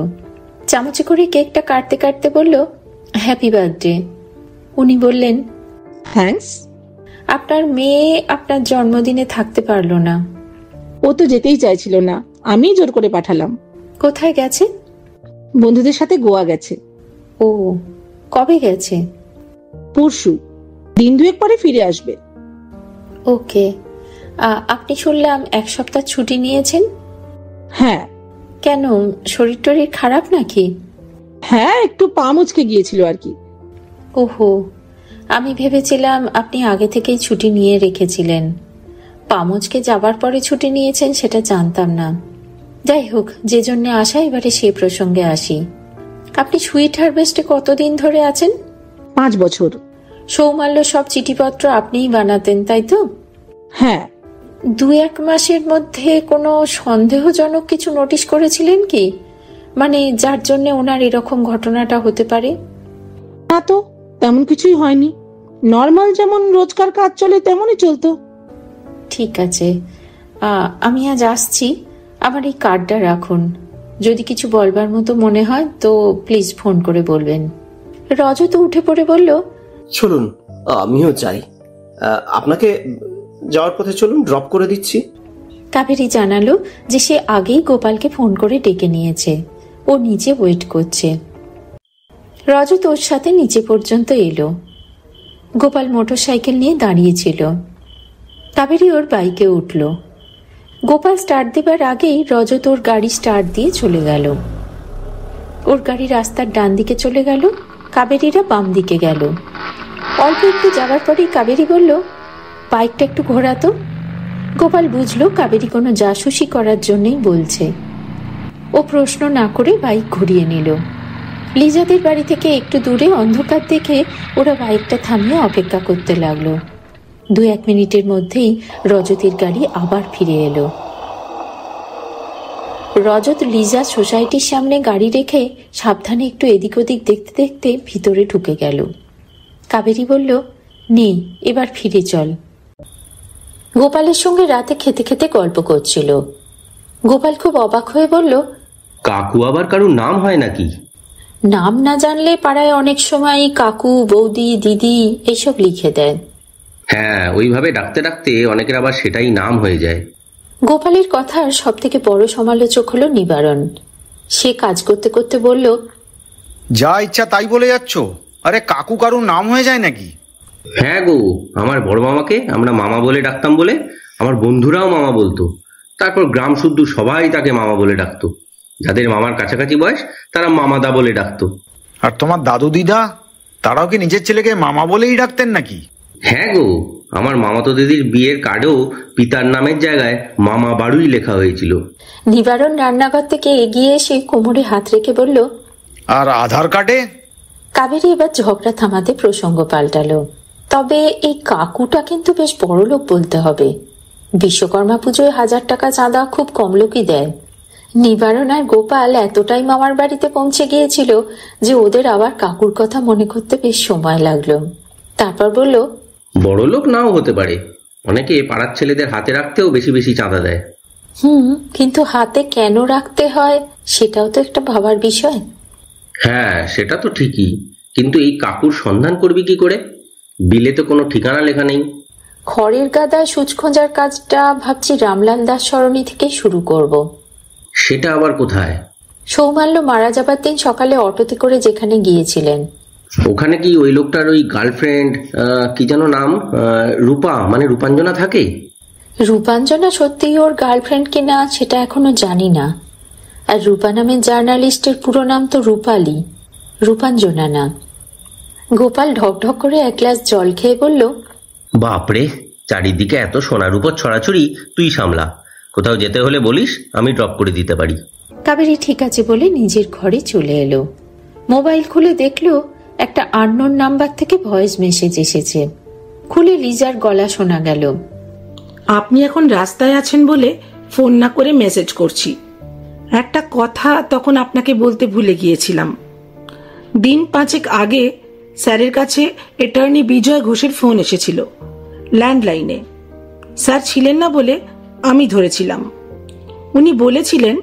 চামচে করে কেকটা কাটতে কাটতে বলল, হ্যাপি বার্থডে। উনি বললেন, থ্যাঙ্কস। আপনার মেয়ে আপনার জন্মদিনে থাকতে পারলো না। ও তো যেতেই চাইছিল না, আমি জোর করে পাঠালাম। কোথায় গেছে? বন্ধুদের সাথে গোয়া গেছে। ও, কবে গেছে? পরশু, দিন 2 পরে ফিরে আসবে। ওকে। আপনি শুনলাম 1 সপ্তাহ ছুটি নিয়েছেন? হ্যাঁ। কেন, শরীর টরীর খারাপ নাকি? হ্যাঁ, একটু পা মুচকে গিয়েছিল আর কি। ওহো, আমি ভেবেছিলাম আপনি আগে থেকেই ছুটি নিয়ে রেখেছিলেন। পা মুচকে যাবার পরে ছুটি নিয়েছেন সেটা জানতাম না। যাই হোক, যে জন্য আসা, এবারে সে প্রসঙ্গে আসি। আপনি সুইট হারভেস্টে কতদিন ধরে আছেন? 5 বছর। সৌমাল্য সব চিঠিপত্র আপনিই বানাতেন, তাই তো? হ্যাঁ। 2-1 মাসের মধ্যে কোনো সন্দেহজনক কিছু নোটিশ করেছিলেন কি? মানে যার জন্য ওনার এরকম ঘটনাটা হতে পারে? না তো, তেমন কিছুই হয়নি। নর্মাল যেমন রোজকার কাজ চলে তেমনই চলতো। ঠিক আছে, আমি আজ আসছি। আমার এই কার্ডটা রাখুন, যদি কিছু বলবার মতো মনে হয় তো প্লিজ ফোন করে বলবেন। রজত উঠে পড়ে বলল, চলুন, আমিও চাই। আপনাকে যাওয়ার পথে চলুন, ড্রপ করে দিচ্ছি। কাবেরী জানালো যে সে আগেই গোপালকে ফোন করে ডেকে নিয়েছে, ও নিচে ওয়েট করছে। রজত ওর সাথে নিচে পর্যন্ত এলো। গোপাল মোটরসাইকেল নিয়ে দাঁড়িয়েছিল। কাবেরী ওর বাইকে উঠল। গোপাল স্টার্ট দেবার আগেই রজত ওর গাড়ি স্টার্ট দিয়ে চলে গেল। ওর গাড়ি রাস্তার ডান দিকে চলে গেল, কাবেরীরা বাম দিকে গেল। অল্প একটু যাওয়ার পরেই কাবেরী বলল, বাইকটা একটু ঘোরাতো। গোপাল বুঝলো কাবেরী কোনো জাসুসি করার জন্যই বলছে। ও প্রশ্ন না করে বাইক ঘুরিয়ে নিল। লিজাদের বাড়ি থেকে একটু দূরে অন্ধকার দেখে ওরা বাইকটা থামিয়ে অপেক্ষা করতে লাগলো। 2-1 মিনিটের মধ্যেই রজতের গাড়ি আবার ফিরে এলো। রজত লিজা সোসাইটির সামনে গাড়ি রেখে সাবধানে একটু এদিক ওদিক দেখতে দেখতে ভিতরে ঢুকে গেল। কাবেরী বলল, নে এবার ফিরে চল। গোপালের সঙ্গে রাতে খেতে খেতে গল্প করছিল। গোপাল খুব অবাক হয়ে বলল, কাকু আবার কারুর নাম হয় নাকি? নাম না জানলে পাড়ায় অনেক সময় কাকু, বৌদি, দিদি এইসব লিখে দেয়। হ্যাঁ, ওইভাবে ডাকতে ডাকতে অনেকের আবার সেটাই নাম হয়ে যায়। গোপালের কথার সব থেকে বড় সমালোচক হলো নিবারণ। সে কাজ করতে করতে বলল, যা ইচ্ছা তাই বলে যাচ্ছ। আরে কাকু কারুর নাম হয়ে যায় নাকি? হ্যাঁ গো, আমার বড় মামাকে আমরা মামা বলে ডাকতাম বলে আমার বন্ধুরাও মামা বলতো। তারপর গ্রাম শুদ্ধ সবাই তাকে মামা বলে ডাকতো। যাদের মামার কাছাকাছি বয়স তারা মামাদা বলে ডাকতো। আর তোমার দাদু দিদা তারাও কি নিজের ছেলেকে মামা বলেই ডাকতেন নাকি? হ্যাঁ গো, আমার মামাতো দিদির বিয়ের কার্ডেও পিতার নামের জায়গায় মামা বাড়ুই লেখা হয়েছিল। নিবারণ রান্নাঘর থেকে এগিয়ে এসে কোমরে হাত রেখে বলল, আর আধার কার্ডে? কাবেরী এবার ঝগড়া থামাতে প্রসঙ্গ পাল্টালো। তবে এই কাকুটা কিন্তু বেশ বড় লোক বলতে হবে। বিশ্বকর্মা পুজোয় 1000 টাকা চাঁদা খুব কম লোকই দেয়। নিবারণ আর গোপাল এতটাই মামার বাড়িতে পৌঁছে গিয়েছিল যে ওদের আবার কাকুর কথা মনে করতে বেশ সময় লাগলো। তারপর বলল, বড় লোক নাও হতে পারে, অনেকে পাড়ার ছেলেদের হাতে রাখতেও বেশি বেশি চাঁদা দেয়। কিন্তু হাতে কেন রাখতে হয় সেটাও তো একটা ভাবার বিষয়। হ্যাঁ, সেটা তো ঠিকই, কিন্তু এই কাকুর সন্ধান করবি কি করে? বিলে তো কোনো ঠিকানা লেখা নেই। খড়ের গাদায় সুচ খোঁজার কাজটা ভাবছি রামলাল দাস সরণি থেকে শুরু করব। সেটা আবার কোথায়? সৌমাল্য মারা যাবার দিন সকালে অটোতে করে যেখানে গিয়েছিলেন। ওখানে কি ওই লোকটার ওই গার্লফ্রেন্ড, কি যেন নাম, রূপা মানে রূপাঞ্জনা থাকে? রূপাঞ্জনা সত্যিই ওর গার্লফ্রেন্ড কিনা সেটা এখনো জানি না। আর রূপা নামের জার্নালিস্টের পুরো নাম তো রূপালী, রূপাঞ্জনা না। গোপাল ঢকঢক করে 1 গ্লাস জল খেয়ে বলল, বাপরে, চারিদিকে এত সোনার উপর ছড়াছড়ি, তুই সামলা। কোথাও যেতে হলে বলিস, আমি ড্রপ করে দিতে পারি। কাবেরী ঠিক আছে বলে নিজের ঘরে চলে এলো। মোবাইল খুলে দেখলো একটা আননোন নাম্বার থেকে ভয়েস মেসেজ এসেছে। খুলে লিজার গলা শোনা গেল, আপনি এখন রাস্তায় আছেন বলে ফোন না করে মেসেজ করছি। একটা কথা তখন আপনাকে বলতে ভুলে গিয়েছিলাম। দিন 5 আগে স্যারের কাছে অ্যাটর্নি বিজয় ঘোষের ফোন এসেছিল ল্যান্ডলাইনে। স্যার ছিলেন না বলে আমি ধরেছিলাম। উনি বলেছিলেন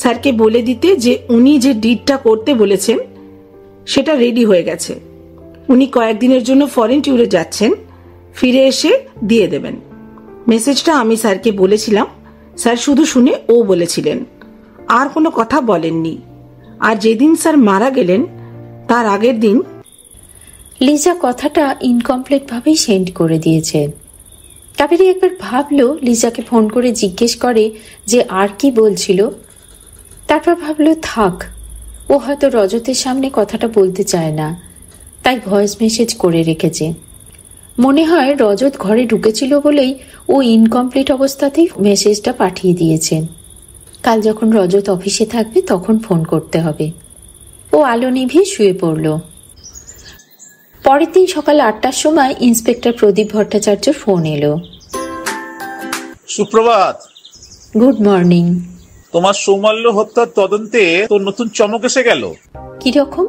স্যারকে বলে দিতে যে উনি যে ডিডটা করতে বলেছেন সেটা রেডি হয়ে গেছে। উনি কয়েকদিনের জন্য ফরেন ট্যুরে যাচ্ছেন, ফিরে এসে দিয়ে দেবেন। মেসেজটা আমি স্যারকে বলেছিলাম, স্যার শুধু শুনে ও বলেছিলেন, আর কোনো কথা বলেননি। আর যেদিন স্যার মারা গেলেন তার আগের দিন। লিজা কথাটা ইনকমপ্লিট ভাবেই সেন্ড করে দিয়েছে। কাবেরী একবার ভাবলো লিজাকে ফোন করে জিজ্ঞেস করে যে আর কি বলছিল। তারপর ভাবলো থাক, ও হয়তো রজতের সামনে কথাটা বলতে চায় না, তাই ভয়েস মেসেজ করে রেখেছে। মনে হয় রজত ঘরে ঢুকেছিল বলেই ও ইনকমপ্লিট অবস্থাতেই মেসেজটা পাঠিয়ে দিয়েছে। কাল যখন রজত অফিসে থাকবে তখন ফোন করতে হবে। ও আলো নিভিয়ে শুয়ে পড়ল। পরের দিন সকাল 8টার সময় ইন্সপেক্টর প্রদীপ ভট্টাচার্যর ফোন এলো। সুপ্রভাত। Good morning. তোমার সৌমাল্য হত্যার তদন্তে তোর নতুন চমক এসে গেল। কি রকম?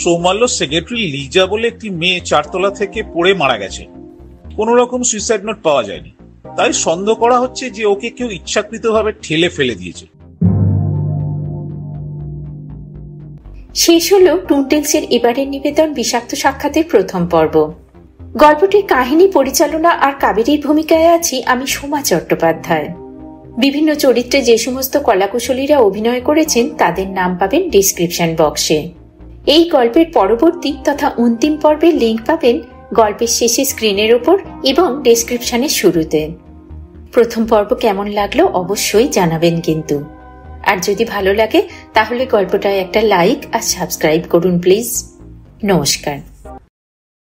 সৌমাল্য সেক্রেটারি লিজা বলে একটি মেয়ে 4 তলা থেকে পড়ে মারা গেছে। কোন রকম সুইসাইড নোট পাওয়া যায়নি, তাই সন্দেহ করা হচ্ছে যে ওকে কেউ ইচ্ছাকৃতভাবে ঠেলে ফেলে দিয়েছে। শেষ হলো টুনটেলসের এবারের নিবেদন বিষাক্ত সাক্ষাতের প্রথম পর্ব। গল্পটির কাহিনী পরিচালনা আর কাবেরীর ভূমিকায় আছি আমি সোমা চট্টোপাধ্যায়। বিভিন্ন চরিত্রে যে সমস্ত কলাকুশলীরা অভিনয় করেছেন তাদের নাম পাবেন ডিসক্রিপশন বক্সে। এই গল্পের পরবর্তী তথা অন্তিম পর্বের লিঙ্ক পাবেন গল্পের শেষে স্ক্রিনের ওপর এবং ডেসক্রিপশনের শুরুতে। প্রথম পর্ব কেমন লাগলো অবশ্যই জানাবেন কিন্তু। আর যদি ভালো লাগে তাহলে গল্পটায় একটা লাইক আর সাবস্ক্রাইব করুন প্লিজ। নমস্কার।